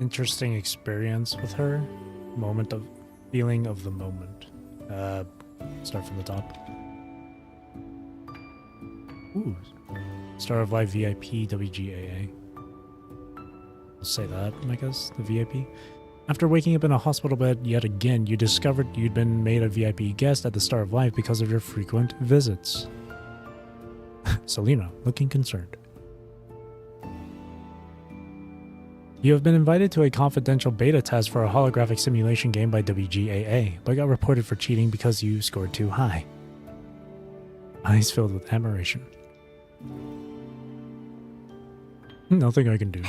Interesting experience with her. Moment of feeling of the moment. Start from the top. Ooh. Star of Life VIP WGAA. I'll say that, I guess, the VIP. After waking up in a hospital bed yet again, you discovered you'd been made a VIP guest at the Star of Life because of your frequent visits. Selena, looking concerned. You have been invited to a confidential beta test for a holographic simulation game by WGAA, but got reported for cheating because you scored too high. Eyes filled with admiration. Nothing I can do.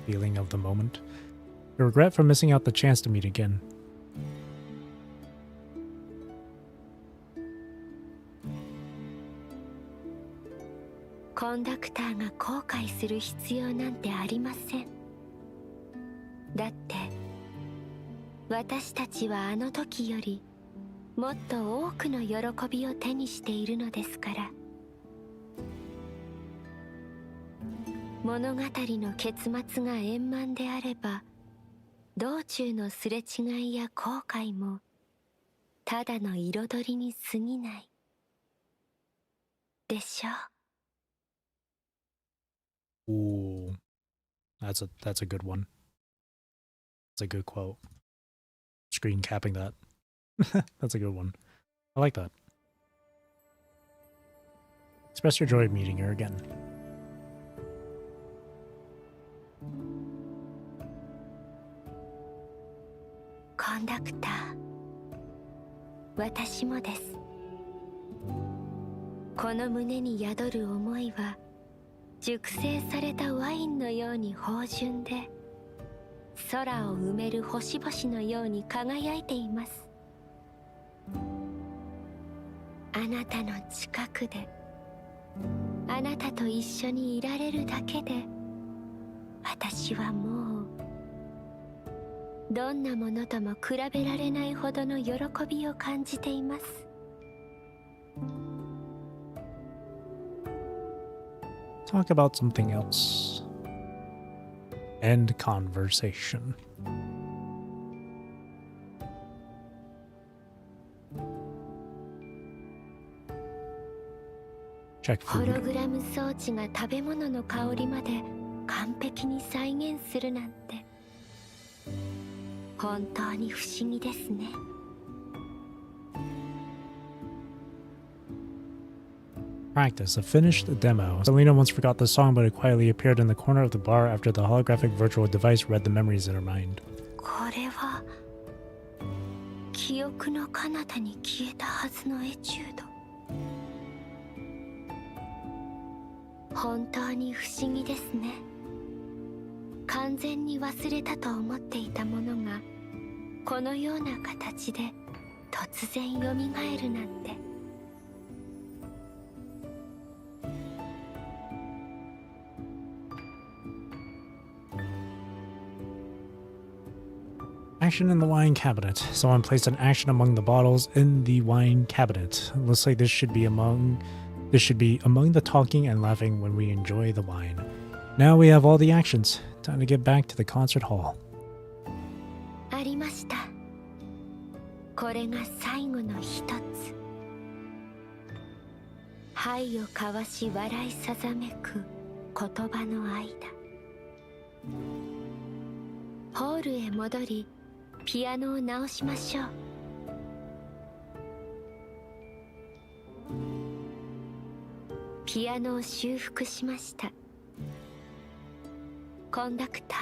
Feeling of the moment. The regret for missing out the chance to meet again.「コンダクターが後悔する必要なんてありません。だって私たちはあの時よりもっと多くの喜びを手にしているのですから。物語の結末が円満であれば、道中のすれ違いや後悔もただの彩りに過ぎないでしょう。 Ooh, that's a good one. That's a good quote. Screen capping that. That's a good one. I like that. Express your joy of meeting her again. コンダクター、私もです。この胸に宿る思いは熟成されたワインのように芳醇で、空を埋める星々のように輝いています。あなたの近くで、あなたと一緒にいられるだけで、私はもうどんなものとも比べられないほどの喜びを感じています。Talk about something else. End conversation. Check ホロ food. グラム装置が食べ物の香りまで完璧に再現するなんて、本当に不思議ですね。Practice. A finished demo. Selena once forgot the song, but it quietly appeared in the corner of the bar after the holographic virtual device read the memories in her mind. これは記憶の彼方に消えたはずのエチュード。本当に不思議ですね。完全に忘れたと思っていたものがこのような形で突然よみがえるなんて。Action in the wine cabinet. Someone placed an action among the bottles in the wine cabinet. Looks like this should be among the talking and laughing when we enjoy the wine. Now we have all the actions. Time to get back to the concert hall. ありました。これが最後の一つ。灰を交わし笑いさざめく言葉の間。ホールへ戻り、ピアノを直しましょう。ピアノを修復しました。コンダクタ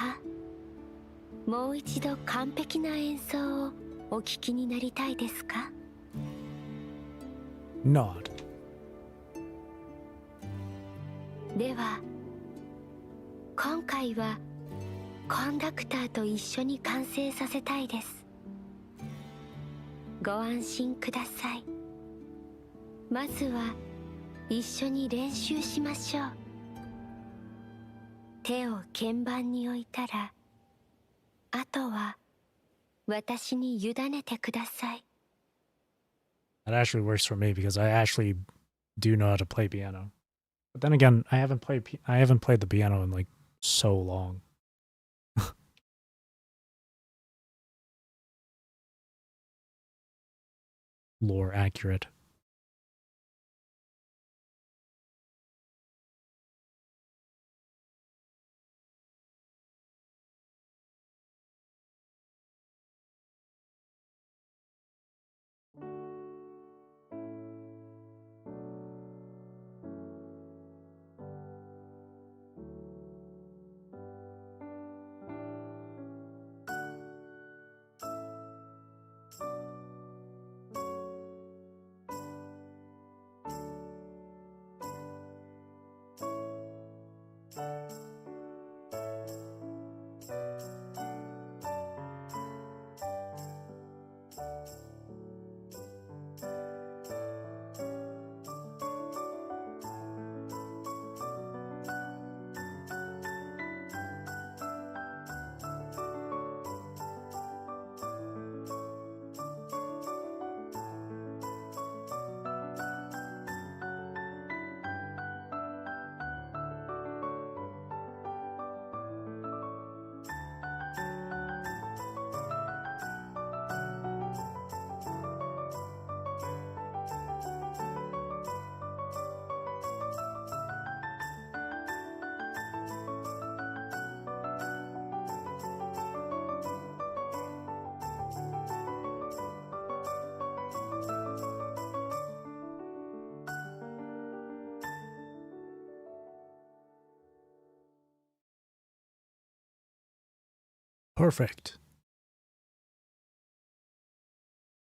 ー、もう一度完璧な演奏をお聞きになりたいですか？ Nod. では、今回はコンダクターと一緒に完成させたいです。ご安心ください。まずは一緒に練習しましょう。手を鍵盤に置いたら、あとは私に委ねてください。That actually works for me because I actually do know how to play piano. But then again, I haven't played the piano in like so long. Lore accurate. Perfect.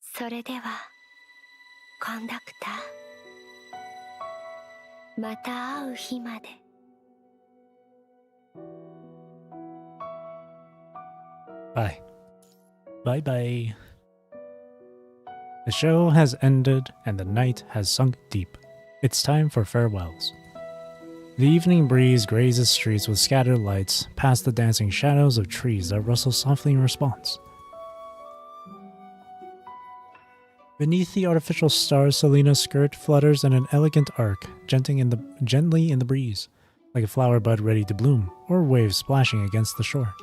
それではコンダクター、また会う日まで。Bye. Bye bye. The show has ended and the night has sunk deep. It's time for farewells. The evening breeze grazes streets with scattered lights, past the dancing shadows of trees that rustle softly in response. Beneath the artificial stars, Selena's skirt flutters in an elegant arc, gently in the breeze, like a flower bud ready to bloom, or waves splashing against the shore.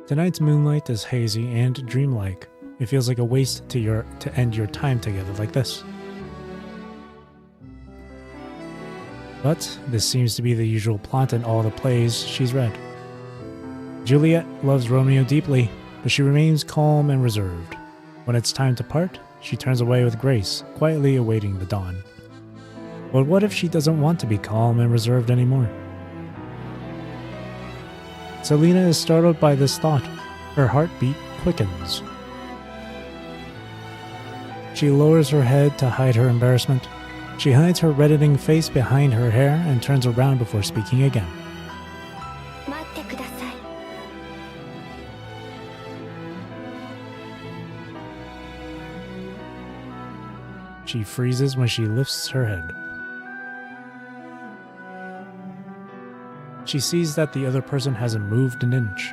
Tonight's moonlight is hazy and dreamlike. It feels like a waste to end your time together like this. But this seems to be the usual plot in all the plays she's read. Juliet loves Romeo deeply, but she remains calm and reserved. When it's time to part, she turns away with grace, quietly awaiting the dawn. But what if she doesn't want to be calm and reserved anymore? Selena is startled by this thought. Her heartbeat quickens. She lowers her head to hide her embarrassment. She hides her reddening face behind her hair and turns around before speaking again. 待ってください。She freezes when she lifts her head. She sees that the other person hasn't moved an inch.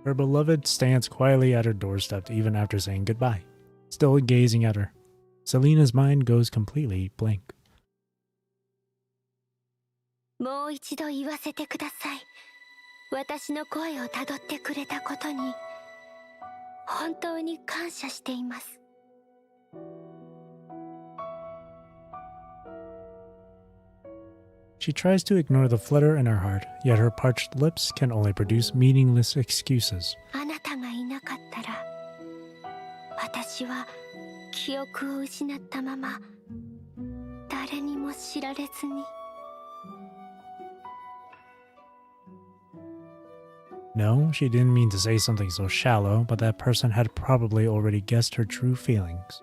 Her beloved stands quietly at her doorstep even after saying goodbye, still gazing at her. Selena's mind goes completely blank. もう一度言わせてください。私の声をたどってくれたことに本当に感謝しています。She tries to ignore the flutter in her heart, yet her parched lips can only produce meaningless excuses. あなたがいなかったら私は記憶を失ったまま誰にも知られずに。No, she didn't mean to say something so shallow, but that person had probably already guessed her true feelings.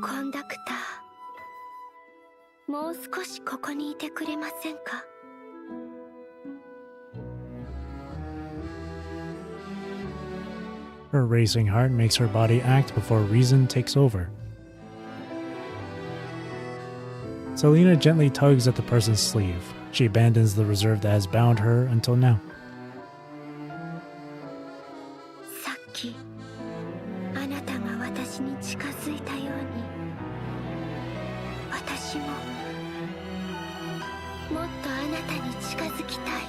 コンダクター、もう少しここにいてくれませんか？ Her racing heart makes her body act before reason takes over. Selena gently tugs at the person's sleeve. She abandons the reserve that has bound her until now. さっきあなたが私に近づいたように私ももっとあなたに近づきたい。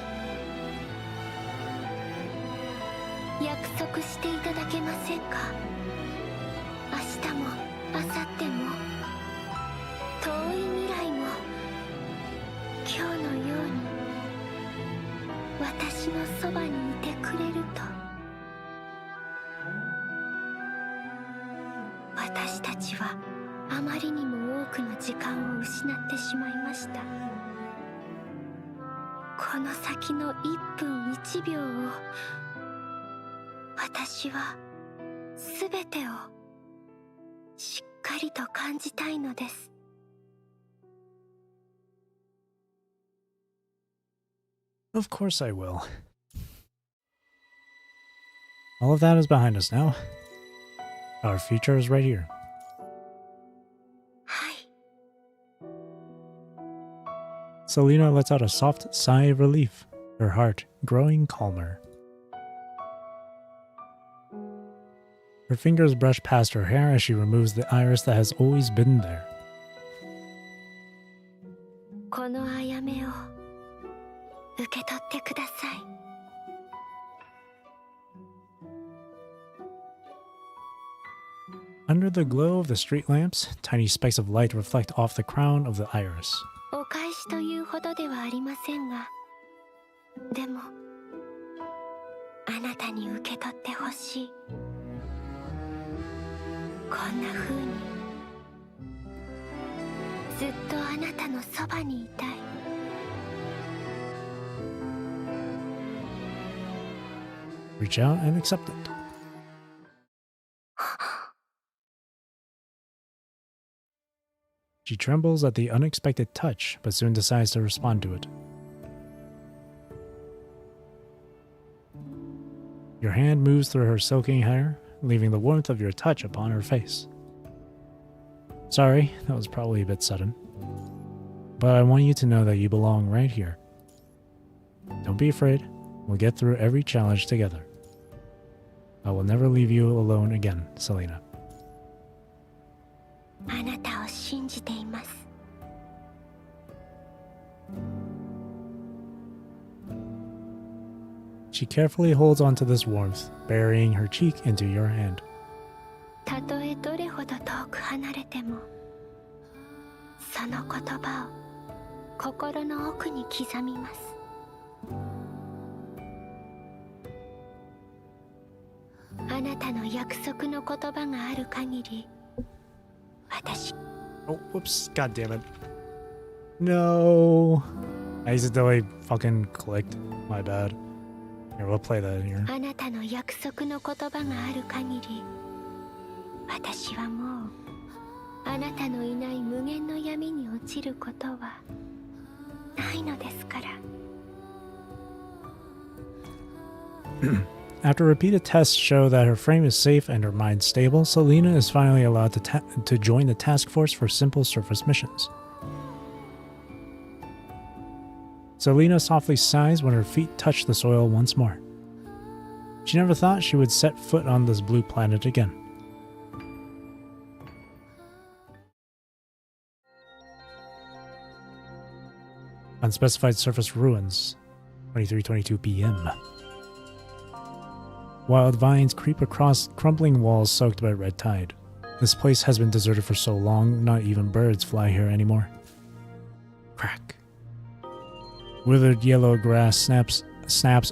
約束していただけませんか？明日も明後日も遠い未来も今日のように私のそばにいてくれると。私たちはあまりにも多くの時間を失ってしまいました。この先の1分1秒を私はすべてをしっかりと感じたいのです。Of course I will. All of that is behind us now. Our future is right here. はい。 Selena lets out a soft sigh of relief, her heart growing calmer. Her fingers brush past her hair as she removes the iris that has always been there. このあやめを受け取ってください。 Under the glow of the street lamps, tiny specks of light reflect off the crown of the iris. お返しというほどではありませんが、でもあなたに受け取ってほしい。こんな風にずっとあなたのそばにいたい。Reach out and accept it. She trembles at the unexpected touch, but soon decides to respond to it. Your hand moves through her soaking hair, leaving the warmth of your touch upon her face. Sorry, that was probably a bit sudden. But I want you to know that you belong right here. Don't be afraid. We'll get through every challenge together. I will never leave you alone again, Selena. あなたを信じています。She carefully holds onto this warmth, burying her cheek into your hand. たとえどれほど遠く離れても、その言葉を心の奥に刻みます。あなたの約束の言葉がある限り、私。 Oh, whoops. God damn it. No. I accidentally fucking clicked. My bad. Here, we'll play that here. あなたの約束の言葉がある限り、私はもうあなたのいない無限の闇に落ちることはないのですから。After repeated tests show that her frame is safe and her mind stable, Selena is finally allowed to join the task force for simple surface missions. Selena softly sighs when her feet touch the soil once more. She never thought she would set foot on this blue planet again. Unspecified surface ruins, 23:22 p.m. Wild vines creep across crumbling walls soaked by red tide. This place has been deserted for so long, not even birds fly here anymore. Crack. Withered yellow grass snaps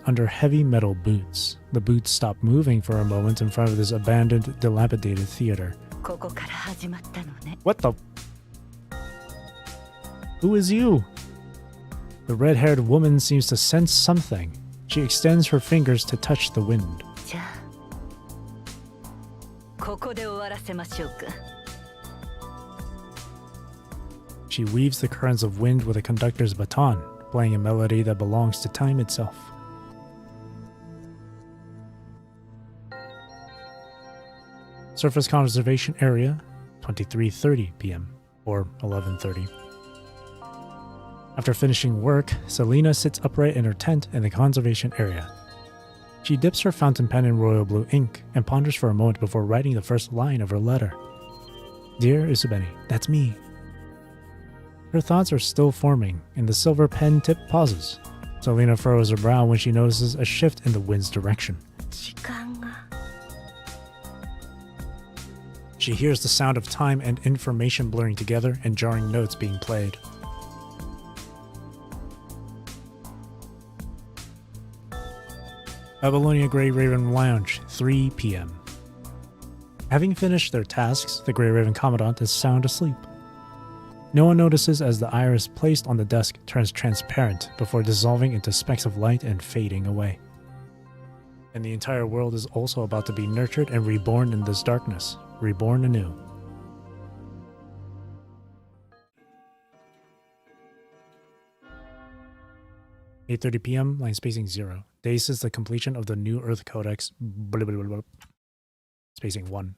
under heavy metal boots. The boots stop moving for a moment in front of this abandoned, dilapidated theater. What the? Who is you? The red-haired woman seems to sense something. She extends her fingers to touch the wind. She weaves the currents of wind with a conductor's baton, playing a melody that belongs to time itself. Surface conservation area, 23:30 p.m. or 11:30. After finishing work, Selena sits upright in her tent in the conservation area. She dips her fountain pen in royal blue ink and ponders for a moment before writing the first line of her letter. Dear Isubeni, that's me. Her thoughts are still forming, and the silver pen tip pauses. Selena furrows her brow when she notices a shift in the wind's direction. She hears the sound of time and information blurring together and jarring notes being played. Babylonia Grey Raven Lounge, 3 p.m. Having finished their tasks, the Grey Raven Commandant is sound asleep. No one notices as the iris placed on the desk turns transparent before dissolving into specks of light and fading away. And the entire world is also about to be nurtured and reborn in this darkness, reborn anew. (8:30 p.m. line spacing 0. Days since the completion of the New Earth Codex. Blah, blah, blah, blah. Spacing 1.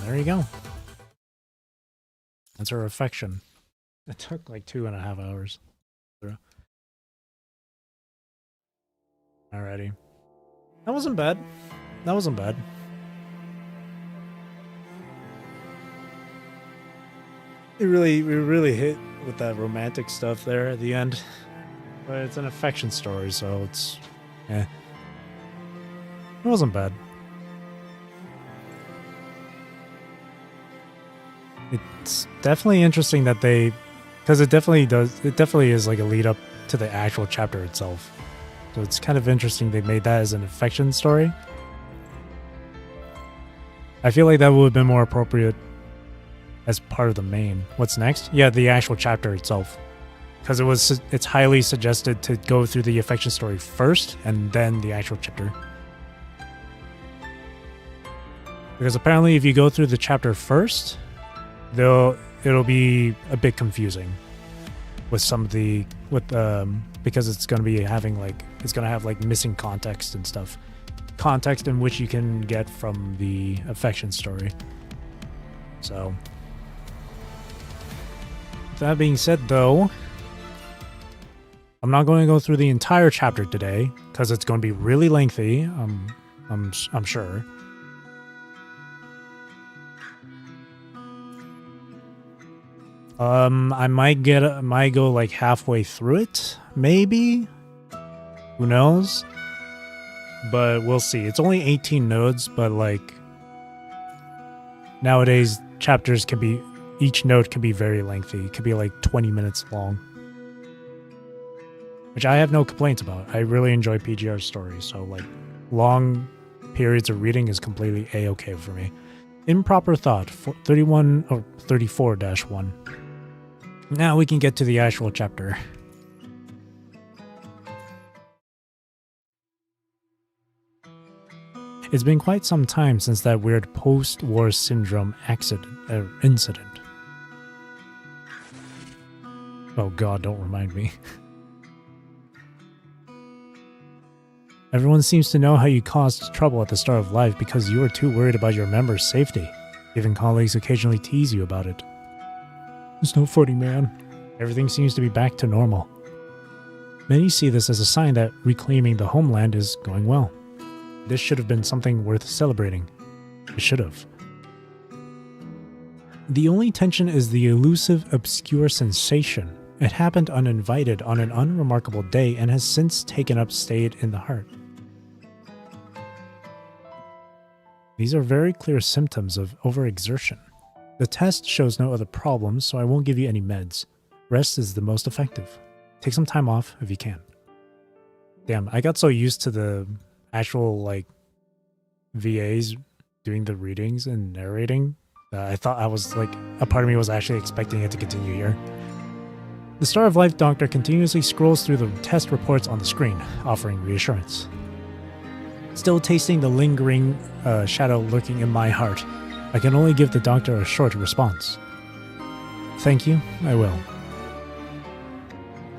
There you go. That's her affection. It took like 2.5 hours. Alrighty. That wasn't bad. That wasn't bad. We really hit with that romantic stuff there at the end. But it's an affection story, so it's... It wasn't bad. It's definitely interesting that they... Because it definitely is like a lead up to the actual chapter itself. So it's kind of interesting they made that as an affection story. I feel like that would have been more appropriate as part of the main. What's next? Yeah, the actual chapter itself. Because it's highly suggested to go through the affection story first and then the actual chapter. Because apparently if you go through the chapter first, it'll be a bit confusing with some of the because it's going to be having it's going to have missing context and stuff. Context in which you can get from the affection story. So that being said though, I'm not going to go through the entire chapter today because it's going to be really lengthy. I'm sure. I might go halfway through it, maybe. Who knows? But we'll see. It's only 18 nodes, but nowadays each node can be very lengthy. It could be 20 minutes long. Which I have no complaints about. I really enjoy PGR stories, so long periods of reading is completely A-okay for me. Improper Thought, 31 or 34-1. Now we can get to the actual chapter. It's been quite some time since that weird post-war syndrome incident. Oh god, don't remind me. Everyone seems to know how you caused trouble at the start of life because you were too worried about your members' safety. Even colleagues occasionally tease you about it. There's no 40, man. Everything seems to be back to normal. Many see this as a sign that reclaiming the homeland is going well. This should have been something worth celebrating. It should have. The only tension is the elusive, obscure sensation. It happened uninvited on an unremarkable day and has since taken up stayed in the heart. These are very clear symptoms of overexertion. The test shows no other problems, so I won't give you any meds. Rest is the most effective. Take some time off if you can. Damn, I got so used to the actual, VAs doing the readings and narrating that I thought a part of me was actually expecting it to continue here. The Star of Life doctor continuously scrolls through the test reports on the screen, offering reassurance. Still tasting the lingering shadow lurking in my heart, I can only give the doctor a short response. Thank you, I will.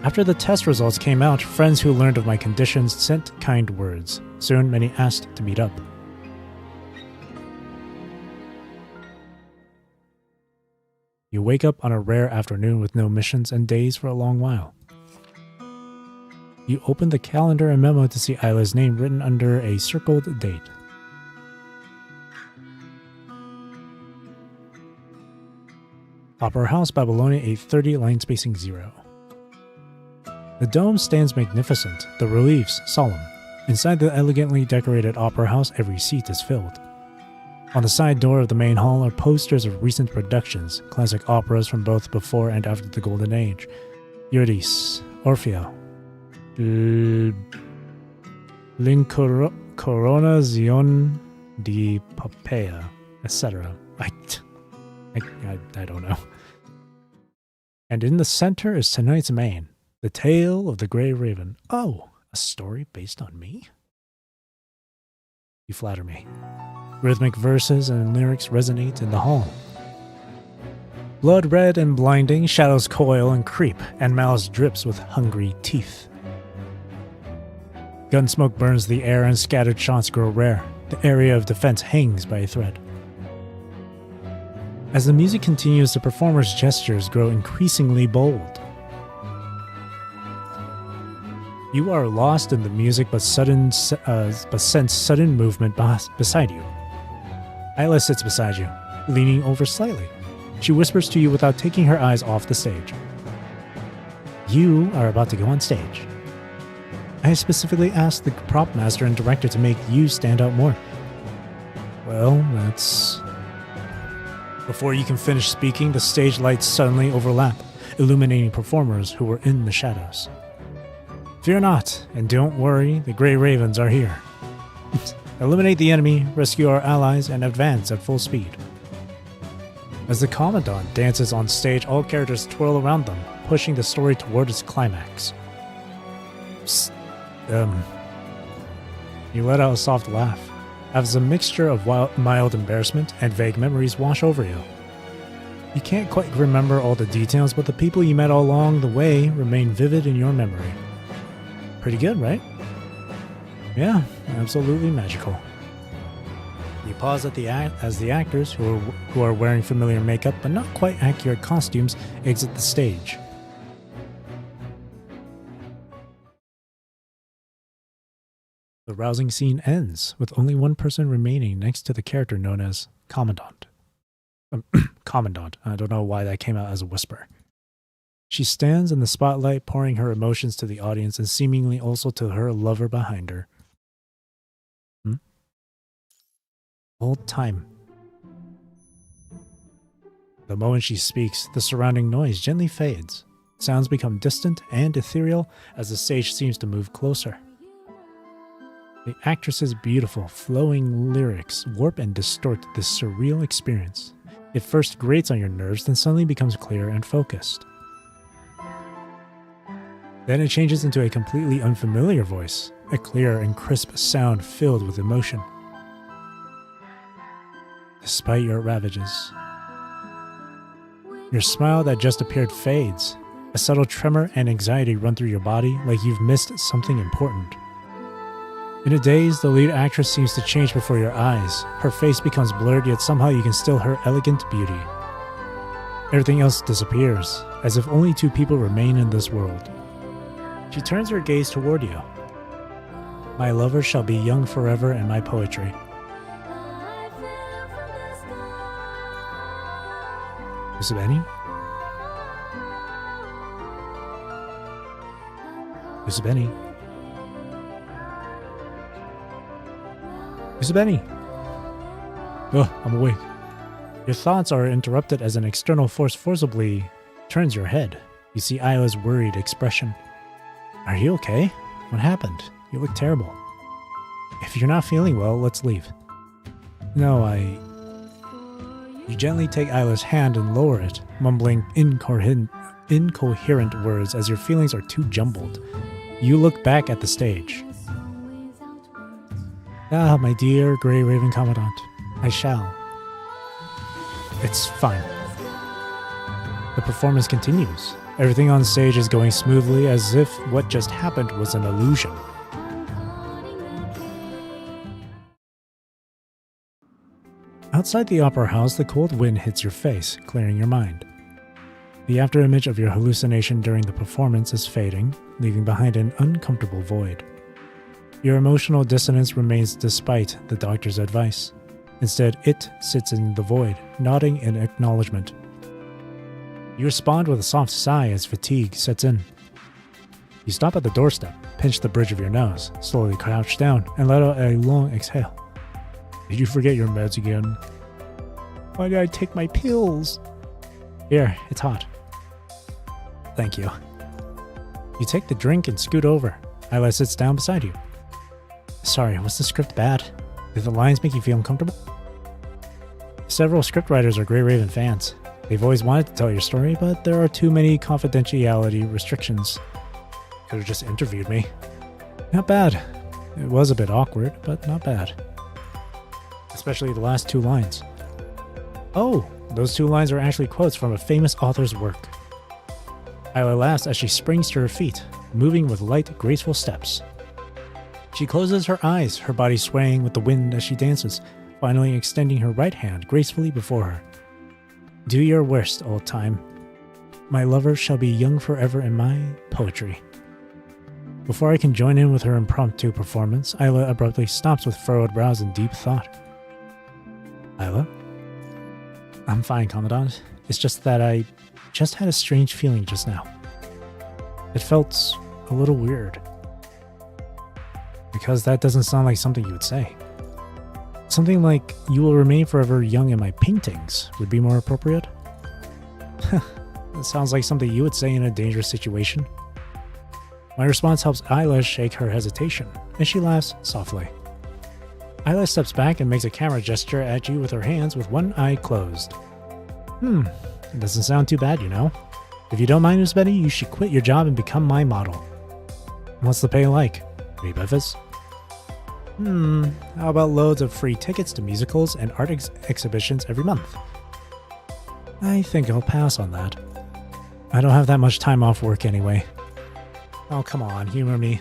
After the test results came out, friends who learned of my conditions sent kind words. Soon, many asked to meet up. You wake up on a rare afternoon with no missions and days for a long while. You open the calendar and memo to see Isla's name written under a circled date. Opera House, Babylonia, 8:30, line spacing 0. The dome stands magnificent, the reliefs solemn. Inside the elegantly decorated opera house, every seat is filled. On the side door of the main hall are posters of recent productions, classic operas from both before and after the Golden Age. Eurydice, Orfeo, L'Incoronazione di Popea, etc. I don't know. And in the center is tonight's main, The Tale of the Grey Raven. Oh, a story based on me? You flatter me. Rhythmic verses and lyrics resonate in the hall. Blood red and blinding, shadows coil and creep, and malice drips with hungry teeth. Gunsmoke burns the air and scattered shots grow rare. The area of defense hangs by a thread. As the music continues, the performer's gestures grow increasingly bold. You are lost in the music but sense sudden movement beside you. Isla sits beside you, leaning over slightly. She whispers to you without taking her eyes off the stage. You are about to go on stage. I specifically asked the prop master and director to make you stand out more. Well, that's... Before you can finish speaking, the stage lights suddenly overlap, illuminating performers who were in the shadows. Fear not, and don't worry, the Grey Ravens are here. Eliminate the enemy, rescue our allies, and advance at full speed. As the Commandant dances on stage, all characters twirl around them, pushing the story toward its climax. Psst. You let out a soft laugh, as a mixture of mild embarrassment and vague memories wash over you. You can't quite remember all the details, but the people you met along the way remain vivid in your memory. Pretty good, right? Yeah, absolutely magical. You pause at as the actors, who are wearing familiar makeup but not quite accurate costumes, exit the stage. The rousing scene ends, with only one person remaining next to the character known as Commandant. Commandant. I don't know why that came out as a whisper. She stands in the spotlight, pouring her emotions to the audience and seemingly also to her lover behind her. Hold time. The moment she speaks, the surrounding noise gently fades. Sounds become distant and ethereal as the stage seems to move closer. The actress's beautiful, flowing lyrics warp and distort this surreal experience. It first grates on your nerves, then suddenly becomes clear and focused. Then it changes into a completely unfamiliar voice, a clear and crisp sound filled with emotion. Despite your ravages, your smile that just appeared fades. A subtle tremor and anxiety run through your body like you've missed something important. In a daze, the lead actress seems to change before your eyes. Her face becomes blurred, yet somehow you can still her elegant beauty. Everything else disappears, as if only two people remain in this world. She turns her gaze toward you. My lover shall be young forever in my poetry. Usabeni? Usabeni? Usabeni! Ugh, I'm awake. Your thoughts are interrupted as an external force forcibly turns your head. You see Isla's worried expression. Are you okay? What happened? You look terrible. If you're not feeling well, let's leave. No, You gently take Isla's hand and lower it, mumbling incoherent words as your feelings are too jumbled. You look back at the stage. Ah, my dear Grey Raven Commandant, I shall. It's fine. The performance continues. Everything on stage is going smoothly, as if what just happened was an illusion. Outside the opera house, the cold wind hits your face, clearing your mind. The afterimage of your hallucination during the performance is fading, leaving behind an uncomfortable void. Your emotional dissonance remains despite the doctor's advice. Instead, it sits in the void, nodding in acknowledgement. You respond with a soft sigh as fatigue sets in. You stop at the doorstep, pinch the bridge of your nose, slowly crouch down, and let out a long exhale. Did you forget your meds again? Why did I take my pills? Here, it's hot. Thank you. You take the drink and scoot over. Isla sits down beside you. Sorry, was the script bad? Did the lines make you feel uncomfortable? Several scriptwriters are Grey Raven fans. They've always wanted to tell your story, but there are too many confidentiality restrictions. Could have just interviewed me. Not bad. It was a bit awkward, but not bad. Especially the last two lines. Oh, those two lines are actually quotes from a famous author's work. Isla laughs as she springs to her feet, moving with light, graceful steps. She closes her eyes, her body swaying with the wind as she dances, finally extending her right hand gracefully before her. Do your worst, old time. My lover shall be young forever in my poetry. Before I can join in with her impromptu performance, Isla abruptly stops with furrowed brows and deep thought. Isla? I'm fine, Commandant. It's just that I just had a strange feeling just now. It felt a little weird. Because that doesn't sound like something you would say. Something like, you will remain forever young in my paintings, would be more appropriate. It sounds like something you would say in a dangerous situation. My response helps Isla shake her hesitation, and she laughs softly. Isla steps back and makes a camera gesture at you with her hands with one eye closed. It doesn't sound too bad, you know. If you don't mind, Miss Betty, you should quit your job and become my model. What's the pay like? 3 beffas? How about loads of free tickets to musicals and art exhibitions every month? I think I'll pass on that. I don't have that much time off work anyway. Oh, come on, humor me.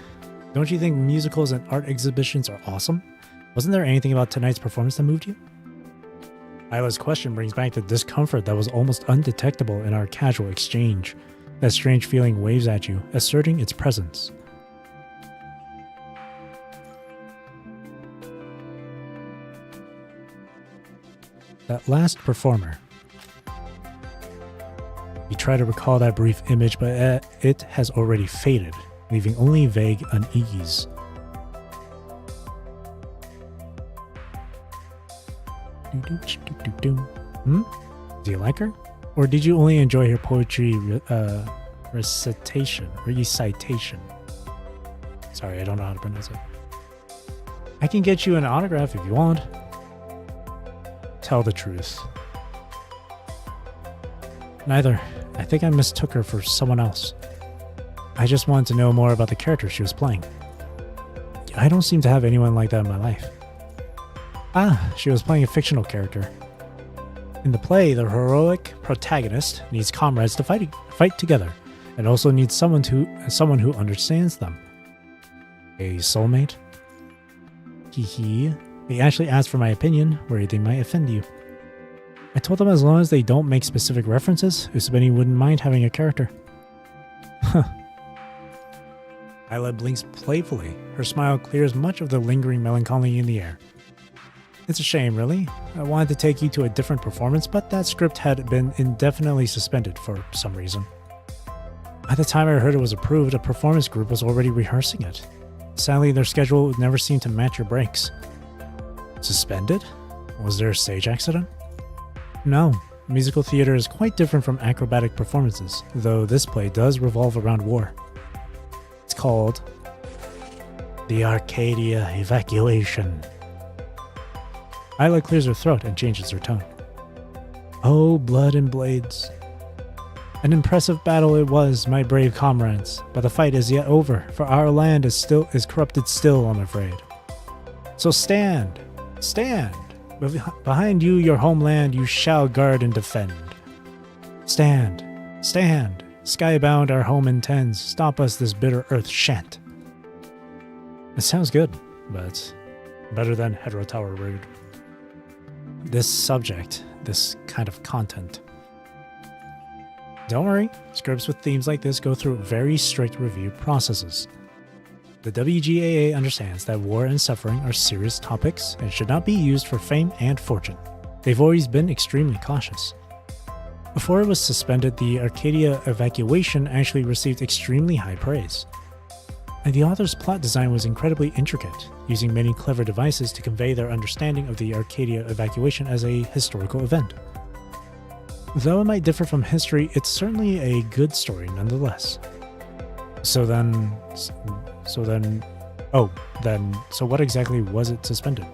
Don't you think musicals and art exhibitions are awesome? Wasn't there anything about tonight's performance that moved you? Isla's question brings back the discomfort that was almost undetectable in our casual exchange. That strange feeling waves at you, asserting its presence. That last performer. You try to recall that brief image, but it has already faded, leaving only vague unease. Do you like her? Or did you only enjoy her poetry recitation? Sorry, I don't know how to pronounce it. I can get you an autograph if you want. Tell the truth. Neither. I think I mistook her for someone else. I just wanted to know more about the character she was playing. I don't seem to have anyone like that in my life. She was playing a fictional character. In the play, the heroic protagonist needs comrades to fight together, and also needs someone who understands them. A soulmate? They actually asked for my opinion, worried they might offend you. I told them as long as they don't make specific references, Usabeni wouldn't mind having a character. Huh. Isla blinks playfully. Her smile clears much of the lingering melancholy in the air. It's a shame, really. I wanted to take you to a different performance, but that script had been indefinitely suspended for some reason. By the time I heard it was approved, a performance group was already rehearsing it. Sadly, their schedule never seemed to match your breaks. Suspended? Was there a stage accident? No. Musical theater is quite different from acrobatic performances, though this play does revolve around war. It's called The Arcadia Evacuation. Isla clears her throat and changes her tone. Oh, blood and blades. An impressive battle it was, my brave comrades, but the fight is yet over, for our land is corrupted still, I'm afraid. So stand! Stand! Behind you, your homeland, you shall guard and defend. Stand! Stand! Skybound our home intends, stop us this bitter earth shan't. It sounds good, but better than Hetero Tower Rude. This subject, this kind of content. Don't worry, scripts with themes like this go through very strict review processes. The WGAA understands that war and suffering are serious topics and should not be used for fame and fortune. They've always been extremely cautious. Before it was suspended, the Arcadia Evacuation actually received extremely high praise. And the author's plot design was incredibly intricate, using many clever devices to convey their understanding of the Arcadia Evacuation as a historical event. Though it might differ from history, it's certainly a good story nonetheless. So what exactly was it suspended?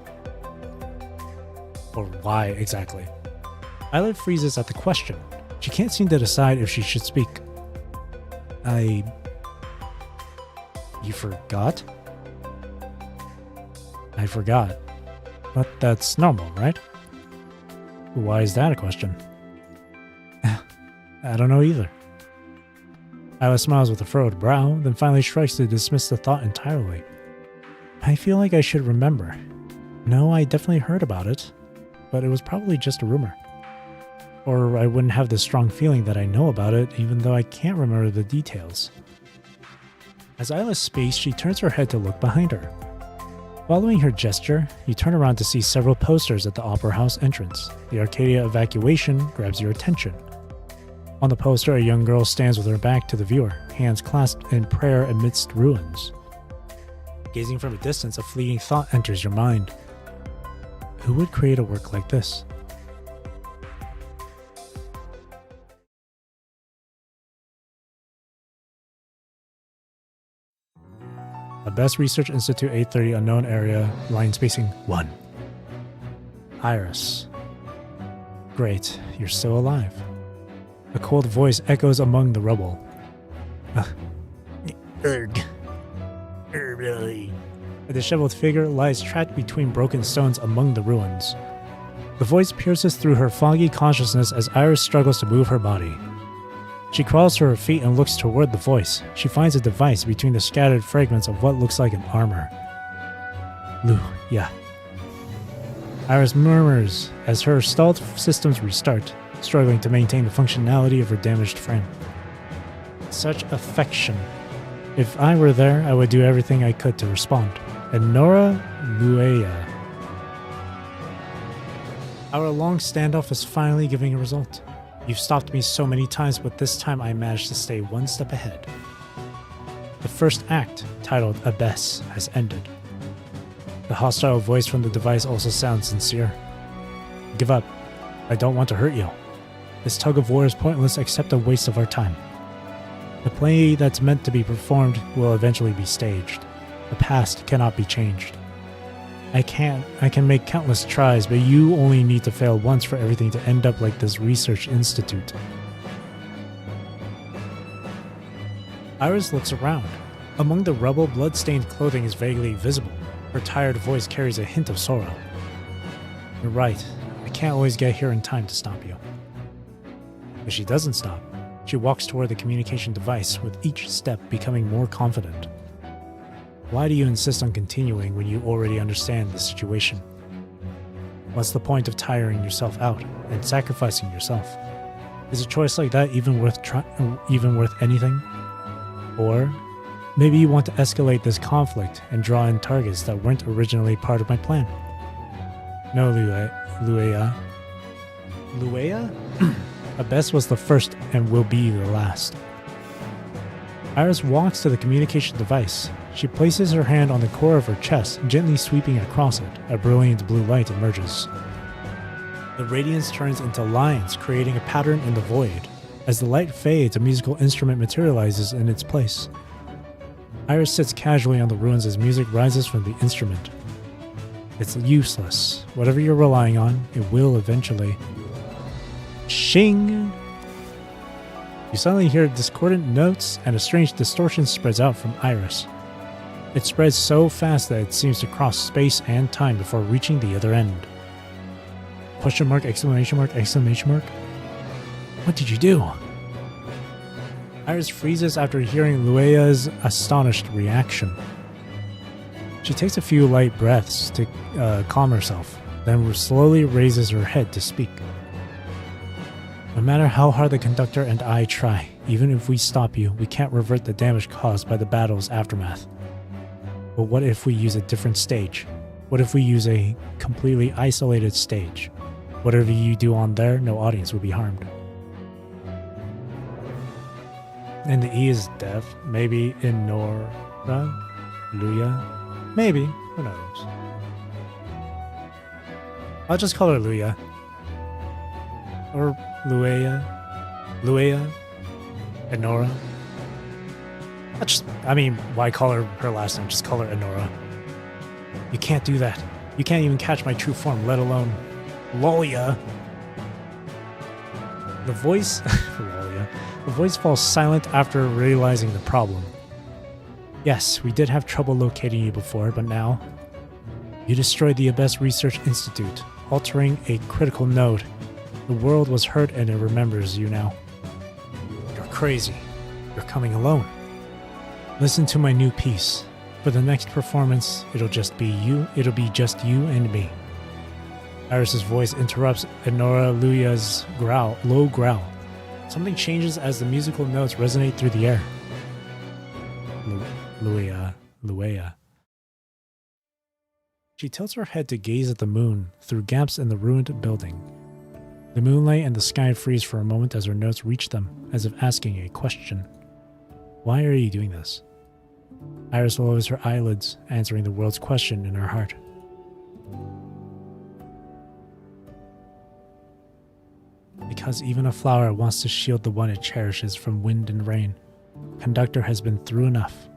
Or why exactly? Isla freezes at the question. She can't seem to decide if she should speak. You forgot? I forgot. But that's normal, right? Why is that a question? I don't know either. Isla smiles with a furrowed brow, then finally strikes to dismiss the thought entirely. I feel like I should remember. No, I definitely heard about it, but it was probably just a rumor. Or I wouldn't have the strong feeling that I know about it, even though I can't remember the details. As Isla speaks, she turns her head to look behind her. Following her gesture, you turn around to see several posters at the Opera House entrance. The Arcadia Evacuation grabs your attention. On the poster, a young girl stands with her back to the viewer, hands clasped in prayer amidst ruins. Gazing from a distance, a fleeting thought enters your mind. Who would create a work like this? Abyss Research Institute 830 unknown area, line spacing 1. Iris. Great, you're still alive. A cold voice echoes among the rubble. A disheveled figure lies trapped between broken stones among the ruins. The voice pierces through her foggy consciousness as Iris struggles to move her body. She crawls to her feet and looks toward the voice. She finds a device between the scattered fragments of what looks like an armor. Yeah. Iris murmurs as her stalled systems restart, struggling to maintain the functionality of her damaged frame. Such affection. If I were there, I would do everything I could to respond. Enora Luea. Our long standoff is finally giving a result. You've stopped me so many times, but this time I managed to stay one step ahead. The first act, titled Abyss, has ended. The hostile voice from the device also sounds sincere. Give up. I don't want to hurt you. This tug of war is pointless except a waste of our time. The play that's meant to be performed will eventually be staged. The past cannot be changed. I can make countless tries, but you only need to fail once for everything to end up like this research institute. Iris looks around. Among the rubble, blood-stained clothing is vaguely visible. Her tired voice carries a hint of sorrow. You're right. I can't always get here in time to stop you. But she doesn't stop. She walks toward the communication device, with each step becoming more confident. Why do you insist on continuing when you already understand the situation? What's the point of tiring yourself out and sacrificing yourself? Is a choice like that even worth anything? Or maybe you want to escalate this conflict and draw in targets that weren't originally part of my plan. No, Luea. Luea? Abyss was the first and will be the last. Iris walks to the communication device. She places her hand on the core of her chest, gently sweeping across it. A brilliant blue light emerges. The radiance turns into lines, creating a pattern in the void. As the light fades, a musical instrument materializes in its place. Iris sits casually on the ruins as music rises from the instrument. It's useless. Whatever you're relying on, it will eventually. Shing! You suddenly hear discordant notes, and a strange distortion spreads out from Iris. It spreads so fast that it seems to cross space and time before reaching the other end. Question mark, exclamation mark, exclamation mark. What did you do? Iris freezes after hearing Luea's astonished reaction. She takes a few light breaths to calm herself, then slowly raises her head to speak. No matter how hard the conductor and I try, even if we stop you, we can't revert the damage caused by the battle's aftermath. But what if we use a different stage? What if we use a completely isolated stage? Whatever you do on there, no audience will be harmed. And the E is deaf. Maybe Enora? Luea? Maybe. Who knows? I'll just call her Luea. Or Luea? Enora? Why call her last name? Just call her Enora. You can't do that. You can't even catch my true form, let alone Lolia. The voice falls silent after realizing the problem. Yes, we did have trouble locating you before, but now you destroyed the Abyss Research Institute, altering a critical node. The world was hurt and it remembers you now. You're crazy. You're coming alone. Listen to my new piece. For the next performance, it'll just be you and me. Iris's voice interrupts Enora Luea's low growl. Something changes as the musical notes resonate through the air. Luea. She tilts her head to gaze at the moon through gaps in the ruined building. The moonlight and the sky freeze for a moment as her notes reach them, as if asking a question. Why are you doing this? Iris lowers her eyelids, answering the world's question in her heart. Because even a flower wants to shield the one it cherishes from wind and rain. Conductor has been through enough.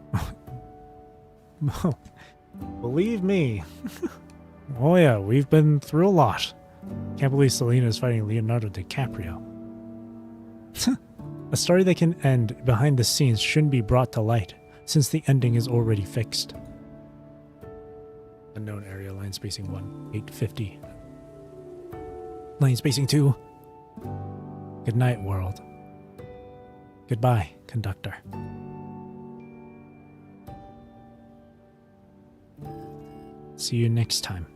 Believe me. Oh yeah, we've been through a lot. Can't believe Selena is fighting Leonardo DiCaprio. A story that can end behind the scenes shouldn't be brought to light, since the ending is already fixed. Unknown area, line spacing 1, 850. Line spacing 2. Good night, world. Goodbye, conductor. See you next time.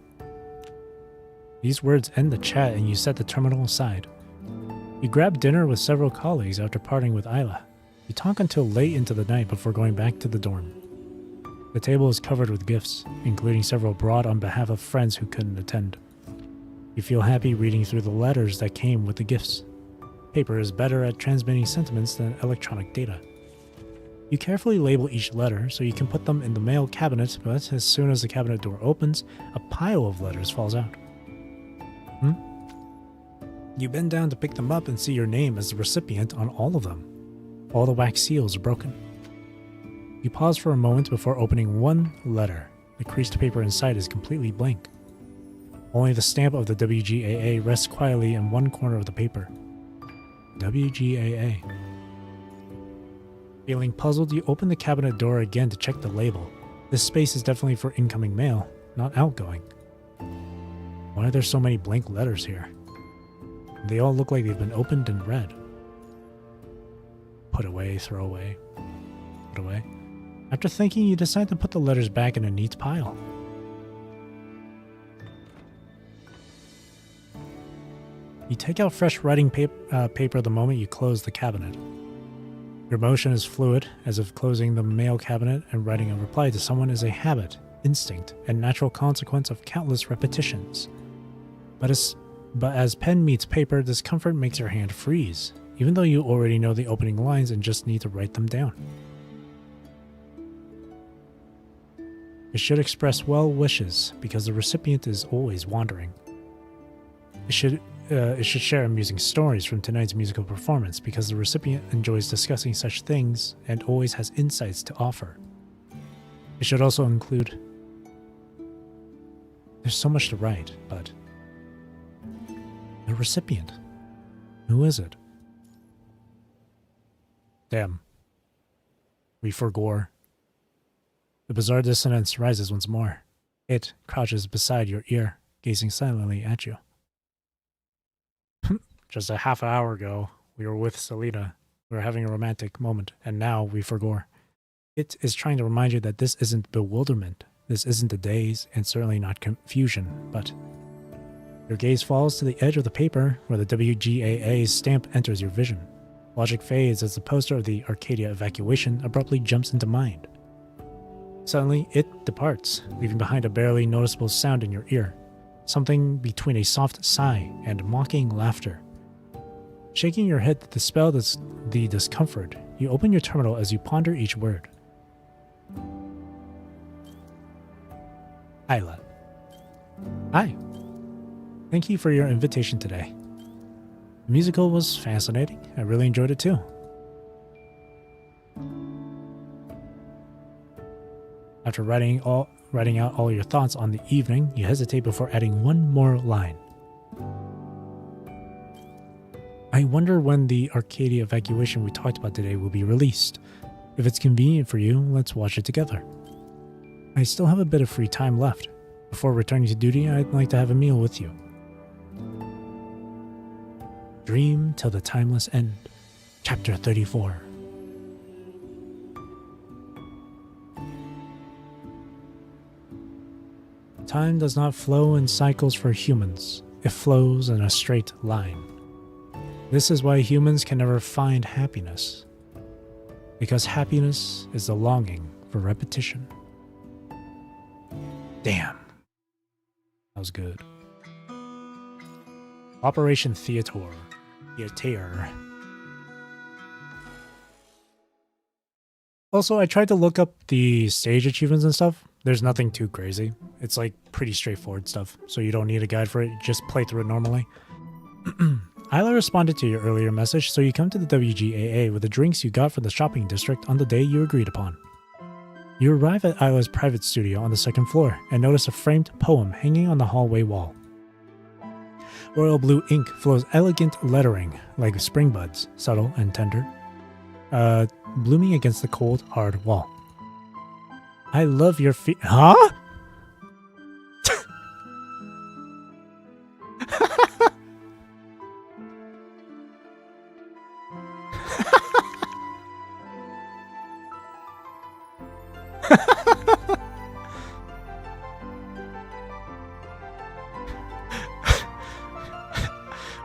These words end the chat and you set the terminal aside. You grab dinner with several colleagues after parting with Isla. You talk until late into the night before going back to the dorm. The table is covered with gifts, including several brought on behalf of friends who couldn't attend. You feel happy reading through the letters that came with the gifts. Paper is better at transmitting sentiments than electronic data. You carefully label each letter so you can put them in the mail cabinet, but as soon as the cabinet door opens, a pile of letters falls out. You bend down to pick them up and see your name as the recipient on all of them. All the wax seals are broken. You pause for a moment before opening one letter. The creased paper inside is completely blank. Only the stamp of the WGAA rests quietly in one corner of the paper. WGAA. Feeling puzzled, you open the cabinet door again to check the label. This space is definitely for incoming mail, not outgoing. Why are there so many blank letters here? They all look like they've been opened and read. Put away, throw away, put away. After thinking, you decide to put the letters back in a neat pile. You take out fresh writing paper the moment you close the cabinet. Your motion is fluid, as if closing the mail cabinet and writing a reply to someone is a habit, instinct, and natural consequence of countless repetitions. But as pen meets paper, discomfort makes your hand freeze, even though you already know the opening lines and just need to write them down. It should express well wishes, because the recipient is always wandering. It should share amusing stories from tonight's musical performance, because the recipient enjoys discussing such things and always has insights to offer. It should also include... There's so much to write, but... The recipient. Who is it? Damn. We forgore. The bizarre dissonance rises once more. It crouches beside your ear, gazing silently at you. Just a half an hour ago, we were with Selena. We were having a romantic moment, and now we forgore. It is trying to remind you that this isn't bewilderment, this isn't a daze, and certainly not confusion, but... Your gaze falls to the edge of the paper, where the WGAA stamp enters your vision. Logic fades as the poster of the Arcadia evacuation abruptly jumps into mind. Suddenly, it departs, leaving behind a barely noticeable sound in your ear. Something between a soft sigh and mocking laughter. Shaking your head to dispel the discomfort, you open your terminal as you ponder each word. Isla. Hi. Thank you for your invitation today. The musical was fascinating. I really enjoyed it too. After writing out all your thoughts on the evening, you hesitate before adding one more line. I wonder when the Arcadia evacuation we talked about today will be released. If it's convenient for you, let's watch it together. I still have a bit of free time left. Before returning to duty, I'd like to have a meal with you. Dream till the timeless end. Chapter 34. Time does not flow in cycles for humans. It flows in a straight line. This is why humans can never find happiness. Because happiness is the longing for repetition. Damn. That was good. Operation Theater. Also, I tried to look up the stage achievements and stuff. There's nothing too crazy. It's like pretty straightforward stuff, so you don't need a guide for it. Just play through it normally. Isla responded to your earlier message, so you come to the WGAA with the drinks you got from the shopping district on the day you agreed upon. You arrive at Isla's private studio on the second floor and notice a framed poem hanging on the hallway wall. Royal blue ink flows elegant lettering like spring buds, subtle and tender, blooming against the cold, hard wall. I love your feet. Huh?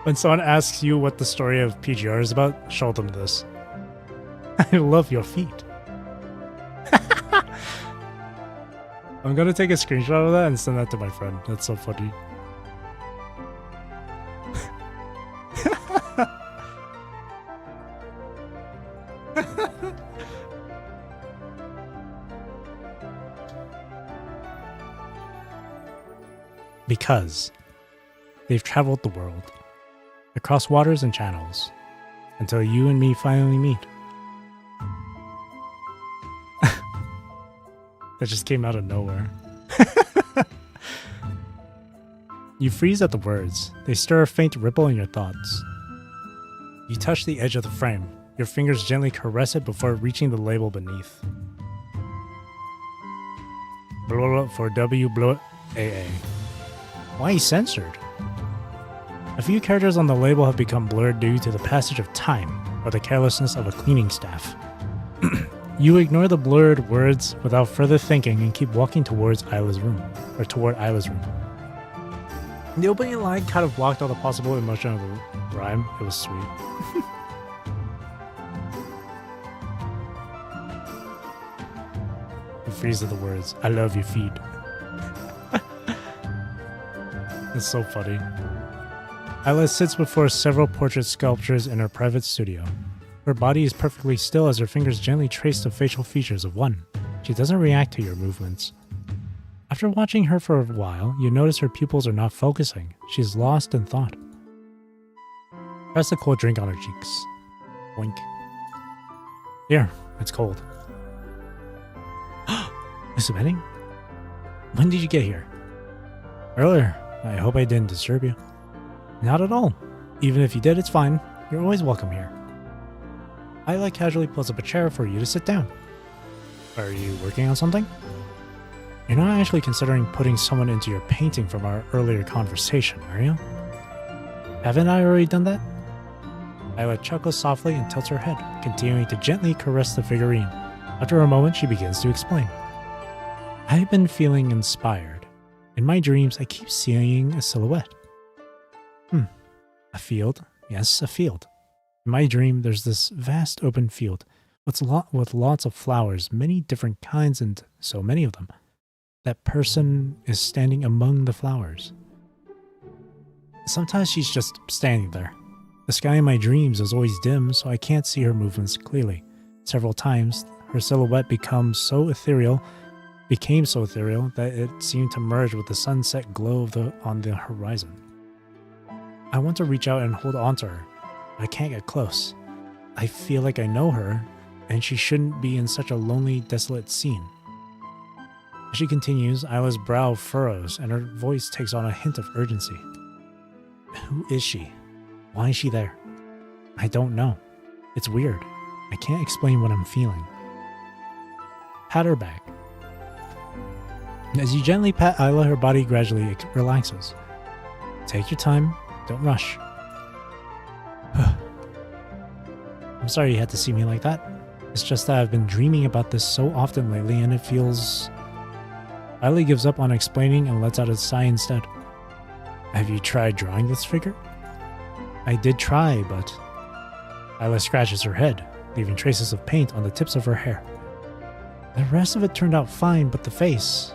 When someone asks you what the story of PGR is about, show them this. I love your feet. I'm gonna take a screenshot of that and send that to my friend. That's so funny. Because they've traveled the world, across waters and channels, until you and me finally meet. That just came out of nowhere. You freeze at the words. They stir a faint ripple in your thoughts. You touch the edge of the frame. Your fingers gently caress it before reaching the label beneath. Blah for W blah AA. Why censored? A few characters on the label have become blurred due to the passage of time or the carelessness of a cleaning staff. You ignore the blurred words without further thinking and keep walking towards Isla's room, or toward Isla's room. The opening line kind of blocked all the possible emotion of the rhyme. It was sweet. You freeze at the words, I love your feet. It's so funny. Isla sits before several portrait sculptures in her private studio. Her body is perfectly still as her fingers gently trace the facial features of one. She doesn't react to your movements. After watching her for a while, you notice her pupils are not focusing. She's lost in thought. Press a cold drink on her cheeks. Wink. Here, it's cold. Miss Benning? When did you get here? Earlier. I hope I didn't disturb you. Not at all. Even if you did, it's fine. You're always welcome here. Isla casually pulls up a chair for you to sit down. Are you working on something? You're not actually considering putting someone into your painting from our earlier conversation, are you? Haven't I already done that? Isla chuckles softly and tilts her head, continuing to gently caress the figurine. After a moment, she begins to explain. I've been feeling inspired. In my dreams, I keep seeing a silhouette. A field? Yes, a field. In my dream, there's this vast open field with lots of flowers, many different kinds and so many of them. That person is standing among the flowers. Sometimes she's just standing there. The sky in my dreams is always dim, so I can't see her movements clearly. Several times, her silhouette became so ethereal that it seemed to merge with the sunset glow on the horizon. I want to reach out and hold on to her. I can't get close. I feel like I know her, and she shouldn't be in such a lonely, desolate scene. As she continues, Isla's brow furrows, and her voice takes on a hint of urgency. Who is she? Why is she there? I don't know. It's weird. I can't explain what I'm feeling. Pat her back. As you gently pat Isla, her body gradually relaxes. Take your time. Don't rush. I'm sorry you had to see me like that. It's just that I've been dreaming about this so often lately and it feels... Isla gives up on explaining and lets out a sigh instead. Have you tried drawing this figure? I did try, but... Isla scratches her head, leaving traces of paint on the tips of her hair. The rest of it turned out fine, but the face...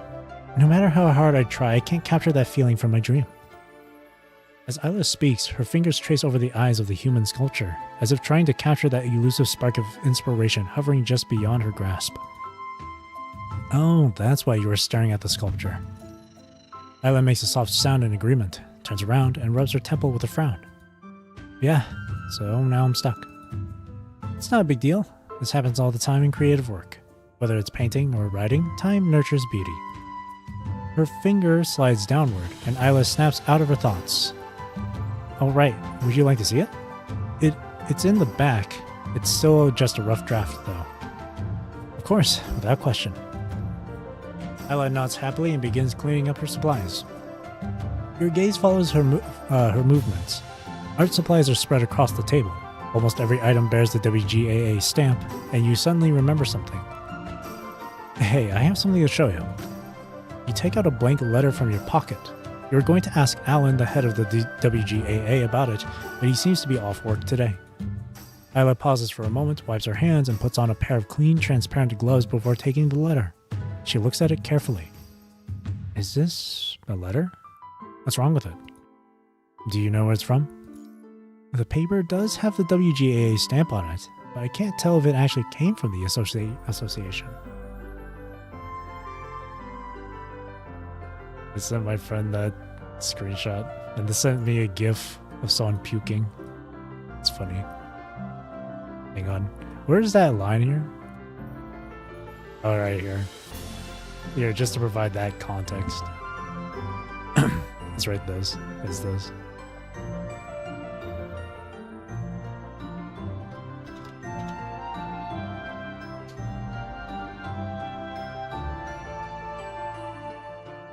No matter how hard I try, I can't capture that feeling from my dream. As Isla speaks, her fingers trace over the eyes of the human sculpture, as if trying to capture that elusive spark of inspiration hovering just beyond her grasp. Oh, that's why you were staring at the sculpture. Isla makes a soft sound in agreement, turns around, and rubs her temple with a frown. Yeah, so now I'm stuck. It's not a big deal. This happens all the time in creative work. Whether it's painting or writing, time nurtures beauty. Her finger slides downward, and Isla snaps out of her thoughts. Oh right, would you like to see it? It's in the back. It's still just a rough draft, though. Of course, without question. Isla nods happily and begins cleaning up her supplies. Your gaze follows her movements. Art supplies are spread across the table. Almost every item bears the WGAA stamp, and you suddenly remember something. Hey, I have something to show you. You take out a blank letter from your pocket. You're going to ask Alan, the head of the WGAA, about it, but he seems to be off work today. Isla pauses for a moment, wipes her hands, and puts on a pair of clean, transparent gloves before taking the letter. She looks at it carefully. Is this a letter? What's wrong with it? Do you know where it's from? The paper does have the WGAA stamp on it, but I can't tell if it actually came from the association. I sent my friend that screenshot, and they sent me a gif of someone puking. It's funny. Hang on. Where's that line here? Oh, right here. Here, just to provide that context. Let's write this. It's this.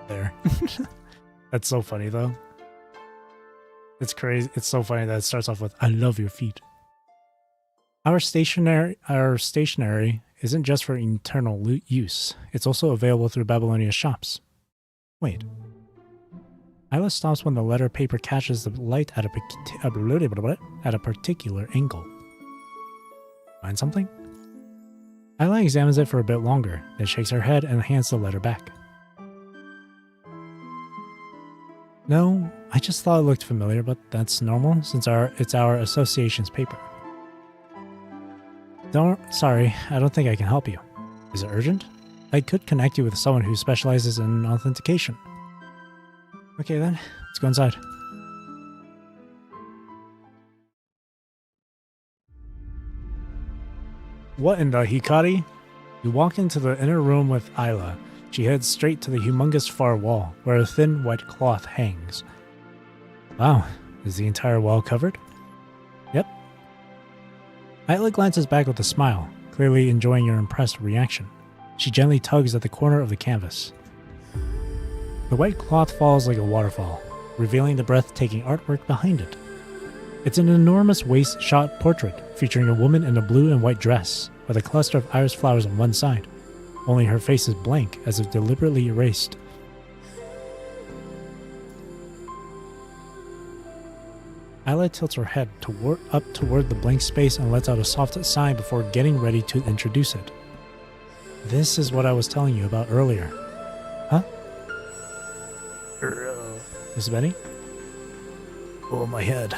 There. That's so funny, though. It's crazy. It's so funny that it starts off with, I love your feet. Our stationery isn't just for internal use. It's also available through Babylonia's shops. Wait. Isla stops when the letter paper catches the light at a particular angle. Find something? Isla examines it for a bit longer, then shakes her head and hands the letter back. No, I just thought it looked familiar, but that's normal since it's our association's paper. Sorry, I don't think I can help you. Is it urgent? I could connect you with someone who specializes in authentication. Okay then, let's go inside. What in the Hikari? You walk into the inner room with Isla. She heads straight to the humongous far wall, where a thin white cloth hangs. Wow, is the entire wall covered? Yep. Isla glances back with a smile, clearly enjoying your impressed reaction. She gently tugs at the corner of the canvas. The white cloth falls like a waterfall, revealing the breathtaking artwork behind it. It's an enormous waist-shot portrait featuring a woman in a blue and white dress, with a cluster of iris flowers on one side. Only her face is blank, as if deliberately erased. Isla tilts her head up toward the blank space and lets out a soft sigh before getting ready to introduce it. This is what I was telling you about earlier. Huh? Miss Benny? Oh, my head.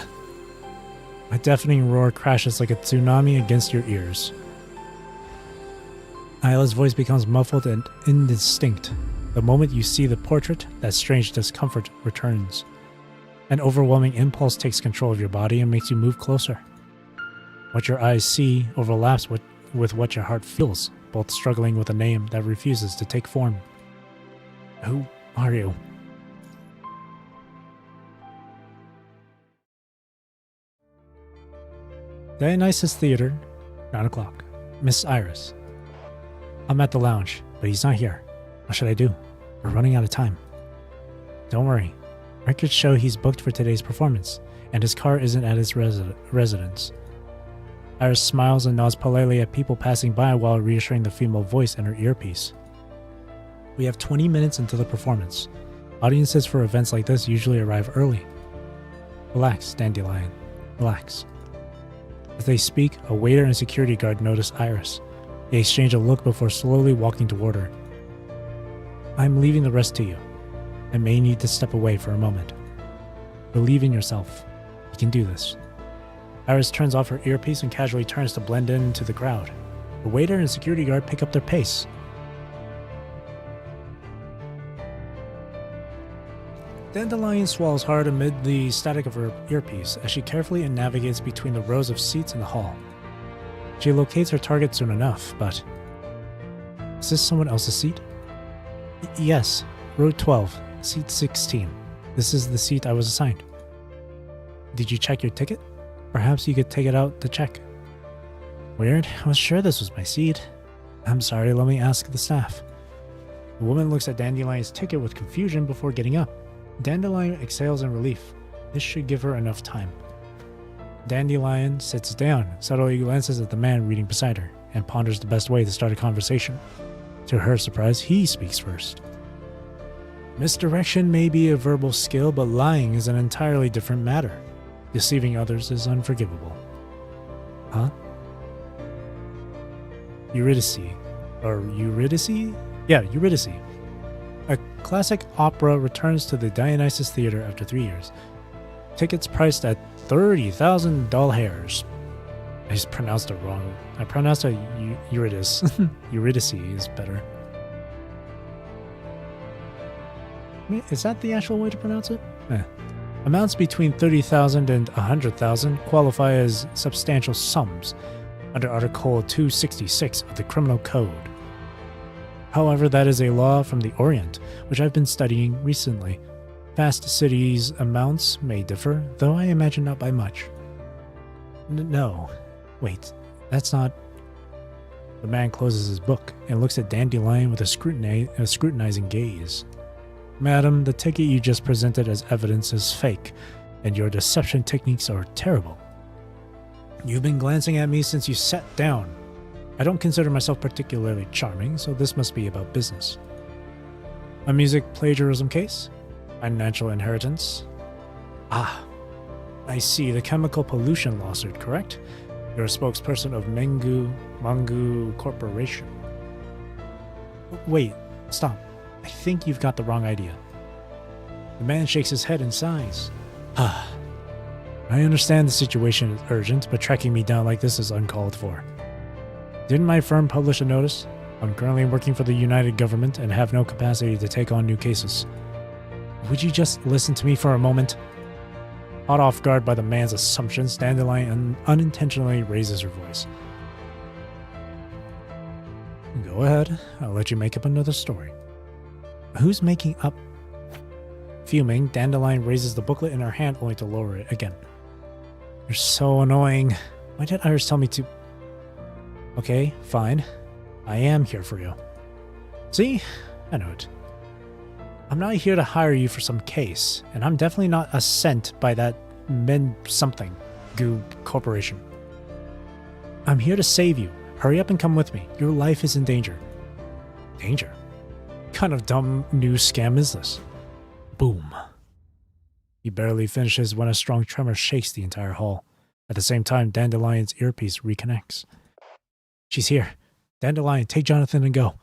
A deafening roar crashes like a tsunami against your ears. Isla's voice becomes muffled and indistinct. The moment you see the portrait, that strange discomfort returns. An overwhelming impulse takes control of your body and makes you move closer. What your eyes see overlaps with what your heart feels, both struggling with a name that refuses to take form. Who are you? Dionysus Theater, 9 o'clock. Miss Iris. I'm at the lounge, but he's not here. What should I do? We're running out of time. Don't worry. Records show he's booked for today's performance, and his car isn't at his residence. Iris smiles and nods politely at people passing by while reassuring the female voice in her earpiece. We have 20 minutes until the performance. Audiences for events like this usually arrive early. Relax, Dandelion. Relax. As they speak, a waiter and security guard notice Iris. They exchange a look before slowly walking toward her. I'm leaving the rest to you. I may need to step away for a moment. Believe in yourself. You can do this. Iris turns off her earpiece and casually turns to blend into the crowd. The waiter and security guard pick up their pace. Dandelion swallows hard amid the static of her earpiece as she carefully navigates between the rows of seats in the hall. She locates her target soon enough, but Is this someone else's seat? Yes, row 12, seat 16. This is the seat I was assigned. Did you check your ticket? Perhaps you could take it out to check. Weird, I was sure this was my seat. I'm sorry, let me ask the staff. The woman looks at Dandelion's ticket with confusion before getting up. Dandelion exhales in relief. This should give her enough time. Dandelion sits down, subtly glances at the man reading beside her, and ponders the best way to start a conversation. To her surprise, he speaks first. Misdirection may be a verbal skill, but lying is an entirely different matter. Deceiving others is unforgivable. Huh? Eurydice. Or Eurydice? Yeah, Eurydice. A classic opera returns to the Dionysus Theater after 3 years. Tickets priced at 30,000 doll hairs. I just pronounced it wrong. I pronounced it Eurydice. Eurydice is better. I mean, is that the actual way to pronounce it? Amounts between 30,000 and 100,000 qualify as substantial sums under Article 266 of the Criminal Code. However, that is a law from the Orient, which I've been studying recently. Vast cities' amounts may differ, though I imagine not by much. No. Wait, that's not... The man closes his book and looks at Dandelion with a scrutinizing gaze. Madam, the ticket you just presented as evidence is fake, and your deception techniques are terrible. You've been glancing at me since you sat down. I don't consider myself particularly charming, so this must be about business. A music plagiarism case? Financial inheritance? Ah, I see, the chemical pollution lawsuit, correct? You're a spokesperson of Mangu Corporation. Wait, stop. I think you've got the wrong idea. The man shakes his head and sighs. I understand the situation is urgent, but tracking me down like this is uncalled for. Didn't my firm publish a notice? I'm currently working for the United Government and have no capacity to take on new cases. Would you just listen to me for a moment? Caught off guard by the man's assumptions, Dandelion unintentionally raises her voice. Go ahead. I'll let you make up another story. Who's making up? Fuming, Dandelion raises the booklet in her hand only to lower it again. You're so annoying. Why did Iris tell me to... Okay, fine. I am here for you. See? I know it. I'm not here to hire you for some case, and I'm definitely not a cent by that something goo corporation. I'm here to save you. Hurry up and come with me. Your life is in danger. Danger? What kind of dumb news scam is this? Boom. He barely finishes when a strong tremor shakes the entire hall. At the same time, Dandelion's earpiece reconnects. She's here. Dandelion, take Jonathan and go.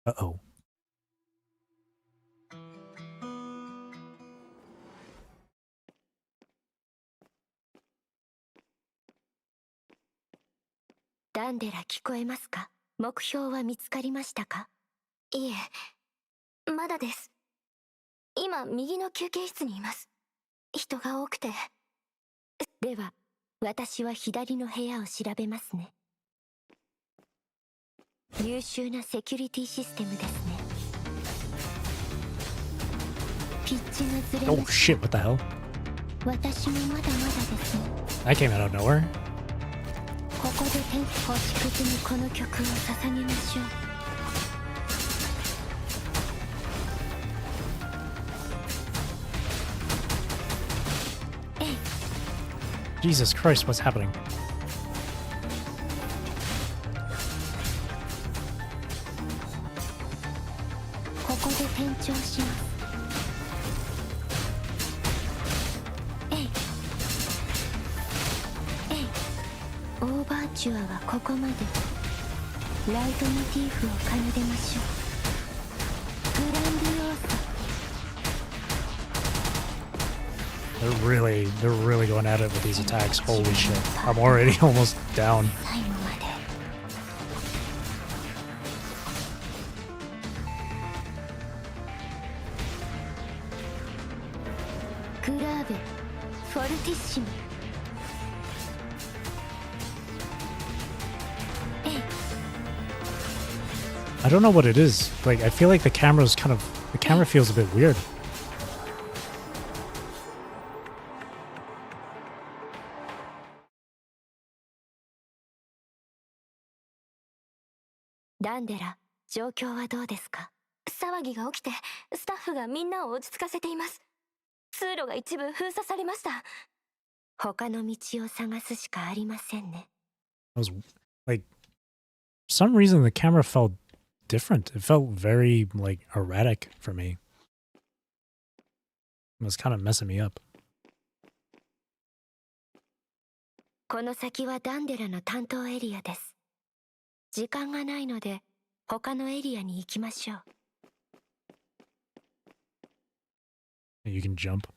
Uh-oh.ダンデラ聞こえますか？目標は見つかりましたか？いえ、まだです。今、右の休憩室にいます。人が多くて。では、私は左の部屋を調べますね。優秀なセキュリティシステムですね。ピッチがずれます。Oh shit, what the hell? 私もまだまだですね。That came out of nowhere. ここで星屑にこの曲を捧げましょう。Jesus Christ, what's happening? ここで転調します。オーバーチュアはここまで。ライトモチーフを奏でましょう。グランディオーサ。They're really going at it with these attacks. Holy shit. I'm already almost down. 最後まで。グラーベ、フォルティッシモ。I don't know what it is. Like, I feel like the camera feels a bit weird. ダンデラ、状況はどうですか？騒ぎが起きて、スタッフがみんなを落ち着かせています。通路が一部封鎖されました。他の道を探すしかありませんね。I was like, for some reason the camera felt different. It felt very like erratic for me. It was kind of messing me up. この先はダンデラの担当エリアです。時間がないので、他のエリアに行きましょう。You can jump.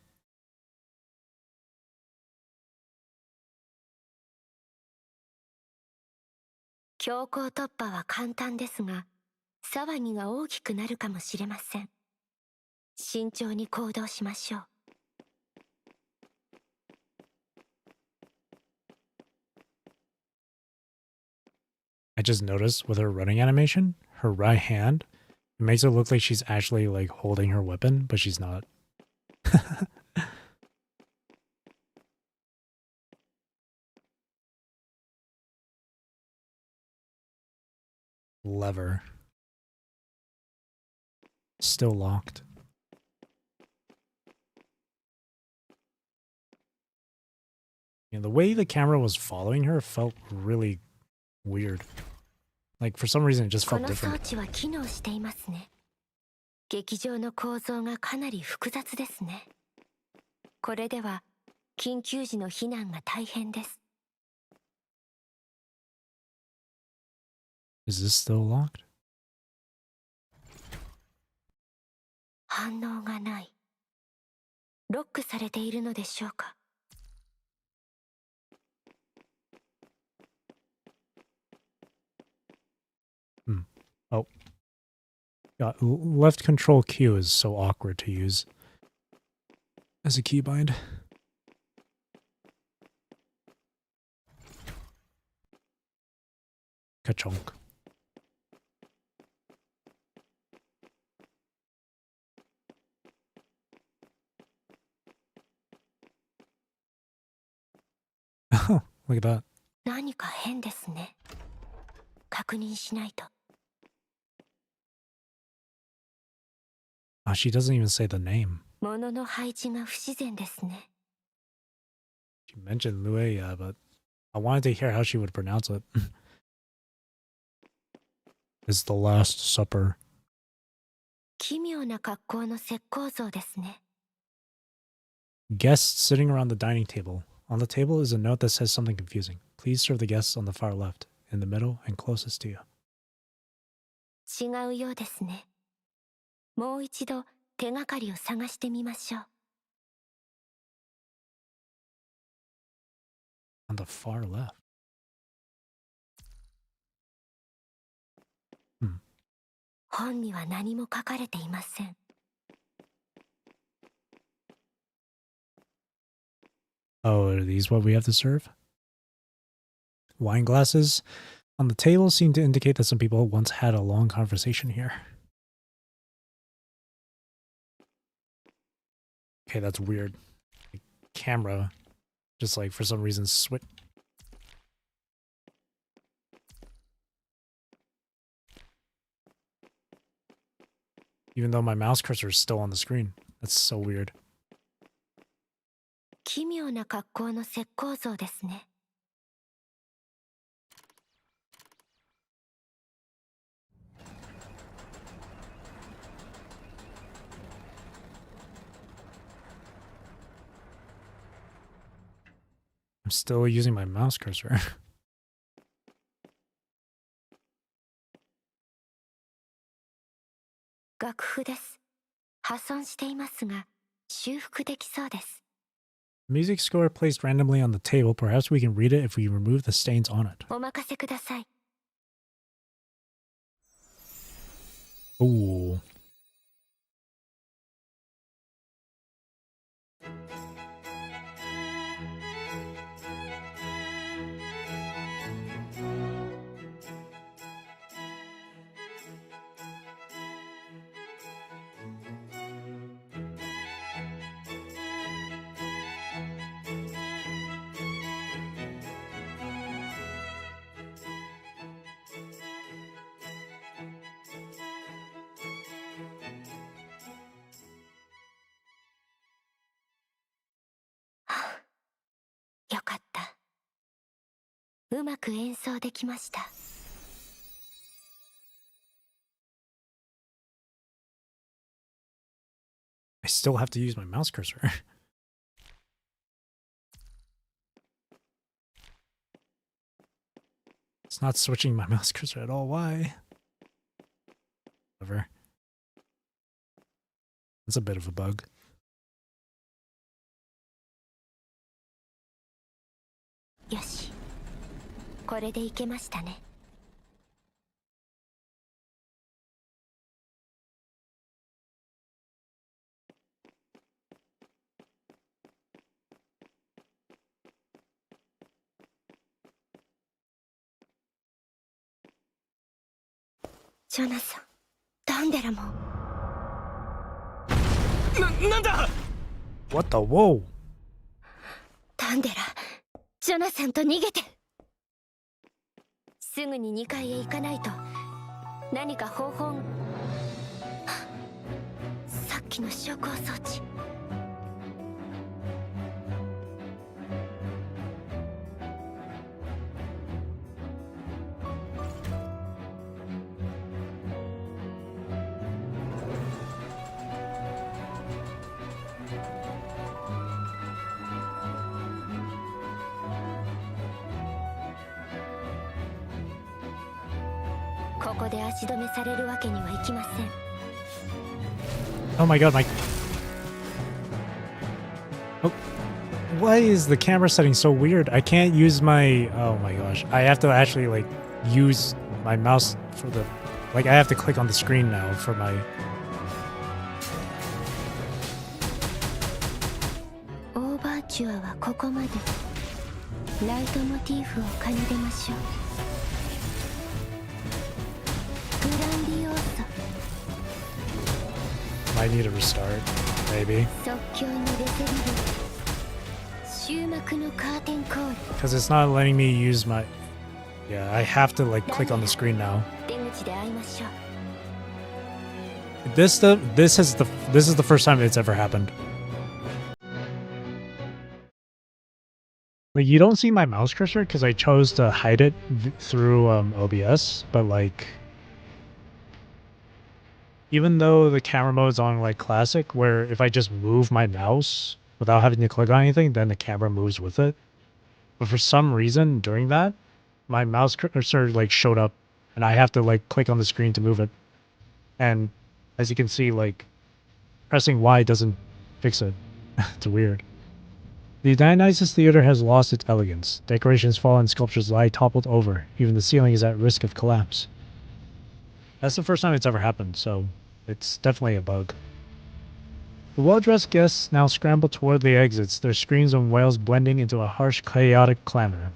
強行突破は簡単ですが、騒ぎが大きくなるかもしれません。慎重に行動しましょう。I just noticed with her running animation, her right hand, it makes it look like she's actually like holding her weapon, but she's not. Lever. Still locked. And the way the camera was following her felt really weird. Like for some reason it just こ felt の装 different. 置は機能していますね。劇場の構造がかなり複雑ですね。これでは緊急時の避難が大変です。Is this still locked? 反応がない。ロックされているのでしょうか。Oh. Yeah, left control Q is so awkward to use as a keybind. Ka-chonk. Oh, look at that. 何か変ですね。確認しないと。Oh, she doesn't even say the name. 物の配置が不自然ですね。She mentioned Luea, but I wanted to hear how she would pronounce it. It's the Last Supper. 奇妙な格好の石膏像ですね。Guests sitting around the dining table. On the table is a note that says something confusing. Please serve the guests on the far left, in the middle, and closest to you. 違うようですね。もう一度手がかりを探してみましょう。On the far left. Hmm. 本には何も書かれていません。Oh, are these what we have to serve? Wine glasses on the table seem to indicate that some people once had a long conversation here. Okay, that's weird. Camera, just like for some reason, switch. Even though my mouse cursor is still on the screen. That's so weird. 奇妙な格好の石膏像ですね。I'm still using my mouse cursor. 楽譜です。破損していますが、修復できそうです。Music score placed randomly on the table. Perhaps we can read it if we remove the stains on it. お任せください。Ooh. うまく演奏できました。I still have to use my mouse cursor. It's not switching my mouse cursor at all. Why? Whatever. That's a bit of a bug. よし、これでいけましたね。ジョナサン、ダンデラも。なんだ What the whoa? ダンデラ、ジョナサンと逃げて。すぐに2階へ行かないと。何か方法。さっきの昇降装置。ここで足止めされるわけにはいきません。Oh my god, my... Oh. Why is the camera setting so weird? I can't use my... Oh my gosh. I have to actually, like, use my mouse for the... Like, I have to click on the screen now for my... オーバーチュアはここまで。ライトモチーフを奏でましょう。グランディオーソ。 Might need a restart, maybe. 即興のレセリブ。終幕のカーテンコール。 Because it's not letting me use my... Yeah, I have to, like, click on the screen now. 出口で会いましょう。 This is the first time it's ever happened. Like, you don't see my mouse cursor because I chose to hide it through OBS, but like, even though the camera mode's on like classic, where if I just move my mouse without having to click on anything, then the camera moves with it. But for some reason during that, my mouse cursor like showed up and I have to like click on the screen to move it. And as you can see, like, pressing Y doesn't fix it. It's weird. The Dionysus Theater has lost its elegance. Decorations fall and sculptures lie toppled over. Even the ceiling is at risk of collapse. That's the first time it's ever happened, so it's definitely a bug. The well-dressed guests now scramble toward the exits, their screams and wails blending into a harsh, chaotic clamor.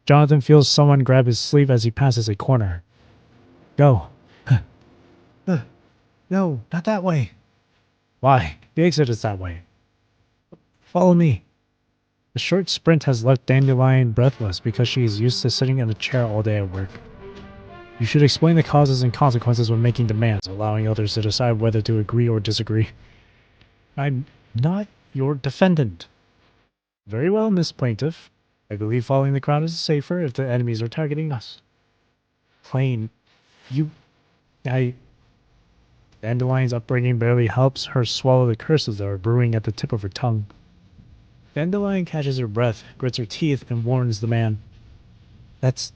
Jonathan feels someone grab his sleeve as he passes a corner. Go. No, not that way. Why? The exit is that way. Follow me. The short sprint has left Dandelion breathless because she is used to sitting in a chair all day at work. You should explain the causes and consequences when making demands, allowing others to decide whether to agree or disagree. I'm not your defendant. Very well, Miss Plaintiff. I believe following the crowd is safer if the enemies are targeting us. Plain. Dandelion's upbringing barely helps her swallow the curses that are brewing at the tip of her tongue. Dandelion catches her breath, grits her teeth, and warns the man. That's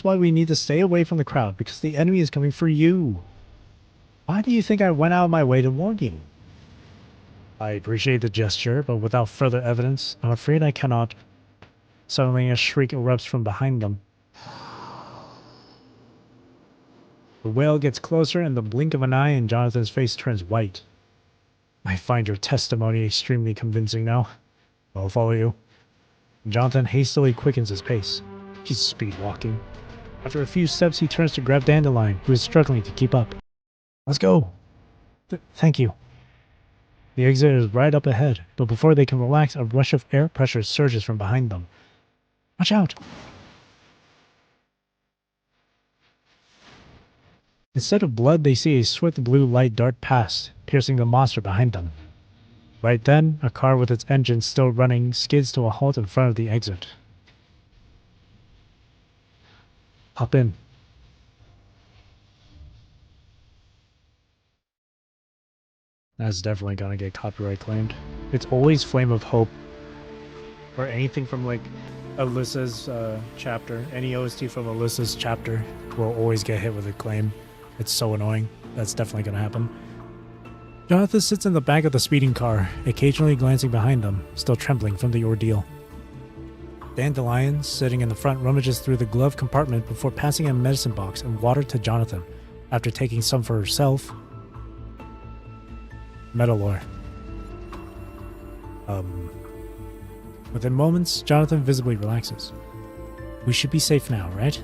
why we need to stay away from the crowd, because the enemy is coming for you. Why do you think I went out of my way to warn you? I appreciate the gesture, but without further evidence, I'm afraid I cannot. Suddenly a shriek erupts from behind them. The wail gets closer, and the blink of an eye and Jonathan's face turns white. I find your testimony extremely convincing now. I'll follow you. Jonathan hastily quickens his pace. He's speed walking. After a few steps, he turns to grab Dandelion, who is struggling to keep up. Let's go. Thank you. The exit is right up ahead, but before they can relax, a rush of air pressure surges from behind them. Watch out! Instead of blood, they see a swift blue light dart past, piercing the monster behind them. Right then, a car with its engine still running skids to a halt in front of the exit. Hop in. That's definitely gonna get copyright claimed. It's always Flame of Hope. Or anything from like Alyssa's chapter. Any OST from Alyssa's chapter will always get hit with a claim. It's so annoying. That's definitely gonna happen. Jonathan sits in the back of the speeding car, occasionally glancing behind them, still trembling from the ordeal. Dandelion, sitting in the front, rummages through the glove compartment before passing a medicine box and water to Jonathan, after taking some for herself. Metalore. Within moments, Jonathan visibly relaxes. We should be safe now, right?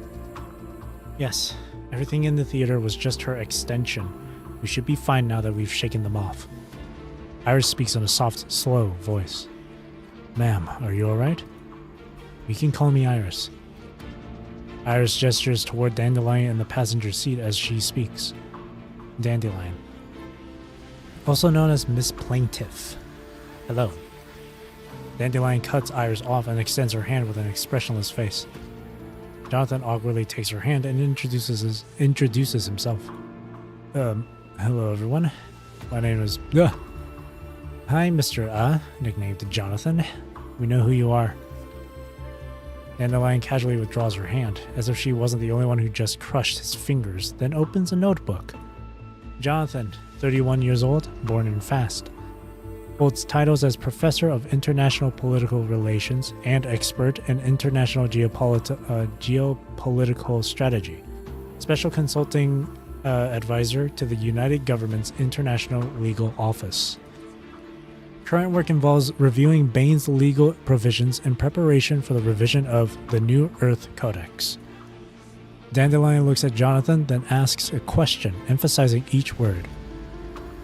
Yes. Everything in the theater was just her extension. We should be fine now that we've shaken them off. Iris speaks in a soft, slow voice. Ma'am, are you alright? You can call me Iris. Iris gestures toward Dandelion in the passenger seat as she speaks. Dandelion. Also known as Miss Plaintiff. Hello. Dandelion cuts Iris off and extends her hand with an expressionless face. Jonathan awkwardly takes her hand and introduces himself. Hello everyone. My name is... Hi, Mr. Nicknamed Jonathan. We know who you are. Dandelion casually withdraws her hand, as if she wasn't the only one who just crushed his fingers, then opens a notebook. Jonathan, 31 years old, born in Fast. Holds titles as Professor of International Political Relations and Expert in International Geopolitical Strategy. Special Consulting Advisor to the United Government's International Legal Office. Current work involves reviewing Bane's legal provisions in preparation for the revision of the New Earth Codex. Dandelion looks at Jonathan, then asks a question, emphasizing each word.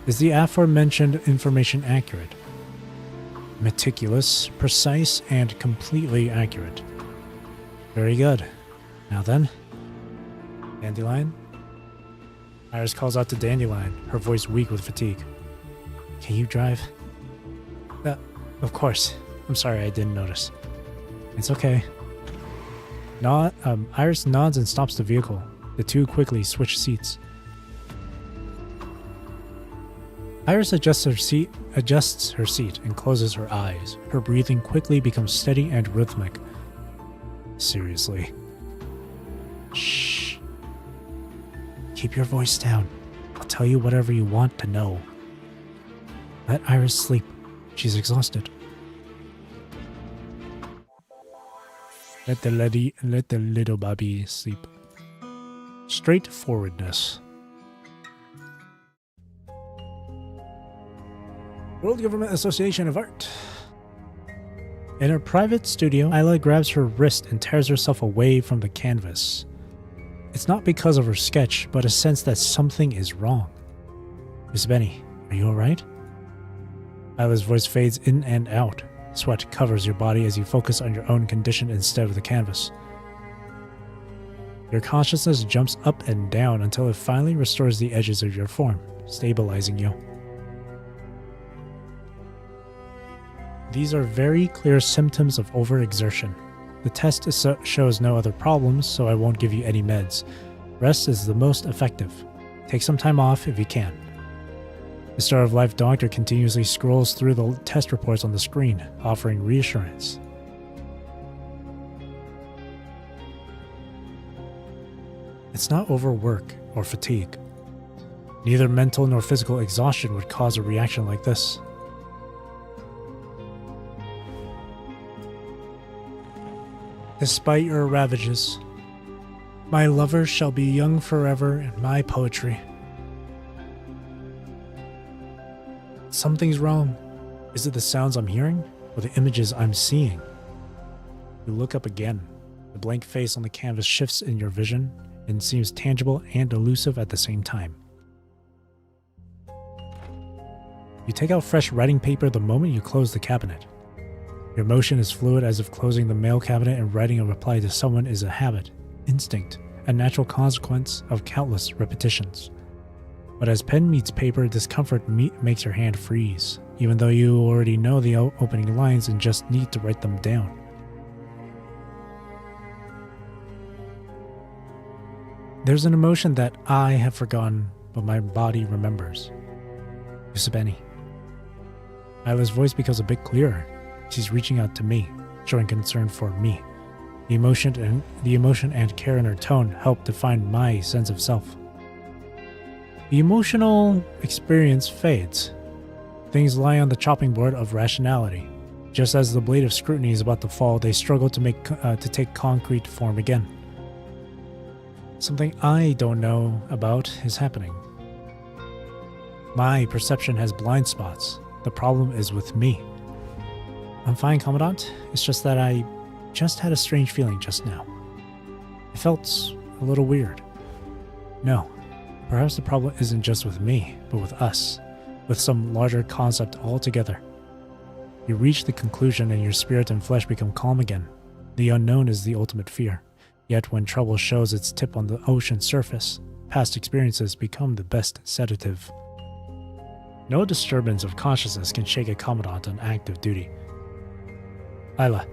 Is the aforementioned information accurate? Meticulous, precise, and completely accurate. Very good. Now then, Dandelion? Iris calls out to Dandelion, her voice weak with fatigue. Can you drive? Of course. I'm sorry I didn't notice. It's okay. Iris nods and stops the vehicle. The two quickly switch seats. Iris adjusts her seat and closes her eyes. Her breathing quickly becomes steady and rhythmic. Seriously. Shh. Keep your voice down. I'll tell you whatever you want to know. Let Iris sleep. She's exhausted. Let the little baby sleep. Straightforwardness. World Government Association of Art. In her private studio, Isla grabs her wrist and tears herself away from the canvas. It's not because of her sketch, but a sense that something is wrong. Miss Benny, are you alright? Isla's voice fades in and out. Sweat covers your body as you focus on your own condition instead of the canvas. Your consciousness jumps up and down until it finally restores the edges of your form, stabilizing you. These are very clear symptoms of overexertion. The test shows no other problems, so I won't give you any meds. Rest is the most effective. Take some time off if you can. The Star of Life doctor continuously scrolls through the test reports on the screen, offering reassurance. It's not overwork or fatigue. Neither mental nor physical exhaustion would cause a reaction like this. Despite your ravages, my lover shall be young forever in my poetry. Something's wrong. Is it the sounds I'm hearing, or the images I'm seeing? You look up again. The blank face on the canvas shifts in your vision and seems tangible and elusive at the same time. You take out fresh writing paper the moment you close the cabinet. Your motion is fluid, as if closing the mail cabinet and writing a reply to someone is a habit, instinct, a natural consequence of countless repetitions. But as pen meets paper, discomfort makes your hand freeze, even though you already know the opening lines and just need to write them down. There's an emotion that I have forgotten, but my body remembers. Usabeni. Isla's voice becomes a bit clearer. She's reaching out to me, showing concern for me. The emotion and care in her tone help define my sense of self. The emotional experience fades. Things lie on the chopping board of rationality. Just as the blade of scrutiny is about to fall, they struggle to take concrete form again. Something I don't know about is happening. My perception has blind spots. The problem is with me. I'm fine, Commandant. It's just that I just had a strange feeling just now. It felt a little weird. No, perhaps the problem isn't just with me, but with us, with some larger concept altogether. You reach the conclusion and your spirit and flesh become calm again. The unknown is the ultimate fear. Yet when trouble shows its tip on the ocean's surface, past experiences become the best sedative. No disturbance of consciousness can shake a commandant on active duty. Isla.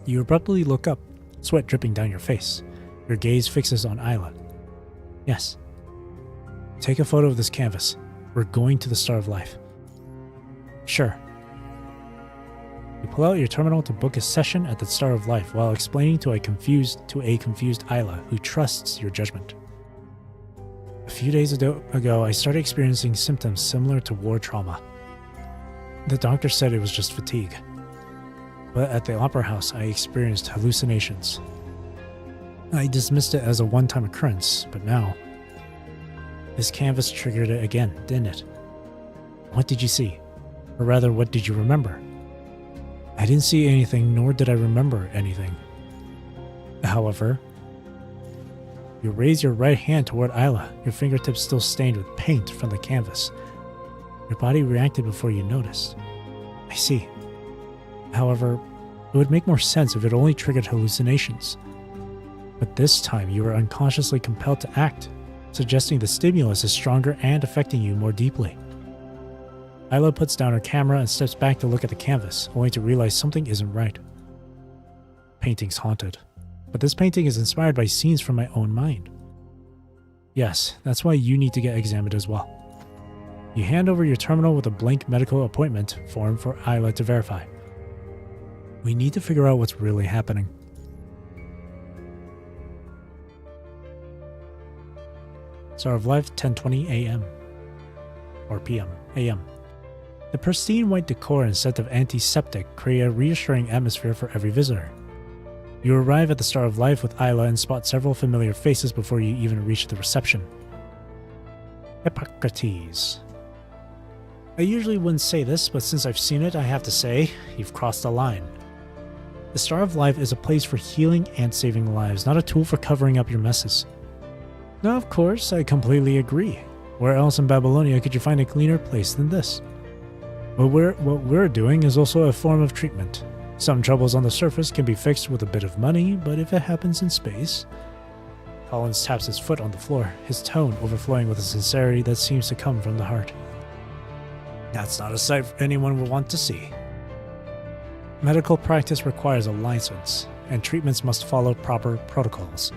You abruptly look up, sweat dripping down your face. Your gaze fixes on Isla. Yes. Take a photo of this canvas. We're going to the Star of Life. Sure. You pull out your terminal to book a session at the Star of Life while explaining to a confused Isla who trusts your judgment. A few days ago, I started experiencing symptoms similar to war trauma. The doctor said it was just fatigue. But at the Opera House, I experienced hallucinations. I dismissed it as a one-time occurrence, but now... This canvas triggered it again, didn't it? What did you see? Or rather, what did you remember? I didn't see anything, nor did I remember anything. However, you raise your right hand toward Isla, your fingertips still stained with paint from the canvas. Your body reacted before you noticed. I see. However, it would make more sense if it only triggered hallucinations. But this time you are unconsciously compelled to act, suggesting the stimulus is stronger and affecting you more deeply. Isla puts down her camera and steps back to look at the canvas, only to realize something isn't right. Painting's haunted, but this painting is inspired by scenes from my own mind. Yes, that's why you need to get examined as well. You hand over your terminal with a blank medical appointment form for Isla to verify. We need to figure out what's really happening. Star of Life, 10:20 a.m. or p.m. a.m. The pristine white decor and scent of antiseptic create a reassuring atmosphere for every visitor. You arrive at the Star of Life with Isla and spot several familiar faces before you even reach the reception. Hippocrates. I usually wouldn't say this, but since I've seen it, I have to say, you've crossed the line. The Star of Life is a place for healing and saving lives, not a tool for covering up your messes. Now, of course, I completely agree. Where else in Babylonia could you find a cleaner place than this? What we're doing is also a form of treatment. Some troubles on the surface can be fixed with a bit of money, but if it happens in space... Collins taps his foot on the floor, his tone overflowing with a sincerity that seems to come from the heart. That's not a sight anyone would want to see. Medical practice requires a license, and treatments must follow proper protocols.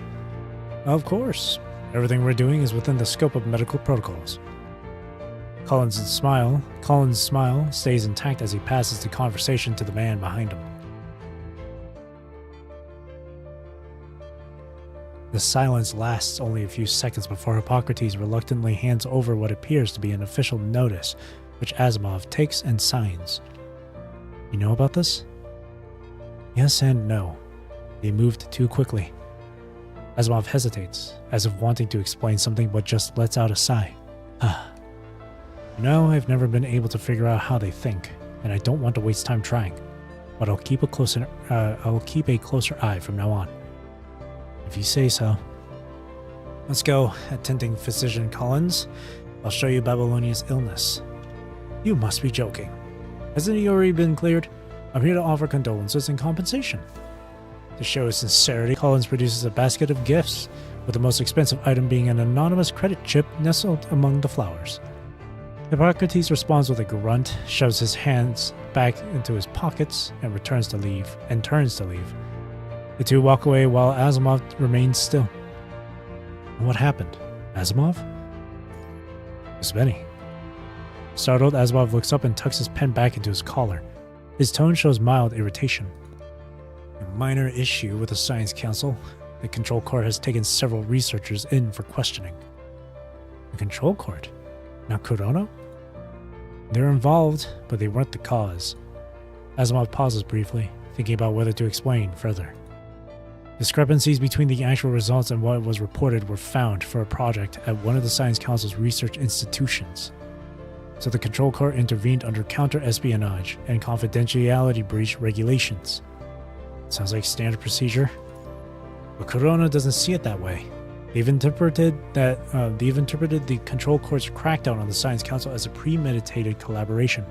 Of course, everything we're doing is within the scope of medical protocols. Collins' smile stays intact as he passes the conversation to the man behind him. The silence lasts only a few seconds before Hippocrates reluctantly hands over what appears to be an official notice, which Asimov takes and signs. You know about this? Yes and no. They moved too quickly. Asimov hesitates, as if wanting to explain something but just lets out a sigh. No, I've never been able to figure out how they think, and I don't want to waste time trying. But I'll keep a closer eye from now on. If you say so. Let's go, attending physician Collins. I'll show you Babylonia's illness. You must be joking. Hasn't he already been cleared? I'm here to offer condolences and compensation. To show his sincerity, Collins produces a basket of gifts, with the most expensive item being an anonymous credit chip nestled among the flowers. Hippocrates responds with a grunt, shoves his hands back into his pockets, and turns to leave. The two walk away while Asimov remains still. What happened? Asimov? It's Benny. Startled, Asimov looks up and tucks his pen back into his collar. His tone shows mild irritation. A minor issue with the Science Council. The Control Court has taken several researchers in for questioning. The Control Court? Now Kurono? They're involved, but they weren't the cause. Asimov pauses briefly, thinking about whether to explain further. Discrepancies between the actual results and what was reported were found for a project at one of the Science Council's research institutions. So the Control Court intervened under counter-espionage and confidentiality breach regulations. Sounds like standard procedure. But Kurono doesn't see it that way. They've interpreted the Control Court's crackdown on the Science Council as a premeditated collaboration.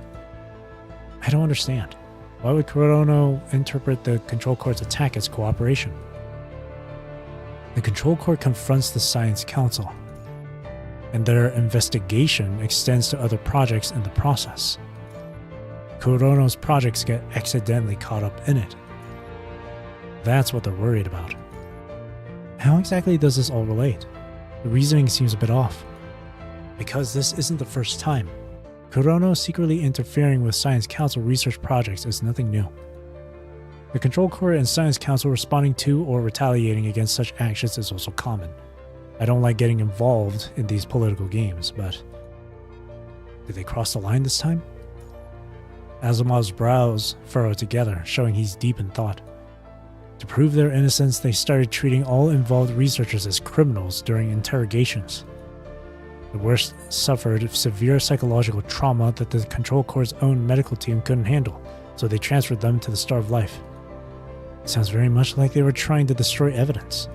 I don't understand. Why would Kurono interpret the Control Court's attack as cooperation? The Control Court confronts the Science Council, and their investigation extends to other projects in the process. Kurono's projects get accidentally caught up in it. That's what they're worried about. How exactly does this all relate? The reasoning seems a bit off. Because this isn't the first time. Kurono secretly interfering with Science Council research projects is nothing new. The Control Court and Science Council responding to or retaliating against such actions is also common. I don't like getting involved in these political games, but did they cross the line this time? Asimov's brows furrow together, showing he's deep in thought. To prove their innocence, they started treating all involved researchers as criminals during interrogations. The worst suffered severe psychological trauma that the Control Court's own medical team couldn't handle, so they transferred them to the Star of Life. It sounds very much like they were trying to destroy evidence.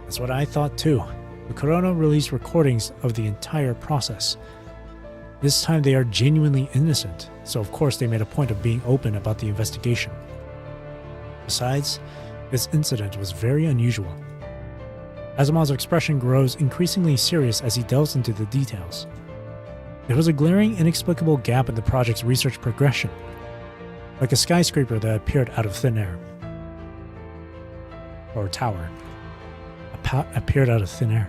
That's what I thought too. The Kurono released recordings of the entire process. This time they are genuinely innocent, so of course they made a point of being open about the investigation. Besides, this incident was very unusual. Asimov's expression grows increasingly serious as he delves into the details. There was a glaring, inexplicable gap in the project's research progression, like a skyscraper that appeared out of thin air. Or a tower. Appeared out of thin air.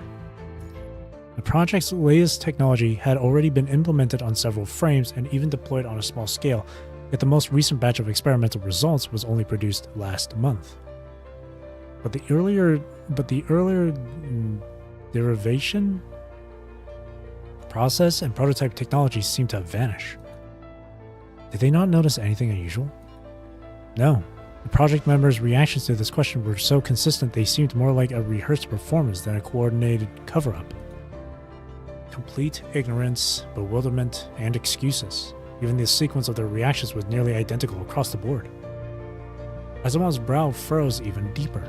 The project's latest technology had already been implemented on several frames and even deployed on a small scale, yet the most recent batch of experimental results was only produced last month. But the earlier derivation process and prototype technologies seem to have vanished. Did they not notice anything unusual? No. The project members' reactions to this question were so consistent they seemed more like a rehearsed performance than a coordinated cover-up. Complete ignorance, bewilderment, and excuses. Even the sequence of their reactions was nearly identical across the board. Asimov's brow furrows even deeper.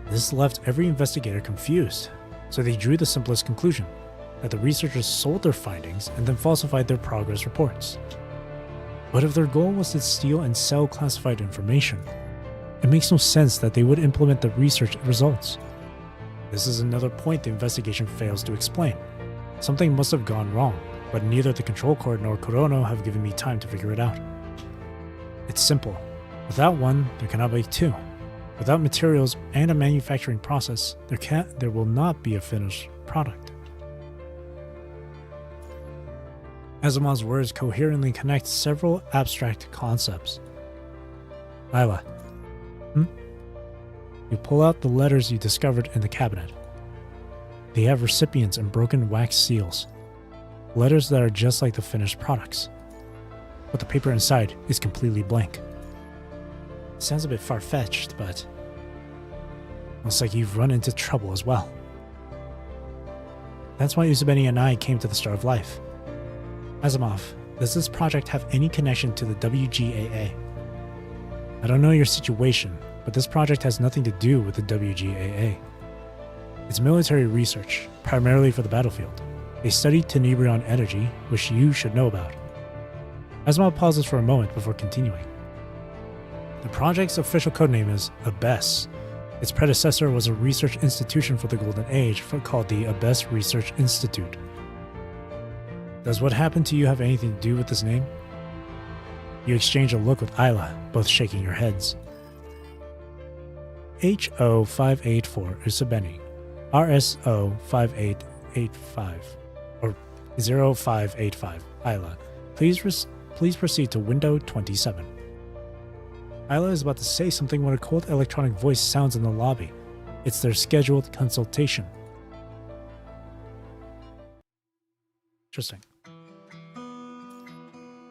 This left every investigator confused, so they drew the simplest conclusion, that the researchers sold their findings and then falsified their progress reports. But if their goal was to steal and sell classified information, it makes no sense that they would implement the research results. This is another point the investigation fails to explain. Something must have gone wrong, but neither the Control Court nor Kurono have given me time to figure it out. It's simple. Without one, there cannot be two. Without materials and a manufacturing process, there will not be a finished product. Asimov's words coherently connect several abstract concepts. Lila. You pull out the letters you discovered in the cabinet. They have recipients and broken wax seals. Letters that are just like the finished products. But the paper inside is completely blank. Sounds a bit far-fetched, but looks like you've run into trouble as well. That's why Uzabeni and I came to the Star of Life. Asimov, does this project have any connection to the WGAA? I don't know your situation, but this project has nothing to do with the WGAA. It's military research, primarily for the battlefield. They study tenebrion energy, which you should know about. Asimov pauses for a moment before continuing. The project's official codename is ABES. Its predecessor was a research institution for the Golden Age called the ABES Research Institute. Does what happened to you have anything to do with this name? You exchange a look with Isla, both shaking your heads. HO584 Usabeni. RSO 5885 or 0585 Isla. Please proceed to window 27. Isla is about to say something when a cold electronic voice sounds in the lobby. It's their scheduled consultation. Interesting.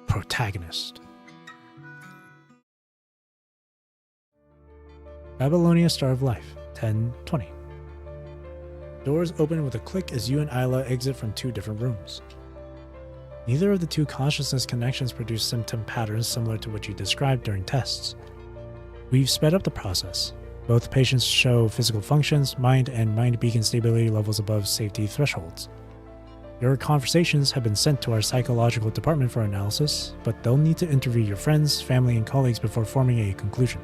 Protagonist. Babylonia Star of Life, 10:20. Doors open with a click as you and Isla exit from two different rooms. Neither of the two consciousness connections produce symptom patterns similar to what you described during tests. We've sped up the process. Both patients show physical functions, mind and mind beacon stability levels above safety thresholds. Your conversations have been sent to our psychological department for analysis, but they'll need to interview your friends, family, and colleagues before forming a conclusion.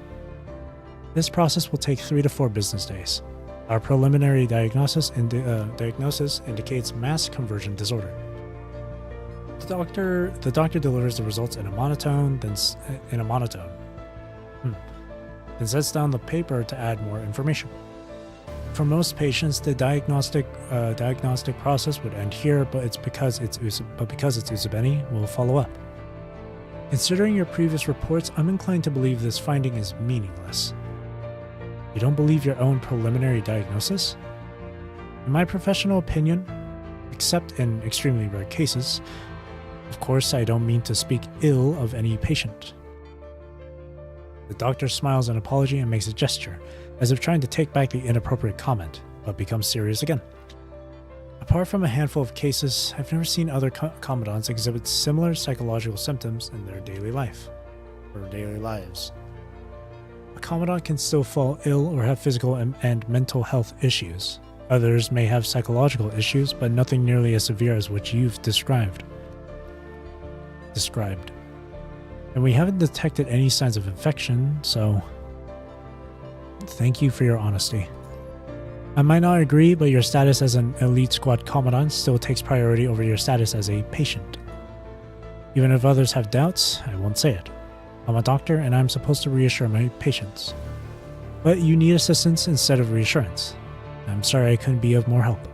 This process will take 3 to 4 business days. Our preliminary diagnosis indicates mass conversion disorder. The doctor delivers the results in a monotone, then sets down the paper to add more information. For most patients, the diagnostic process would end here, but because it's Uzabeni, we'll follow up. Considering your previous reports, I'm inclined to believe this finding is meaningless. You don't believe your own preliminary diagnosis? In my professional opinion, except in extremely rare cases, of course I don't mean to speak ill of any patient. The doctor smiles an apology and makes a gesture, as if trying to take back the inappropriate comment, but becomes serious again. Apart from a handful of cases, I've never seen other commandants exhibit similar psychological symptoms in their daily lives. A commandant can still fall ill or have physical and mental health issues. Others may have psychological issues, but nothing nearly as severe as what you've described. And we haven't detected any signs of infection, so thank you for your honesty. I might not agree, but your status as an elite squad commandant still takes priority over your status as a patient. Even if others have doubts, I won't say it. I'm a doctor and I'm supposed to reassure my patients. But you need assistance instead of reassurance. I'm sorry I couldn't be of more help.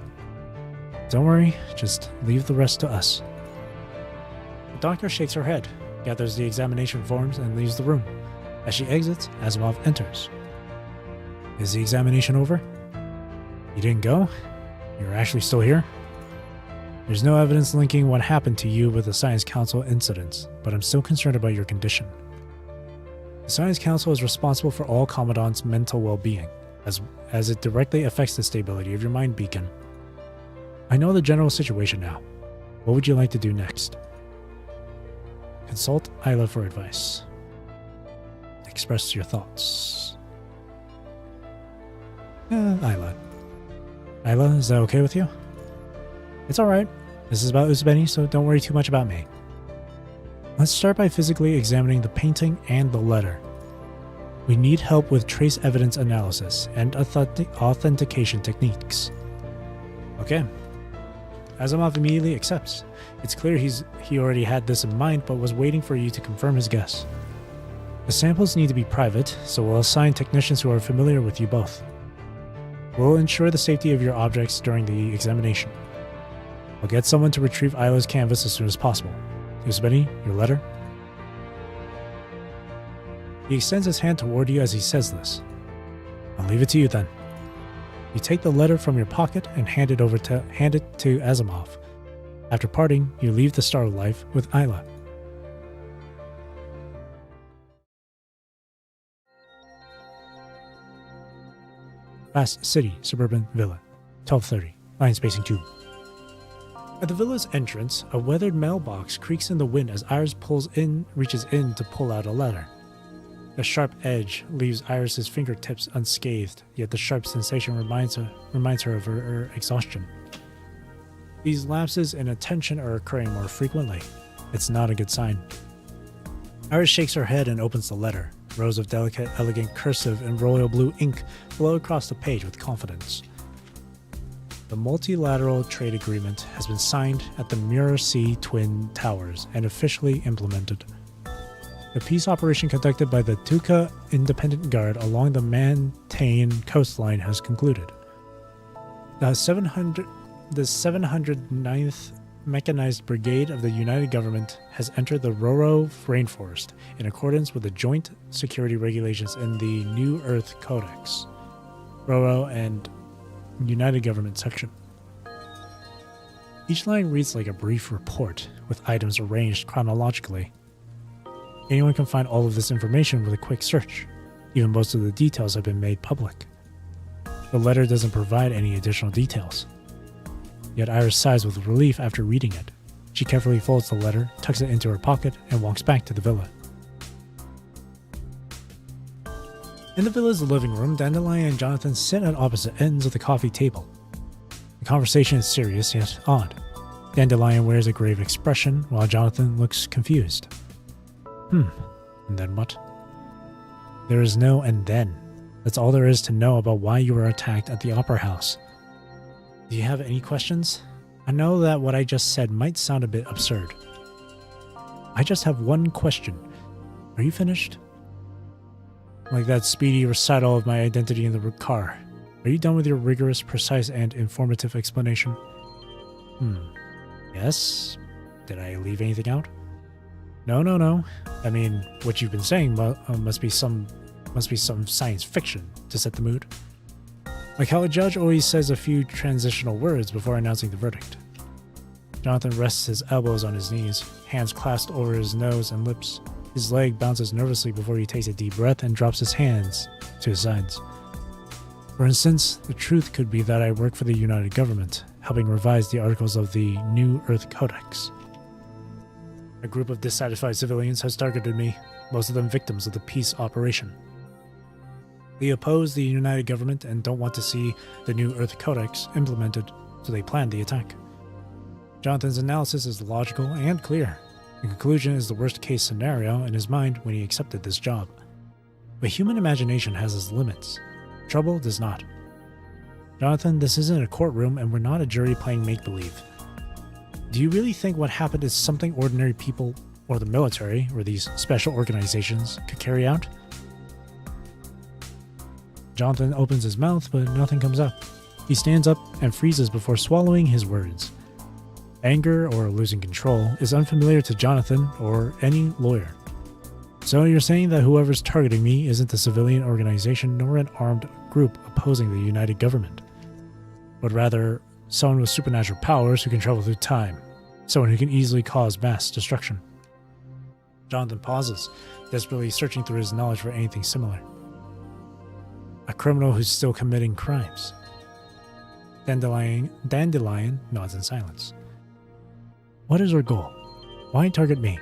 Don't worry, just leave the rest to us. The doctor shakes her head, gathers the examination forms, and leaves the room. As she exits, Asimov enters. Is the examination over? You didn't go? You're actually still here? There's no evidence linking what happened to you with the Science Council incidents, but I'm still concerned about your condition. The Science Council is responsible for all Commandant's mental well-being, as it directly affects the stability of your mind beacon. I know the general situation now. What would you like to do next? Consult Isla for advice. Express your thoughts. Isla, is that okay with you? It's alright. This is about Uzbeni, so don't worry too much about me. Let's start by physically examining the painting and the letter. We need help with trace evidence analysis and authentication techniques. Okay. Asimov immediately accepts. It's clear he already had this in mind, but was waiting for you to confirm his guess. The samples need to be private, so we'll assign technicians who are familiar with you both. We'll ensure the safety of your objects during the examination. I'll get someone to retrieve Isla's canvas as soon as possible. Uzbeni, your letter? He extends his hand toward you as he says this. I'll leave it to you then. You take the letter from your pocket and hand it to Asimov. After parting, you leave the Star of Life with Isla. Fast City, Suburban Villa, 12:30, line spacing 2. At the villa's entrance, a weathered mailbox creaks in the wind as Iris reaches in to pull out a letter. The sharp edge leaves Iris's fingertips unscathed, yet the sharp sensation reminds her of her exhaustion. These lapses in attention are occurring more frequently. It's not a good sign. Iris shakes her head and opens the letter. Rows of delicate, elegant cursive in royal blue ink flow across the page with confidence. The multilateral trade agreement has been signed at the Mirror Sea Twin Towers and officially implemented. The peace operation conducted by the Tuka Independent Guard along the Mantain coastline has concluded. The 709th Mechanized Brigade of the United Government has entered the Roro Rainforest in accordance with the Joint Security Regulations in the New Earth Codex. Roro and United Government section. Each line reads like a brief report, with items arranged chronologically. Anyone can find all of this information with a quick search. Even most of the details have been made public. The letter doesn't provide any additional details. Yet Iris sighs with relief after reading it. She carefully folds the letter, tucks it into her pocket, and walks back to the villa. In the villa's living room, Dandelion and Jonathan sit at opposite ends of the coffee table. The conversation is serious yet odd. Dandelion wears a grave expression while Jonathan looks confused. And then what? There is no and then. That's all there is to know about why you were attacked at the Opera House. Do you have any questions? I know that what I just said might sound a bit absurd. I just have one question. Are you finished? Like that speedy recital of my identity in the car. Are you done with your rigorous, precise, and informative explanation? Yes? Did I leave anything out? No. I mean, what you've been saying must be some science fiction to set the mood. Like how a judge always says a few transitional words before announcing the verdict. Jonathan rests his elbows on his knees, hands clasped over his nose and lips. His leg bounces nervously before he takes a deep breath and drops his hands to his sides. For instance, the truth could be that I work for the United Government, helping revise the articles of the New Earth Codex. A group of dissatisfied civilians has targeted me, most of them victims of the peace operation. They oppose the United Government and don't want to see the New Earth Codex implemented, so they planned the attack. Jonathan's analysis is logical and clear. The conclusion is the worst-case scenario in his mind when he accepted this job. But human imagination has its limits. Trouble does not. Jonathan, this isn't a courtroom and we're not a jury playing make-believe. Do you really think what happened is something ordinary people, or the military, or these special organizations, could carry out? Jonathan opens his mouth, but nothing comes up. He stands up and freezes before swallowing his words. Anger or losing control is unfamiliar to Jonathan or any lawyer. So you're saying that whoever's targeting me isn't a civilian organization nor an armed group opposing the United Government, but rather someone with supernatural powers who can travel through time, someone who can easily cause mass destruction. Jonathan pauses, desperately searching through his knowledge for anything similar. A criminal who's still committing crimes. Dandelion nods in silence. What is her goal? Why target me?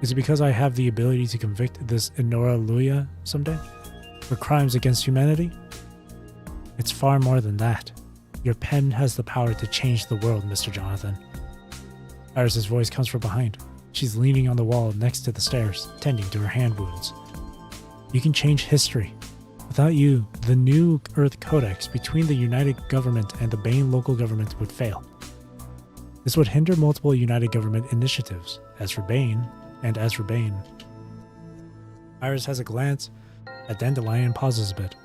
Is it because I have the ability to convict this Inora Luya someday? For crimes against humanity? It's far more than that. Your pen has the power to change the world, Mr. Jonathan. Iris's voice comes from behind. She's leaning on the wall next to the stairs, tending to her hand wounds. You can change history. Without you, the New Earth Codex between the United Government and the Bane local government would fail. This would hinder multiple United Government initiatives, as for Bane. Iris has a glance at Dandelion and pauses a bit.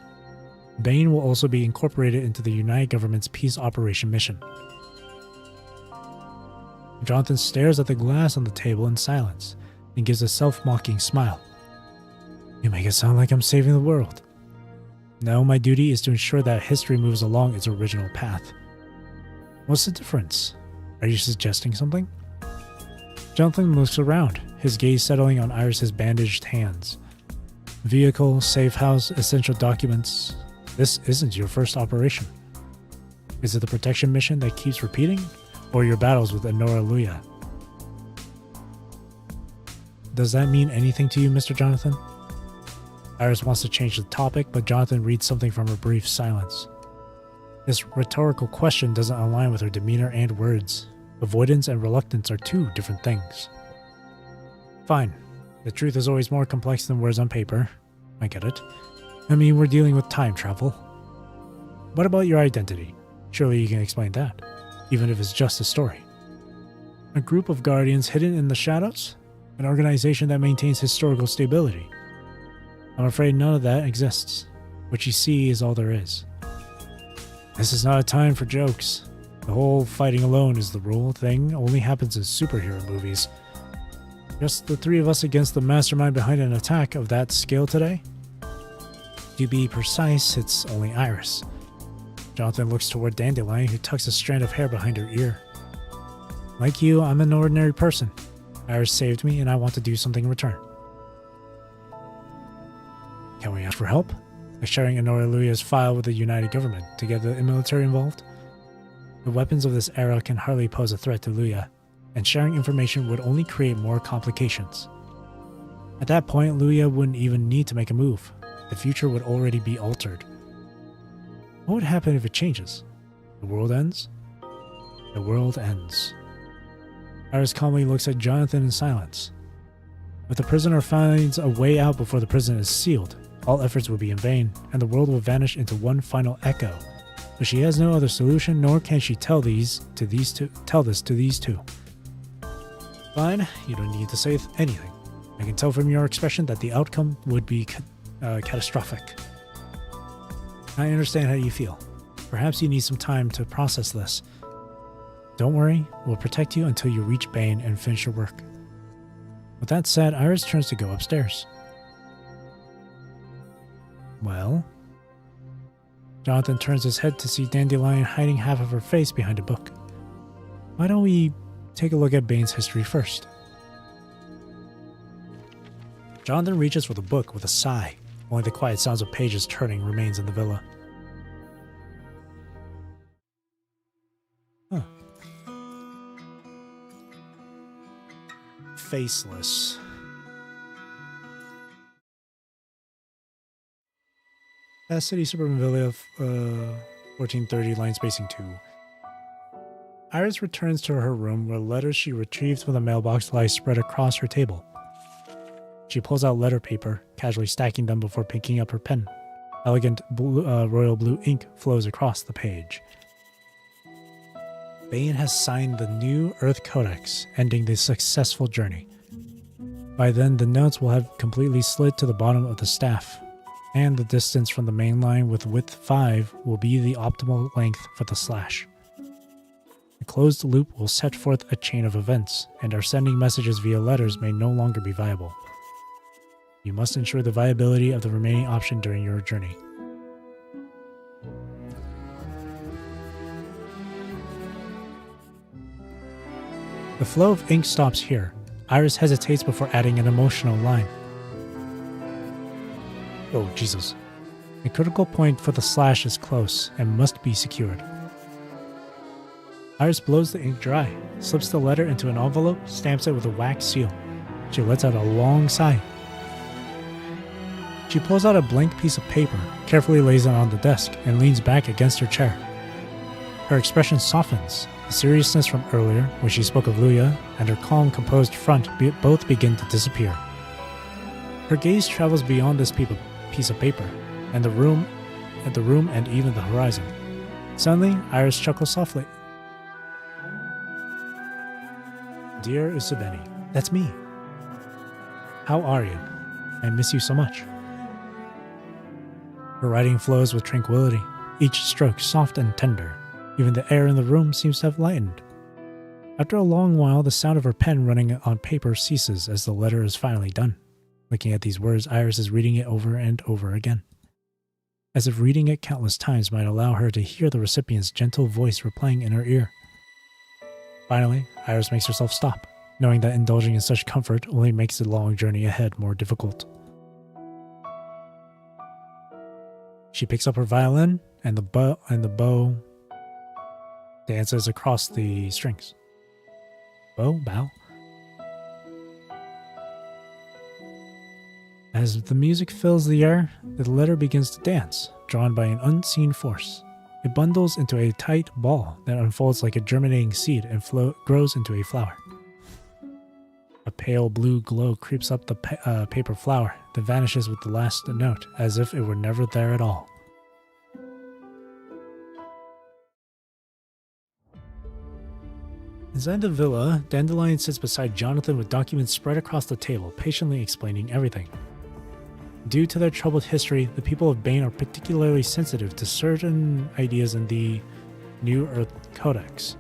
Bane will also be incorporated into the United Government's peace operation mission. Jonathan stares at the glass on the table in silence and gives a self-mocking smile. You make it sound like I'm saving the world. No, my duty is to ensure that history moves along its original path. What's the difference? Are you suggesting something? Jonathan looks around, his gaze settling on Iris's bandaged hands. Vehicle, safe house, essential documents. This isn't your first operation. Is it the protection mission that keeps repeating, or your battles with Inora Luya? Does that mean anything to you, Mr. Jonathan? Iris wants to change the topic, but Jonathan reads something from her brief silence. This rhetorical question doesn't align with her demeanor and words. Avoidance and reluctance are two different things. Fine. The truth is always more complex than words on paper. I get it. I mean, we're dealing with time travel. What about your identity? Surely you can explain that, even if it's just a story. A group of guardians hidden in the shadows? An organization that maintains historical stability? I'm afraid none of that exists. What you see is all there is. This is not a time for jokes. The whole fighting alone is the rule thing only happens in superhero movies. Just the three of us against the mastermind behind an attack of that scale today? To be precise, it's only Iris. Jonathan looks toward Dandelion, who tucks a strand of hair behind her ear. Like you, I'm an ordinary person. Iris saved me, and I want to do something in return. Can we ask for help? Like sharing Honora Luya's file with the United Government to get the military involved? The weapons of this era can hardly pose a threat to Luya, and sharing information would only create more complications. At that point, Luya wouldn't even need to make a move. The future would already be altered. What would happen if it changes? The world ends? The world ends. Iris calmly looks at Jonathan in silence. If the prisoner finds a way out before the prison is sealed, all efforts will be in vain, and the world will vanish into one final echo. But she has no other solution, nor can she tell this to these two. Fine, you don't need to say anything. I can tell from your expression that the outcome would be catastrophic. I understand how you feel. Perhaps you need some time to process this. Don't worry, we'll protect you until you reach Bane and finish your work. With that said, Iris turns to go upstairs. Well? Jonathan turns his head to see Dandelion hiding half of her face behind a book. Why don't we take a look at Bane's history first? Jonathan reaches for the book with a sigh. Only the quiet sounds of pages turning remains in the villa. Huh. Faceless. City Suburban Villa, 1430, line spacing 2. Iris returns to her room where letters she retrieved from the mailbox lie spread across her table. She pulls out letter paper, casually stacking them before picking up her pen. Elegant royal blue ink flows across the page. Bane has signed the new Earth Codex, ending the successful journey. By then, the notes will have completely slid to the bottom of the staff, and the distance from the main line with width 5 will be the optimal length for the slash. The closed loop will set forth a chain of events, and our sending messages via letters may no longer be viable. You must ensure the viability of the remaining option during your journey. The flow of ink stops here. Iris hesitates before adding an emotional line. Oh, Jesus. The critical point for the slash is close and must be secured. Iris blows the ink dry, slips the letter into an envelope, stamps it with a wax seal. She lets out a long sigh. She pulls out a blank piece of paper, carefully lays it on the desk, and leans back against her chair. Her expression softens. The seriousness from earlier, when she spoke of Luya, and her calm, composed front both begin to disappear. Her gaze travels beyond this piece of paper, and the room and even the horizon. Suddenly, Iris chuckles softly. Dear Usabeni, that's me. How are you? I miss you so much. Her writing flows with tranquility, each stroke soft and tender. Even the air in the room seems to have lightened. After a long while, the sound of her pen running on paper ceases as the letter is finally done. Looking at these words, Iris is reading it over and over again. As if reading it countless times might allow her to hear the recipient's gentle voice replaying in her ear. Finally, Iris makes herself stop, knowing that indulging in such comfort only makes the long journey ahead more difficult. She picks up her violin, and the bow dances across the strings. Bow? As the music fills the air, the letter begins to dance, drawn by an unseen force. It bundles into a tight ball that unfolds like a germinating seed and grows into a flower. A pale blue glow creeps up the paper flower, then vanishes with the last note, as if it were never there at all. Inside the villa, Dandelion sits beside Jonathan with documents spread across the table, patiently explaining everything. Due to their troubled history, the people of Bane are particularly sensitive to certain ideas in the New Earth Codex.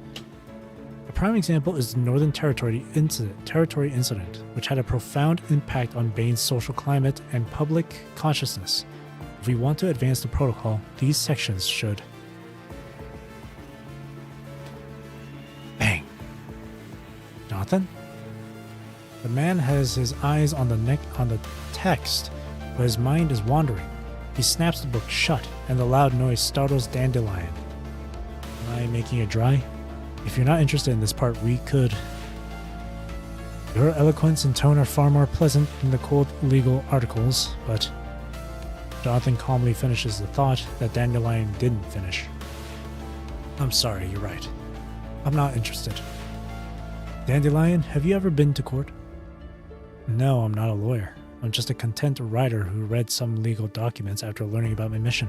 A prime example is the Northern Territory Incident, which had a profound impact on Bane's social climate and public consciousness. If we want to advance the protocol, these sections should... Bang! Jonathan? The man has his eyes on the text, but his mind is wandering. He snaps the book shut, and the loud noise startles Dandelion. Am I making it dry? If you're not interested in this part, we could... Your eloquence and tone are far more pleasant than the cold legal articles, but... Jonathan calmly finishes the thought that Dandelion didn't finish. I'm sorry, you're right. I'm not interested. Dandelion, have you ever been to court? No, I'm not a lawyer. I'm just a content writer who read some legal documents after learning about my mission.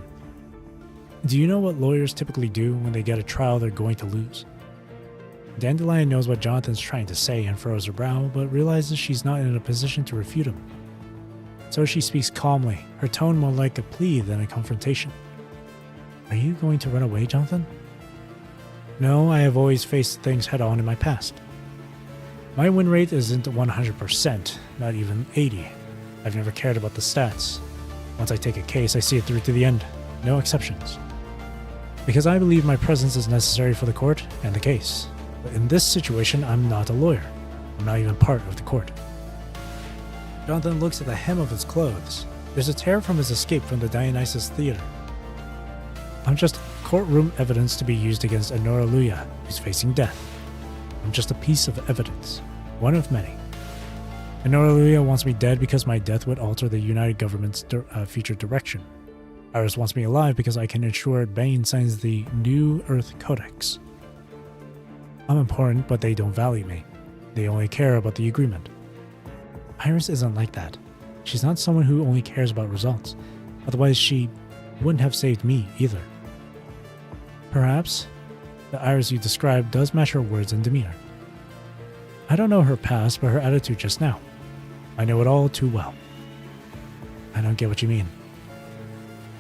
Do you know what lawyers typically do when they get a trial they're going to lose? Dandelion knows what Jonathan's trying to say and furrows her brow, but realizes she's not in a position to refute him. So she speaks calmly, her tone more like a plea than a confrontation. Are you going to run away, Jonathan? No, I have always faced things head-on in my past. My win rate isn't 100%, not even 80. I've never cared about the stats. Once I take a case, I see it through to the end. No exceptions. Because I believe my presence is necessary for the court and the case. But in this situation, I'm not a lawyer. I'm not even part of the court. Jonathan looks at the hem of his clothes. There's a tear from his escape from the Dionysus Theater. I'm just courtroom evidence to be used against Enora Luya, who's facing death. I'm just a piece of evidence. One of many. Enora Luya wants me dead because my death would alter the United Government's future direction. Iris wants me alive because I can ensure Bane signs the New Earth Codex. I'm important, but they don't value me. They only care about the agreement. Iris isn't like that. She's not someone who only cares about results. Otherwise, she wouldn't have saved me either. Perhaps the Iris you described does match her words and demeanor. I don't know her past, but her attitude just now. I know it all too well. I don't get what you mean.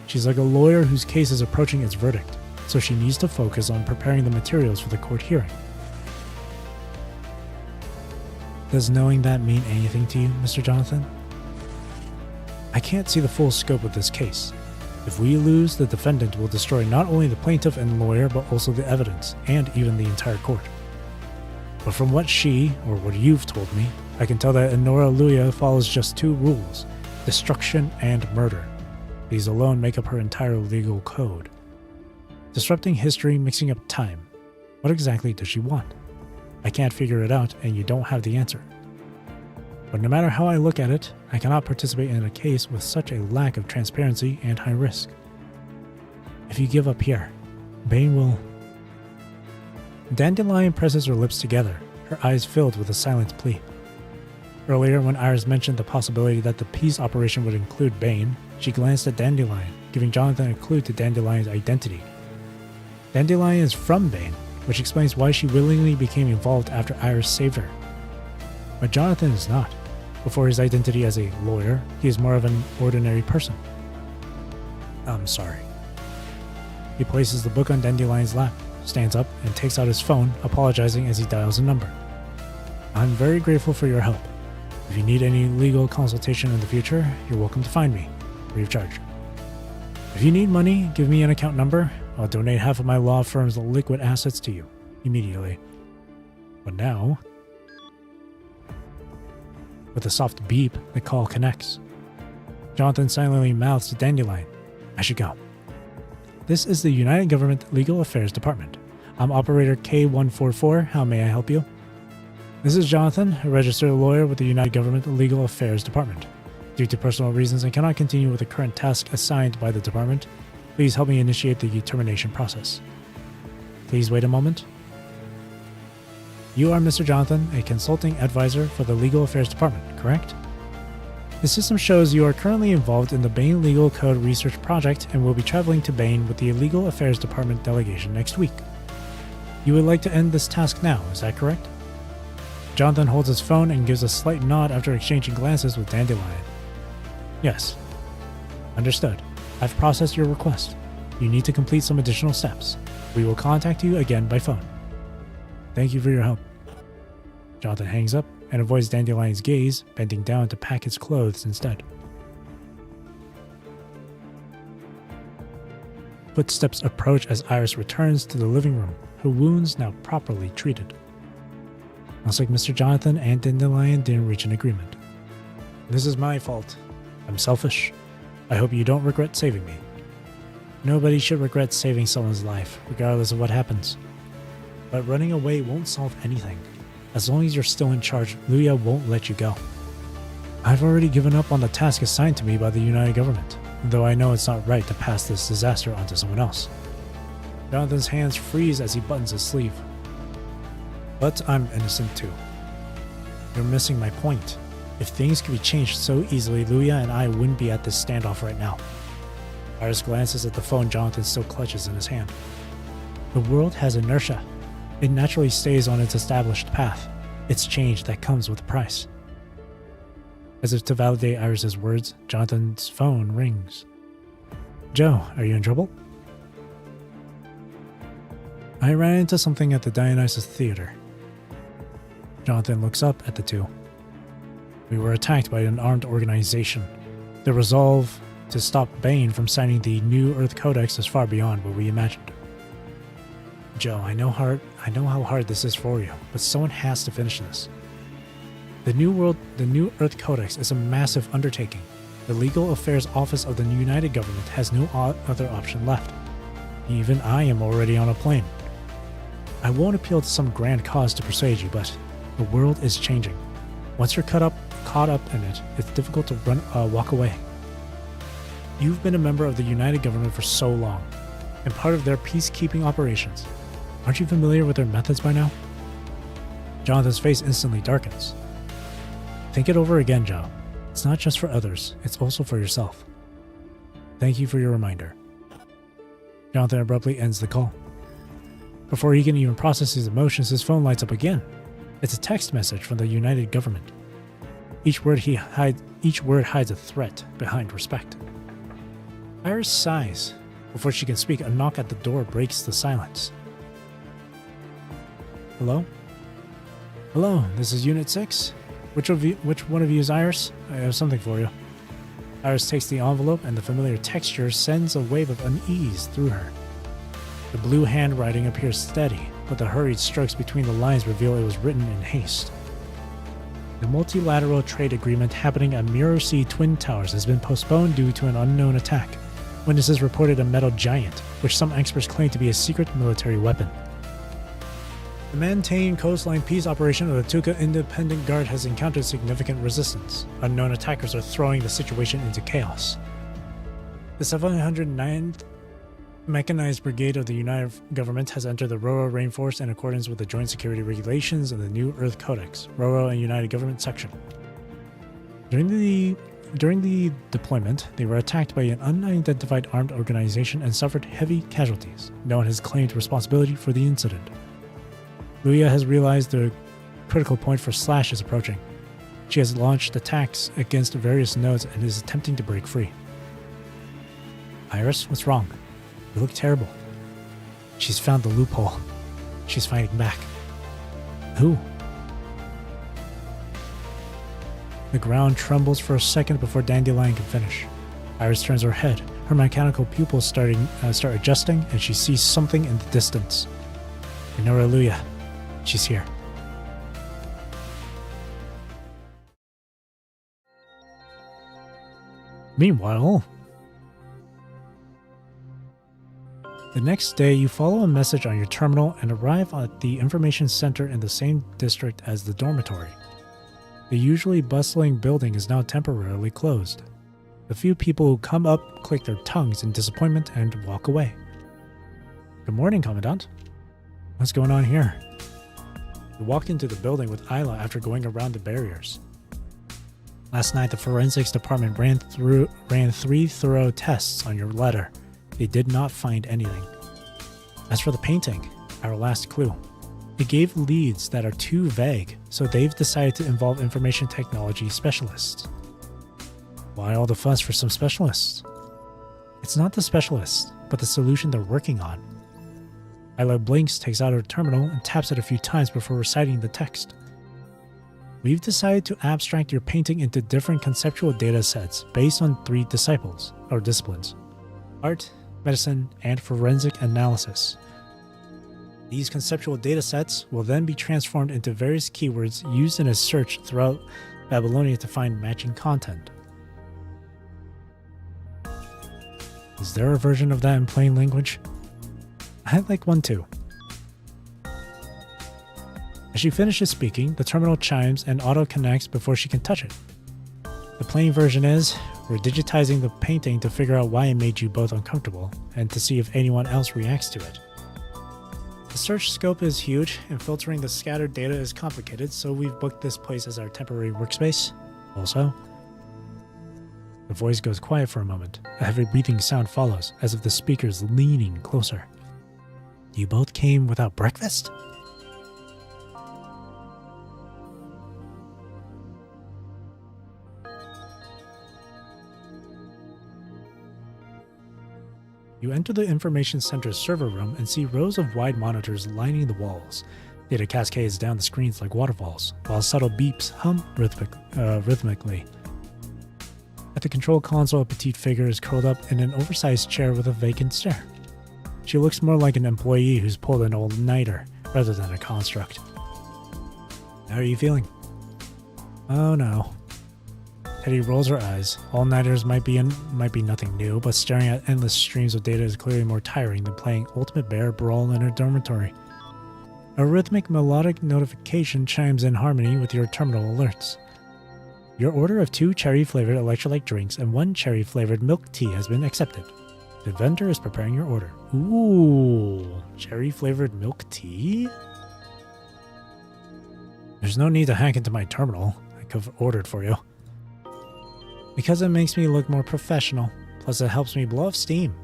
She's like a lawyer whose case is approaching its verdict, so she needs to focus on preparing the materials for the court hearing. Does knowing that mean anything to you, Mr. Jonathan? I can't see the full scope of this case. If we lose, the defendant will destroy not only the plaintiff and lawyer, but also the evidence, and even the entire court. But from what she, or what you've told me, I can tell that Enora Luya follows just two rules: destruction and murder. These alone make up her entire legal code. Disrupting history, mixing up time. What exactly does she want? I can't figure it out, and you don't have the answer. But no matter how I look at it, I cannot participate in a case with such a lack of transparency and high risk. If you give up here, Bane will... Dandelion presses her lips together, her eyes filled with a silent plea. Earlier, when Iris mentioned the possibility that the peace operation would include Bane, she glanced at Dandelion, giving Jonathan a clue to Dandelion's identity. Dandelion is from Bane, which explains why she willingly became involved after Iris saved her. But Jonathan is not. Before his identity as a lawyer, he is more of an ordinary person. I'm sorry. He places the book on Dandelion's lap, stands up, and takes out his phone, apologizing as he dials a number. I'm very grateful for your help. If you need any legal consultation in the future, you're welcome to find me, free of charge. If you need money, give me an account number. I'll donate half of my law firm's liquid assets to you, immediately. But now... With a soft beep, the call connects. Jonathan silently mouths to Dandelion. I should go. This is the United Government Legal Affairs Department. I'm operator K144. How may I help you? This is Jonathan, a registered lawyer with the United Government Legal Affairs Department. Due to personal reasons, I cannot continue with the current task assigned by the department. Please help me initiate the termination process. Please wait a moment. You are Mr. Jonathan, a consulting advisor for the Legal Affairs Department, correct? The system shows you are currently involved in the Bane Legal Code Research Project and will be traveling to Bane with the Legal Affairs Department delegation next week. You would like to end this task now, is that correct? Jonathan holds his phone and gives a slight nod after exchanging glances with Dandelion. Yes, Understood. I've processed your request. You need to complete some additional steps. We will contact you again by phone. Thank you for your help. Jonathan hangs up and avoids Dandelion's gaze, bending down to pack his clothes instead. Footsteps approach as Iris returns to the living room, her wounds now properly treated. Looks like Mr. Jonathan and Dandelion didn't reach an agreement. This is my fault. I'm selfish. I hope you don't regret saving me. Nobody should regret saving someone's life, regardless of what happens. But running away won't solve anything. As long as you're still in charge, Luya won't let you go. I've already given up on the task assigned to me by the United Government, though I know it's not right to pass this disaster onto someone else. Jonathan's hands freeze as he buttons his sleeve. But I'm innocent too. You're missing my point. If things could be changed so easily, Luya and I wouldn't be at this standoff right now. Iris glances at the phone Jonathan still clutches in his hand. The world has inertia. It naturally stays on its established path. It's change that comes with a price. As if to validate Iris's words, Jonathan's phone rings. Joe, are you in trouble? I ran into something at the Dionysus Theater. Jonathan looks up at the two. We were attacked by an armed organization. Their resolve to stop Bane from signing the New Earth Codex is far beyond what we imagined. Joe, I know how hard this is for you, but someone has to finish this. The New Earth Codex is a massive undertaking. The Legal Affairs Office of the United Government has no other option left. Even I am already on a plane. I won't appeal to some grand cause to persuade you, but the world is changing. Once you're caught up in it, it's difficult to walk away. You've been a member of the United Government for so long, and part of their peacekeeping operations. Aren't you familiar with their methods by now? Jonathan's face instantly darkens. Think it over again, Joe. It's not just for others, it's also for yourself. Thank you for your reminder. Jonathan abruptly ends the call. Before he can even process his emotions, his phone lights up again. It's a text message from the United Government. Each word hides a threat behind respect. Iris sighs. Before she can speak, a knock at the door breaks the silence. Hello? Hello, this is Unit 6? Which one of you is Iris? I have something for you. Iris takes the envelope and the familiar texture sends a wave of unease through her. The blue handwriting appears steady, but the hurried strokes between the lines reveal it was written in haste. The multilateral trade agreement happening at Mirror Sea Twin Towers has been postponed due to an unknown attack. Witnesses reported a metal giant, which some experts claim to be a secret military weapon. The maintained coastline peace operation of the Tuka Independent Guard has encountered significant resistance. Unknown attackers are throwing the situation into chaos. The 709th Mechanized Brigade of the United Government has entered the Roro Rainforest in accordance with the Joint Security Regulations of the New Earth Codex, Roro and United Government Section. During the deployment, they were attacked by an unidentified armed organization and suffered heavy casualties. No one has claimed responsibility for the incident. Luya has realized the critical point for Slash is approaching. She has launched attacks against various nodes and is attempting to break free. Iris, what's wrong? You look terrible. She's found the loophole. She's fighting back. Who? The ground trembles for a second before Dandelion can finish. Iris turns her head. Her mechanical pupils start adjusting, and she sees something in the distance. Inora Luya. She's here. Meanwhile, the next day you follow a message on your terminal and arrive at the information center in the same district as the dormitory. The usually bustling building is now temporarily closed. The few people who come up click their tongues in disappointment and walk away. Good morning, Commandant. What's going on here? You walk into the building with Isla after going around the barriers. Last night, the forensics department ran 3 thorough tests on your letter. They did not find anything. As for the painting, our last clue, it gave leads that are too vague, so they've decided to involve information technology specialists. Why all the fuss for some specialists? It's not the specialist, but the solution they're working on. Isla blinks, takes out her terminal, and taps it a few times before reciting the text. We've decided to abstract your painting into different conceptual data sets based on 3 disciplines: art, medicine, and forensic analysis. These conceptual data sets will then be transformed into various keywords used in a search throughout Babylonia to find matching content. Is there a version of that in plain language? I'd like one too. As she finishes speaking, the terminal chimes and auto-connects before she can touch it. The plain version is, we're digitizing the painting to figure out why it made you both uncomfortable, and to see if anyone else reacts to it. The search scope is huge, and filtering the scattered data is complicated, so we've booked this place as our temporary workspace. Also, the voice goes quiet for a moment. A heavy breathing sound follows, as if the speaker is leaning closer. You both came without breakfast? You enter the information center's server room and see rows of wide monitors lining the walls. Data cascades down the screens like waterfalls, while subtle beeps hum rhythmically. At the control console, a petite figure is curled up in an oversized chair with a vacant stare. She looks more like an employee who's pulled an all-nighter rather than a construct. How are you feeling? Oh no. Teddy rolls her eyes. All-nighters might be nothing new, but staring at endless streams of data is clearly more tiring than playing Ultimate Bear Brawl in her dormitory. A rhythmic melodic notification chimes in harmony with your terminal alerts. Your order of 2 cherry-flavored electrolyte drinks and 1 cherry-flavored milk tea has been accepted. The vendor is preparing your order. Ooh, cherry-flavored milk tea? There's no need to hack into my terminal. I could have ordered for you. Because it makes me look more professional, plus it helps me blow off steam.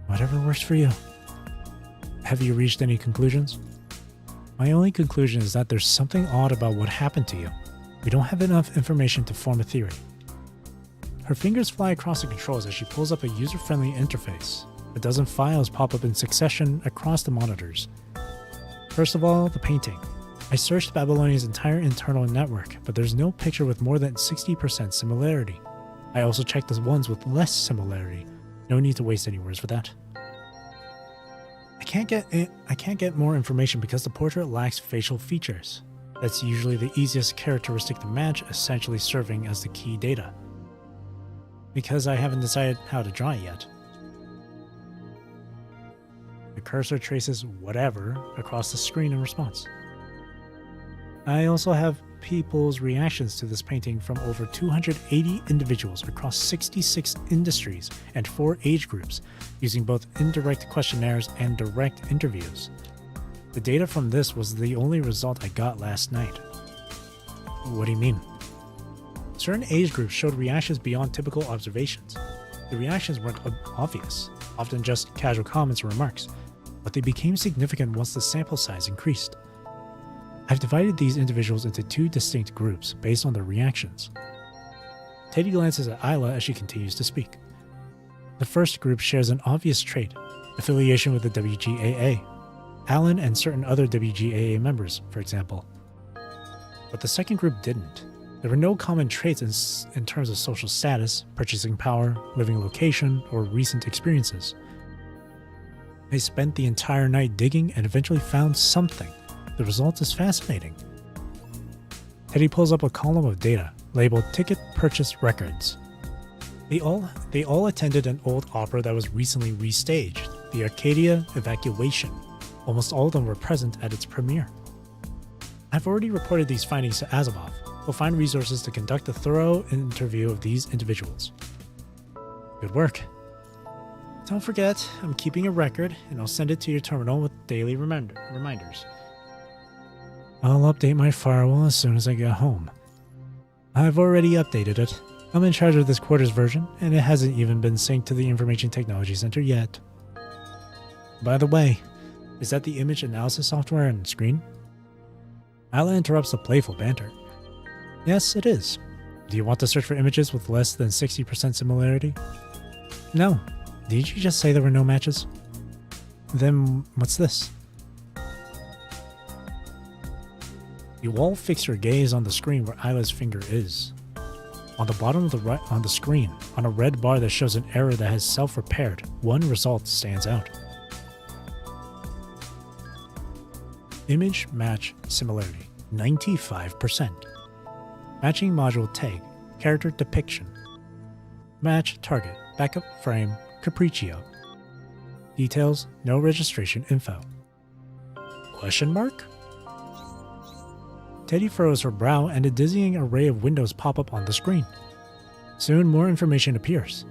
Whatever works for you. Have you reached any conclusions? My only conclusion is that there's something odd about what happened to you. We don't have enough information to form a theory. Her fingers fly across the controls as she pulls up a user-friendly interface. A dozen files pop up in succession across the monitors. First of all, the painting. I searched Babylonia's entire internal network, but there's no picture with more than 60% similarity. I also checked the ones with less similarity. No need to waste any words for that. I can't get more information because the portrait lacks facial features. That's usually the easiest characteristic to match, essentially serving as the key data. Because I haven't decided how to draw it yet. The cursor traces whatever across the screen in response. I also have people's reactions to this painting from over 280 individuals across 66 industries and 4 age groups, using both indirect questionnaires and direct interviews. The data from this was the only result I got last night. What do you mean? Certain age groups showed reactions beyond typical observations. The reactions weren't obvious, often just casual comments or remarks, but they became significant once the sample size increased. I've divided these individuals into 2 distinct groups based on their reactions. Teddy glances at Isla as she continues to speak. The first group shares an obvious trait, affiliation with the WGAA, Alan and certain other WGAA members, for example. But the second group didn't. There were no common traits in terms of social status, purchasing power, living location, or recent experiences. I spent the entire night digging and eventually found something. The result is fascinating. Teddy pulls up a column of data, labeled Ticket Purchase Records. They all attended an old opera that was recently restaged, the Arcadia Evacuation. Almost all of them were present at its premiere. I've already reported these findings to Azimov. We'll find resources to conduct a thorough interview of these individuals. Good work. Don't forget, I'm keeping a record, and I'll send it to your terminal with daily reminders. I'll update my firewall as soon as I get home. I've already updated it. I'm in charge of this quarter's version, and it hasn't even been synced to the Information Technology Center yet. By the way, is that the image analysis software on the screen? Isla interrupts the playful banter. Yes, it is. Do you want to search for images with less than 60% similarity? No. Did you just say there were no matches? Then what's this? You all fix your gaze on the screen where Isla's finger is. On the bottom of the right on the screen, on a red bar that shows an error that has self-repaired, one result stands out. Image match similarity, 95%. Matching module tag, character depiction. Match target, backup frame, Capriccio. Details, no registration info. Question mark? Teddy furrows her brow and a dizzying array of windows pop up on the screen. Soon more information appears.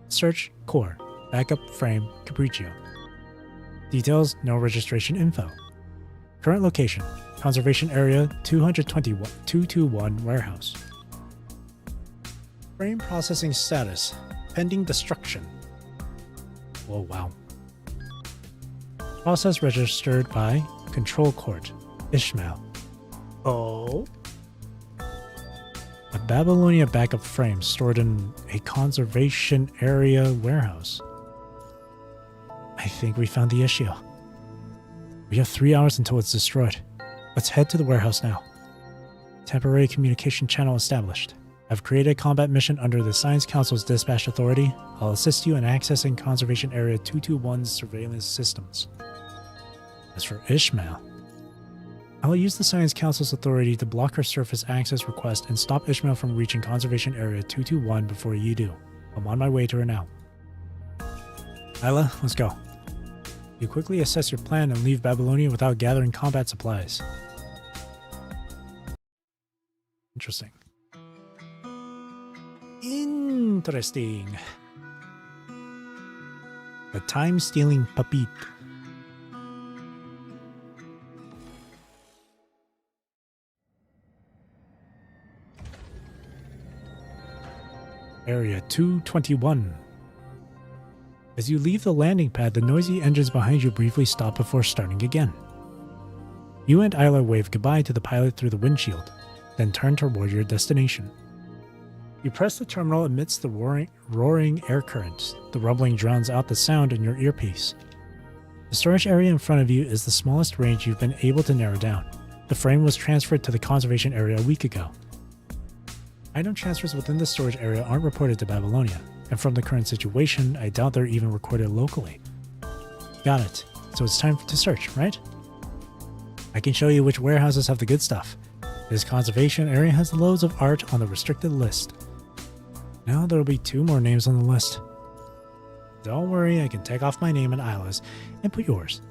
Search core, backup frame, Capriccio. Details, no registration info. Current location, conservation area 221 warehouse. Frame processing status, pending destruction. Whoa, wow. Process registered by Control Court, Ishmael. Oh? A Babylonia backup frame stored in a conservation area warehouse. I think we found the issue. We have 3 hours until it's destroyed. Let's head to the warehouse now. Temporary communication channel established. I've created a combat mission under the Science Council's dispatch authority. I'll assist you in accessing Conservation Area 221's surveillance systems. As for Ishmael, I'll use the Science Council's authority to block her surface access request and stop Ishmael from reaching Conservation Area 221 before you do. I'm on my way to her now. Isla, let's go. You quickly assess your plan and leave Babylonia without gathering combat supplies. Interesting. Interesting. The time-stealing puppet. Area 221. As you leave the landing pad, the noisy engines behind you briefly stop before starting again. You and Isla wave goodbye to the pilot through the windshield, then turn toward your destination. You press the terminal amidst the roaring air currents. The rumbling drowns out the sound in your earpiece. The storage area in front of you is the smallest range you've been able to narrow down. The frame was transferred to the conservation area a week ago. Item transfers within the storage area aren't reported to Babylonia, and from the current situation, I doubt they're even recorded locally. Got it. So it's time to search, right? I can show you which warehouses have the good stuff. This conservation area has loads of art on the restricted list. Now there'll be 2 more names on the list. Don't worry, I can take off my name and Isla's and put yours.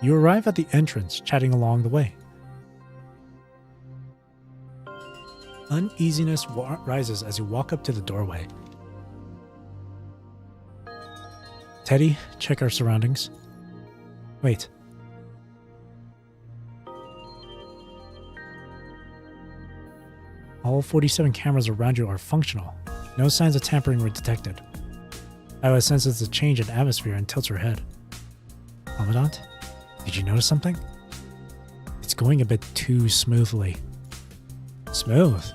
You arrive at the entrance, chatting along the way. Uneasiness rises as you walk up to the doorway. Teddy, check our surroundings. Wait. All 47 cameras around you are functional. No signs of tampering were detected. Isla senses a change in atmosphere and tilts her head. Commandant, did you notice something? It's going a bit too smoothly. Smooth?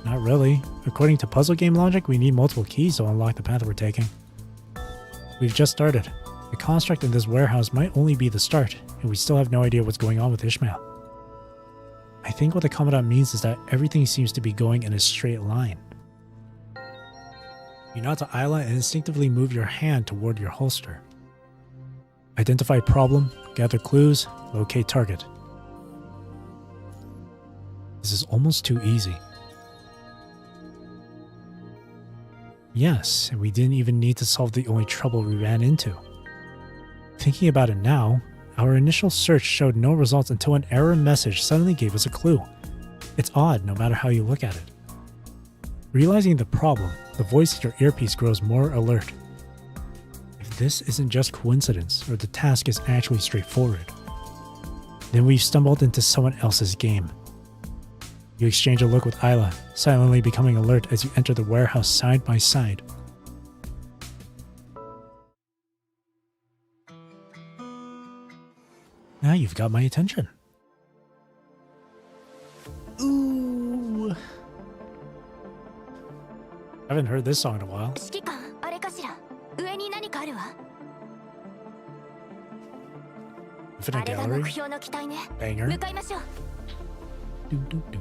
Not really. According to puzzle game logic, we need multiple keys to unlock the path we're taking. We've just started. The construct in this warehouse might only be the start, and we still have no idea what's going on with Ishmael. I think what the Commandant means is that everything seems to be going in a straight line. You nod to Isla and instinctively move your hand toward your holster. Identify problem, gather clues, locate target. This is almost too easy. Yes, and we didn't even need to solve the only trouble we ran into. Thinking about it now, our initial search showed no results until an error message suddenly gave us a clue. It's odd no matter how you look at it. Realizing the problem, the voice in your earpiece grows more alert. If this isn't just coincidence, or the task is actually straightforward, then we've stumbled into someone else's game. You exchange a look with Isla, silently becoming alert as you enter the warehouse side by side. Now you've got my attention. Ooh. haven't heard this song in a while. 指揮官、あれかしら。上に何かあるわ。 Infinite あれが Gallery? 目標の機体ね。 Banger. 向かいましょう。 Do, do, do.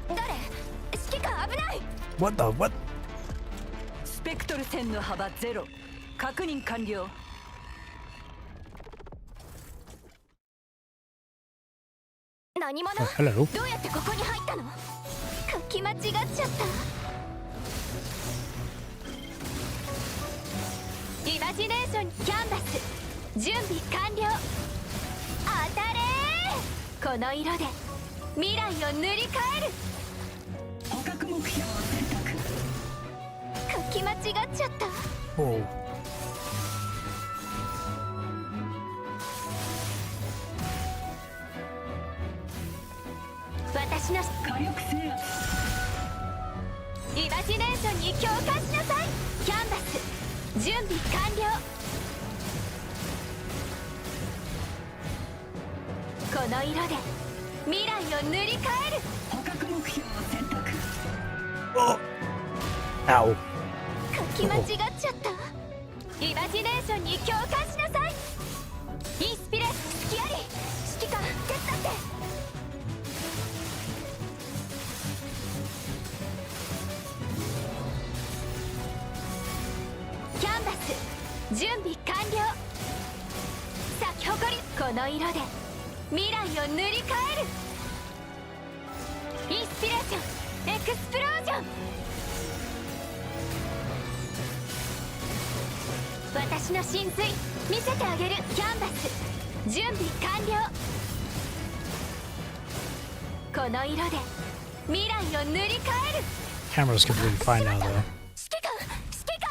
誰？指揮官危ない。 What the what? スペクトル線の幅ゼロ。確認完了。何者？ Oh, hello. どうやってここに入ったの？書き間違っちゃった。イマジネーションキャンバス準備完了。当たれー。この色で未来を塗り替える。捕獲目標を選択。書き間違っちゃった。 Oh. 私の火力制圧。イマジネーションに共感しなさい。キャンバス準備完了。この色で未来を塗り替える。捕獲目標を選択。 Oh. Ow. 書き間違っちゃった。イマジネーションに共感しなさい。インスピレスキアリ指揮官手伝って。キャンバス準備完了。咲き誇りこの色で未来を塗り替える。インスピレーションエクスプロージョン。私の神髄見せてあげる。キャンバス準備完了。この色で未来を塗り替える。 Camera's completely fine now, though. 指揮官指揮官。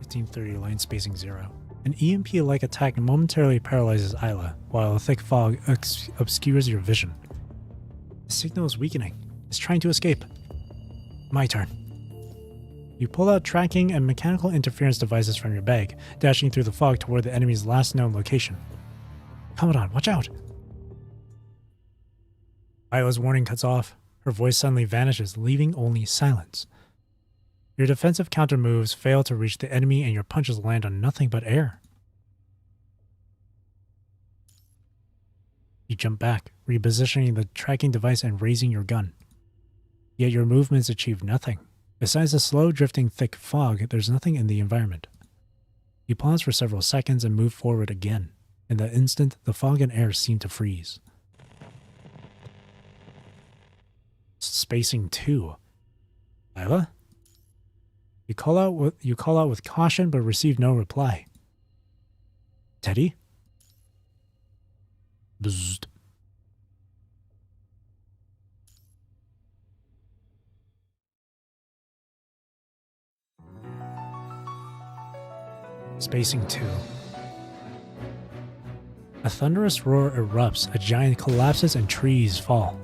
1530 line spacing 0. An EMP-like attack momentarily paralyzes Isla, while a thick fog obscures your vision. The signal is weakening. It's trying to escape. My turn. You pull out tracking and mechanical interference devices from your bag, dashing through the fog toward the enemy's last known location. Commandant, watch out! Isla's warning cuts off. Her voice suddenly vanishes, leaving only silence. Your defensive counter moves fail to reach the enemy and your punches land on nothing but air. You jump back, repositioning the tracking device and raising your gun. Yet your movements achieve nothing. Besides the slow drifting thick fog, there's nothing in the environment. You pause for several seconds and move forward again. In that instant, the fog and air seem to freeze. Spacing 2. Isla? You call out with caution but receive no reply. Teddy? Bzzzt. Spacing 2. A thunderous roar erupts, a giant collapses and trees fall.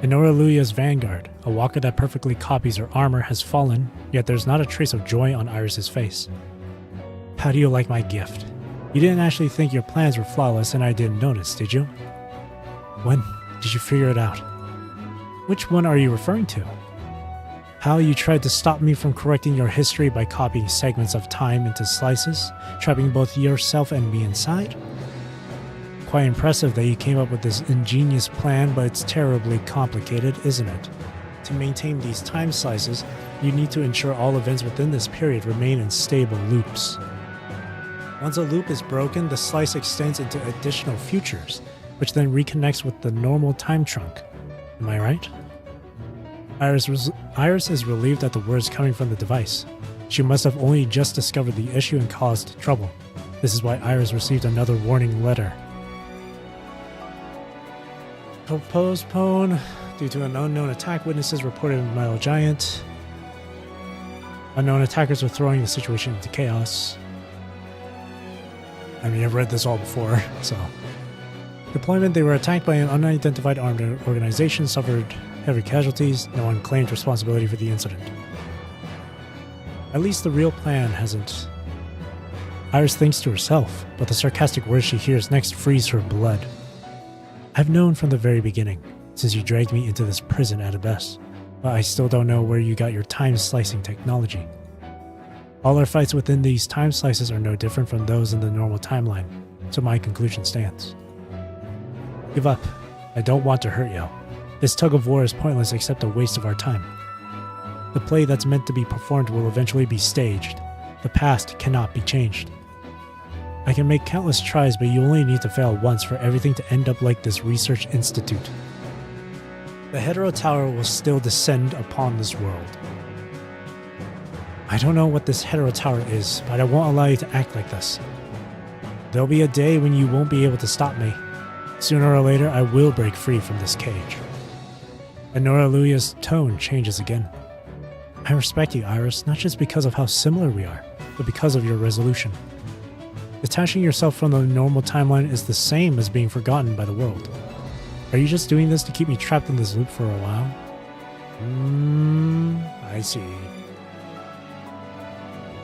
Enora Luya's vanguard, a walker that perfectly copies her armor, has fallen, yet there's not a trace of joy on Iris's face. How do you like my gift? You didn't actually think your plans were flawless and I didn't notice, did you? When did you figure it out? Which one are you referring to? How you tried to stop me from correcting your history by copying segments of time into slices, trapping both yourself and me inside? Quite impressive that you came up with this ingenious plan, but it's terribly complicated, isn't it? To maintain these time slices, you need to ensure all events within this period remain in stable loops. Once a loop is broken, the slice extends into additional futures, which then reconnects with the normal time trunk. Am I right? Iris is relieved at the words coming from the device. She must have only just discovered the issue and caused trouble. This is why Iris received another warning letter. Postpone due to an unknown attack. Witnesses reported a metal giant. Unknown attackers are throwing the situation into chaos. I mean, I've read this all before, so. Deployment, they were attacked by an unidentified armed organization, suffered heavy casualties. No one claimed responsibility for the incident. At least the real plan hasn't. Iris thinks to herself, but the sarcastic words she hears next freeze her blood. I've known from the very beginning, since you dragged me into this prison at best, but I still don't know where you got your time-slicing technology. All our fights within these time slices are no different from those in the normal timeline, so my conclusion stands. Give up. I don't want to hurt you. This tug of war is pointless except a waste of our time. The play that's meant to be performed will eventually be staged. The past cannot be changed. I can make countless tries, but you only need to fail once for everything to end up like this research institute. The Hetero Tower will still descend upon this world. I don't know what this Hetero Tower is, but I won't allow you to act like this. There'll be a day when you won't be able to stop me. Sooner or later, I will break free from this cage. And Nora Luya's tone changes again. I respect you, Iris, not just because of how similar we are, but because of your resolution. Detaching yourself from the normal timeline is the same as being forgotten by the world. Are you just doing this to keep me trapped in this loop for a while? I see.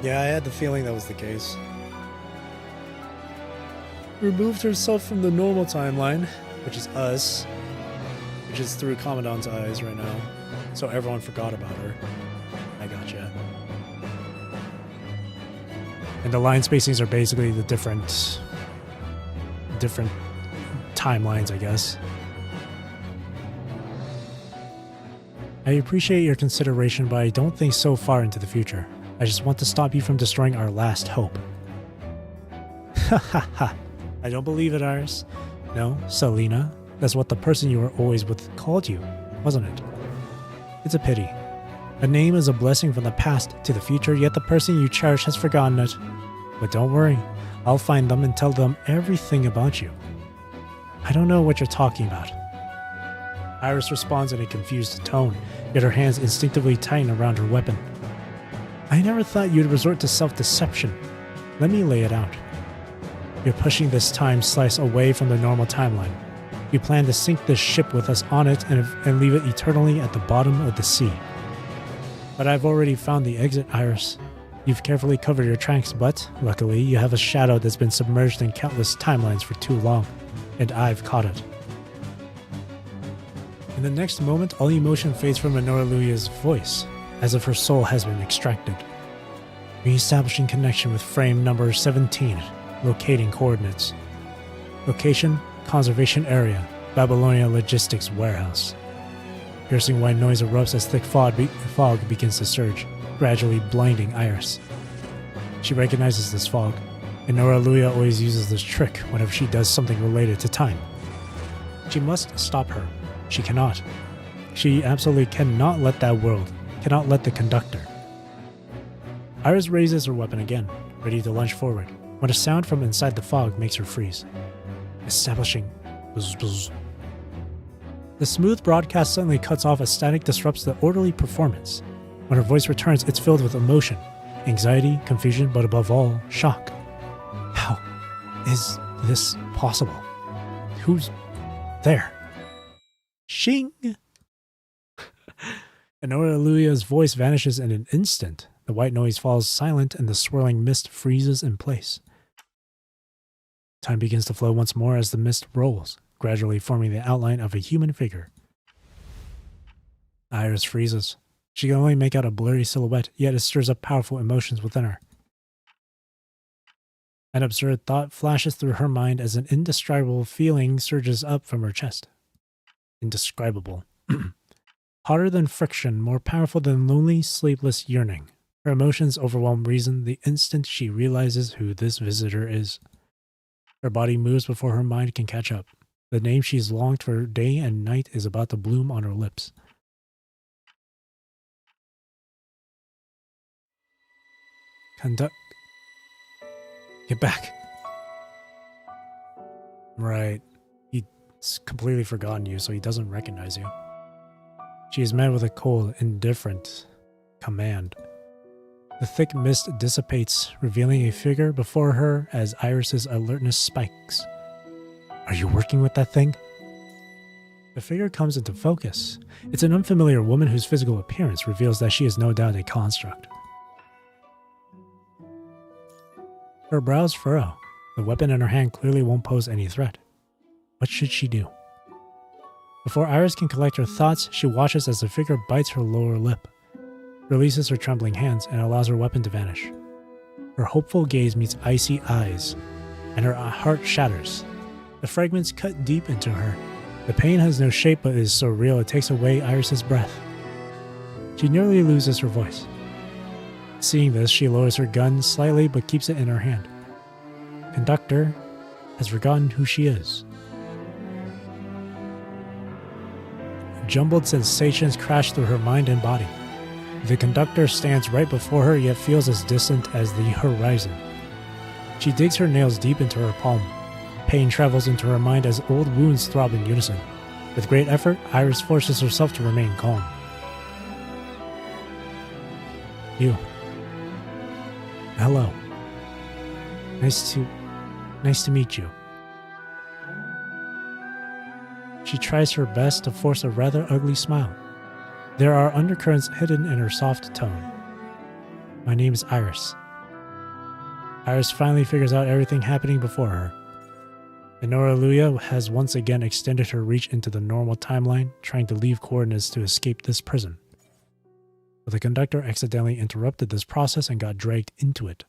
Yeah, I had the feeling that was the case. Removed herself from the normal timeline, which is us, which is through Commandant's eyes right now, so everyone forgot about her. I gotcha. And the line spacings are basically the different timelines, I guess. I appreciate your consideration, but I don't think so far into the future. I just want to stop you from destroying our last hope. Ha ha ha. I don't believe it, Iris. No, Selena. That's what the person you were always with called you, wasn't it? It's a pity. A name is a blessing from the past to the future, yet the person you cherish has forgotten it. But don't worry, I'll find them and tell them everything about you. I don't know what you're talking about. Iris responds in a confused tone, yet her hands instinctively tighten around her weapon. I never thought you'd resort to self-deception. Let me lay it out. You're pushing this time slice away from the normal timeline. You plan to sink this ship with us on it and leave it eternally at the bottom of the sea. But I've already found the exit, Iris. You've carefully covered your tracks, but, luckily, you have a shadow that's been submerged in countless timelines for too long, and I've caught it. In the next moment, all emotion fades from Nora Luya's voice, as if her soul has been extracted. Re-establishing connection with frame number 17. Locating coordinates. Location, conservation area, Babylonia Logistics Warehouse. Piercing white noise erupts as thick fog begins to surge, gradually blinding Iris. She recognizes this fog, and Nora Luya always uses this trick whenever she does something related to time. She must stop her. She cannot. She absolutely cannot let that world, cannot let the conductor. Iris raises her weapon again, ready to lunge forward, when a sound from inside the fog makes her freeze. Establishing. Buzz, buzz. The smooth broadcast suddenly cuts off as static disrupts the orderly performance. When her voice returns, it's filled with emotion, anxiety, confusion, but above all, shock. How is this possible? Who's there? Shing! Nora Luya's voice vanishes in an instant. The white noise falls silent and the swirling mist freezes in place. Time begins to flow once more as the mist rolls, gradually forming the outline of a human figure. Iris freezes. She can only make out a blurry silhouette, yet it stirs up powerful emotions within her. An absurd thought flashes through her mind as an indescribable feeling surges up from her chest. Indescribable. Hotter than friction, more powerful than lonely, sleepless yearning. Her emotions overwhelm reason the instant she realizes who this visitor is. Her body moves before her mind can catch up. The name she's longed for day and night is about to bloom on her lips. Get back. Right. He's completely forgotten you, so he doesn't recognize you. She is met with a cold, indifferent command. The thick mist dissipates, revealing a figure before her as Iris's alertness spikes. Are you working with that thing? The figure comes into focus. It's an unfamiliar woman whose physical appearance reveals that she is no doubt a construct. Her brows furrow. The weapon in her hand clearly won't pose any threat. What should she do? Before Iris can collect her thoughts, she watches as the figure bites her lower lip, releases her trembling hands, and allows her weapon to vanish. Her hopeful gaze meets icy eyes, and her heart shatters. The fragments cut deep into her. The pain has no shape but is so real it takes away Iris's breath. She nearly loses her voice. Seeing this, she lowers her gun slightly but keeps it in her hand. Conductor has forgotten who she is. Jumbled sensations crash through her mind and body. The conductor stands right before her, yet feels as distant as the horizon. She digs her nails deep into her palm. Pain travels into her mind as old wounds throb in unison. With great effort, Iris forces herself to remain calm. You. Hello. Nice to meet you. She tries her best to force a rather ugly smile. There are undercurrents hidden in her soft tone. My name is Iris. Iris finally figures out everything happening before her. Enora Luya has once again extended her reach into the normal timeline, trying to leave coordinates to escape this prison. But the conductor accidentally interrupted this process and got dragged into it.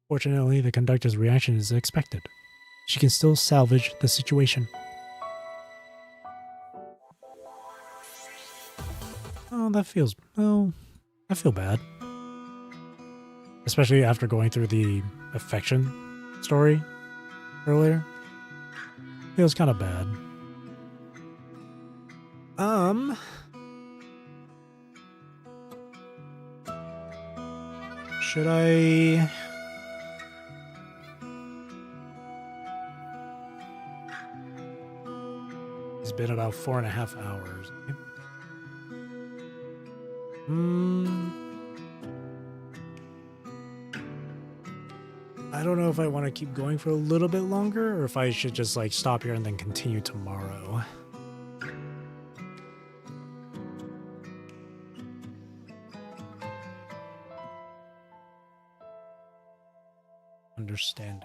Fortunately, the conductor's reaction is expected. She can still salvage the situation. I feel bad. Especially after going through the affection story earlier. Feels kind of bad. Should I... It's been about 4.5 hours. I don't know if I want to keep going for a little bit longer or if I should just like stop here and then continue tomorrow. Understanding.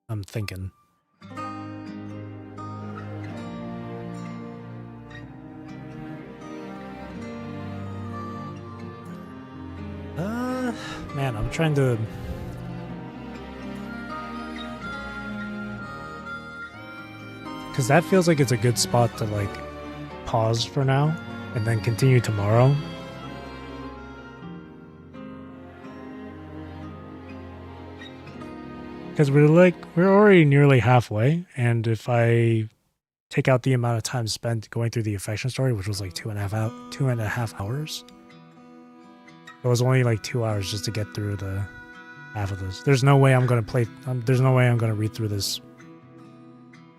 I'm thinking. Man, I'm trying to... Because that feels like it's a good spot to, like, pause for now and then continue tomorrow. Because we're already nearly halfway, and if I take out the amount of time spent going through the affection story, which was like 2.5 hours, it was only like 2 hours just to get through the half of this. There's no way I'm gonna there's no way I'm gonna read through this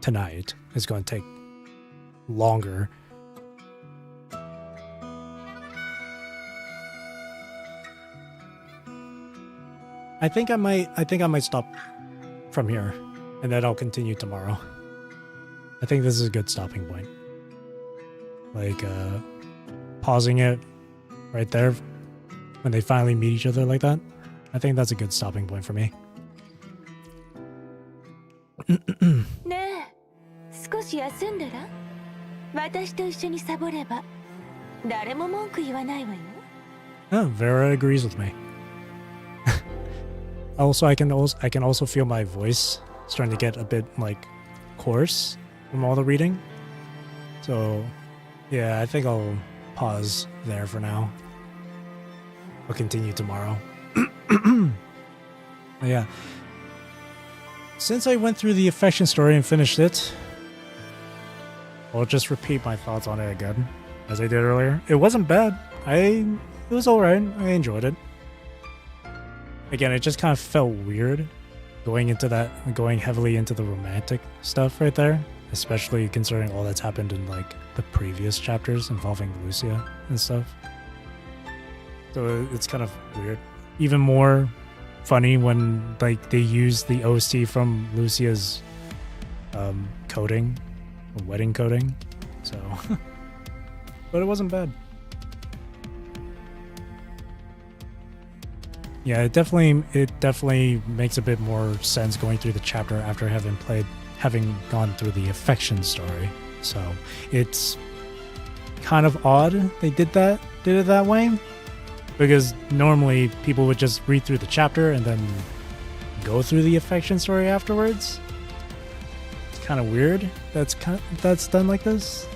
tonight. It's gonna take longer. I think I might stop from here, and then I'll continue tomorrow. I think this is a good stopping point. Like, pausing it right there when they finally meet each other like that. I think that's a good stopping point for me. ねえ、少し休んだら？私と一緒にサボれば誰も文句言わないわよ。Oh, Vera agrees with me. I can also feel my voice starting to get a bit like coarse from all the reading. So, yeah, I think I'll pause there for now. I'll continue tomorrow. Yeah. Since I went through the affection story and finished it, I'll just repeat my thoughts on it again, as I did earlier. It wasn't bad. It was alright. I enjoyed it. again, it just kind of felt weird going heavily into the romantic stuff right there, especially considering all that's happened in like the previous chapters involving Lucia and stuff. So it's kind of weird. Even more funny when like they use the OC from Lucia's coding, wedding coding. So, but it wasn't bad. Yeah, it definitely makes a bit more sense going through the chapter after having gone through the affection story. So it's kind of odd they did it that way, because normally people would just read through the chapter and then go through the affection story afterwards. It's kind of weird that's done like this.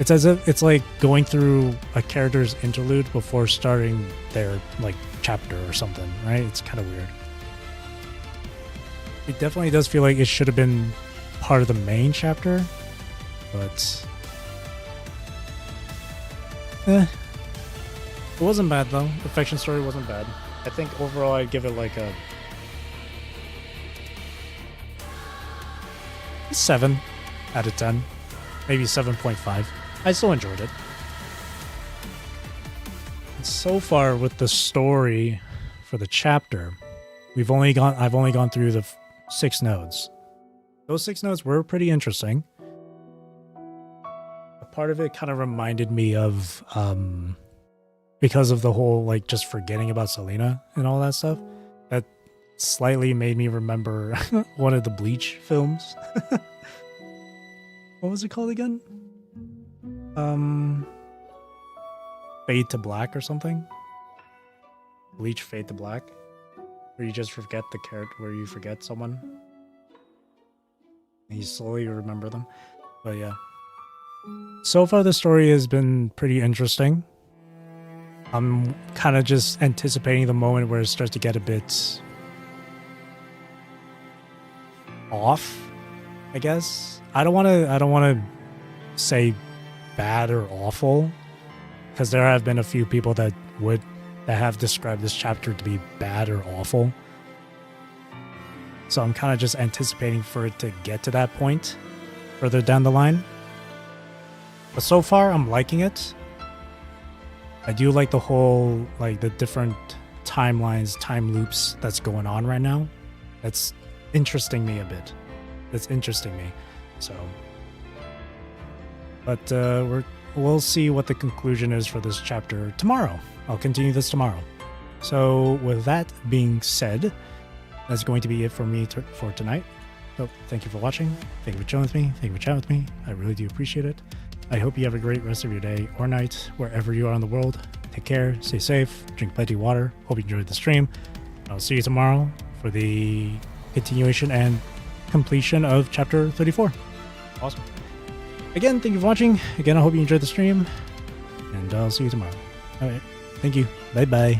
It's as if it's like going through a character's interlude before starting their like chapter or something, right? It's kind of weird. It definitely does feel like it should have been part of the main chapter, but it wasn't bad though. The affection story wasn't bad. I think overall I'd give it like a 7 out of 10, maybe 7.5. I still enjoyed it. So far with the story for the chapter, I've only gone through the 6 nodes. Those 6 nodes were pretty interesting. A part of it kind of reminded me of because of the whole like just forgetting about Selena and all that stuff. That slightly made me remember one of the Bleach films. What was it called again? Fade to Black or something? Bleach Fade to Black? Where you just forget the character, where you forget someone and you slowly remember them. But yeah. So far the story has been pretty interesting. I'm kind of just anticipating the moment where it starts to get a bit off, I guess. I don't want to say bad or awful, because there have been a few people that have described this chapter to be bad or awful. So I'm kind of just anticipating for it to get to that point further down the line. But so far, I'm liking it. I do like the whole, like the different timelines, time loops that's going on right now. That's interesting me a bit. That's interesting me. So, but we'll see what the conclusion is for this chapter tomorrow. I'll continue this tomorrow. So with that being said, that's going to be it for me for tonight. So thank you for watching. Thank you for chilling with me. Thank you for chatting with me. I really do appreciate it. I hope you have a great rest of your day or night, wherever you are in the world. Take care, stay safe, drink plenty of water. Hope you enjoyed the stream. I'll see you tomorrow for the continuation and completion of chapter 34. Awesome. Again, thank you for watching. Again, I hope you enjoyed the stream, and I'll see you tomorrow. All right. Thank you. Bye-bye.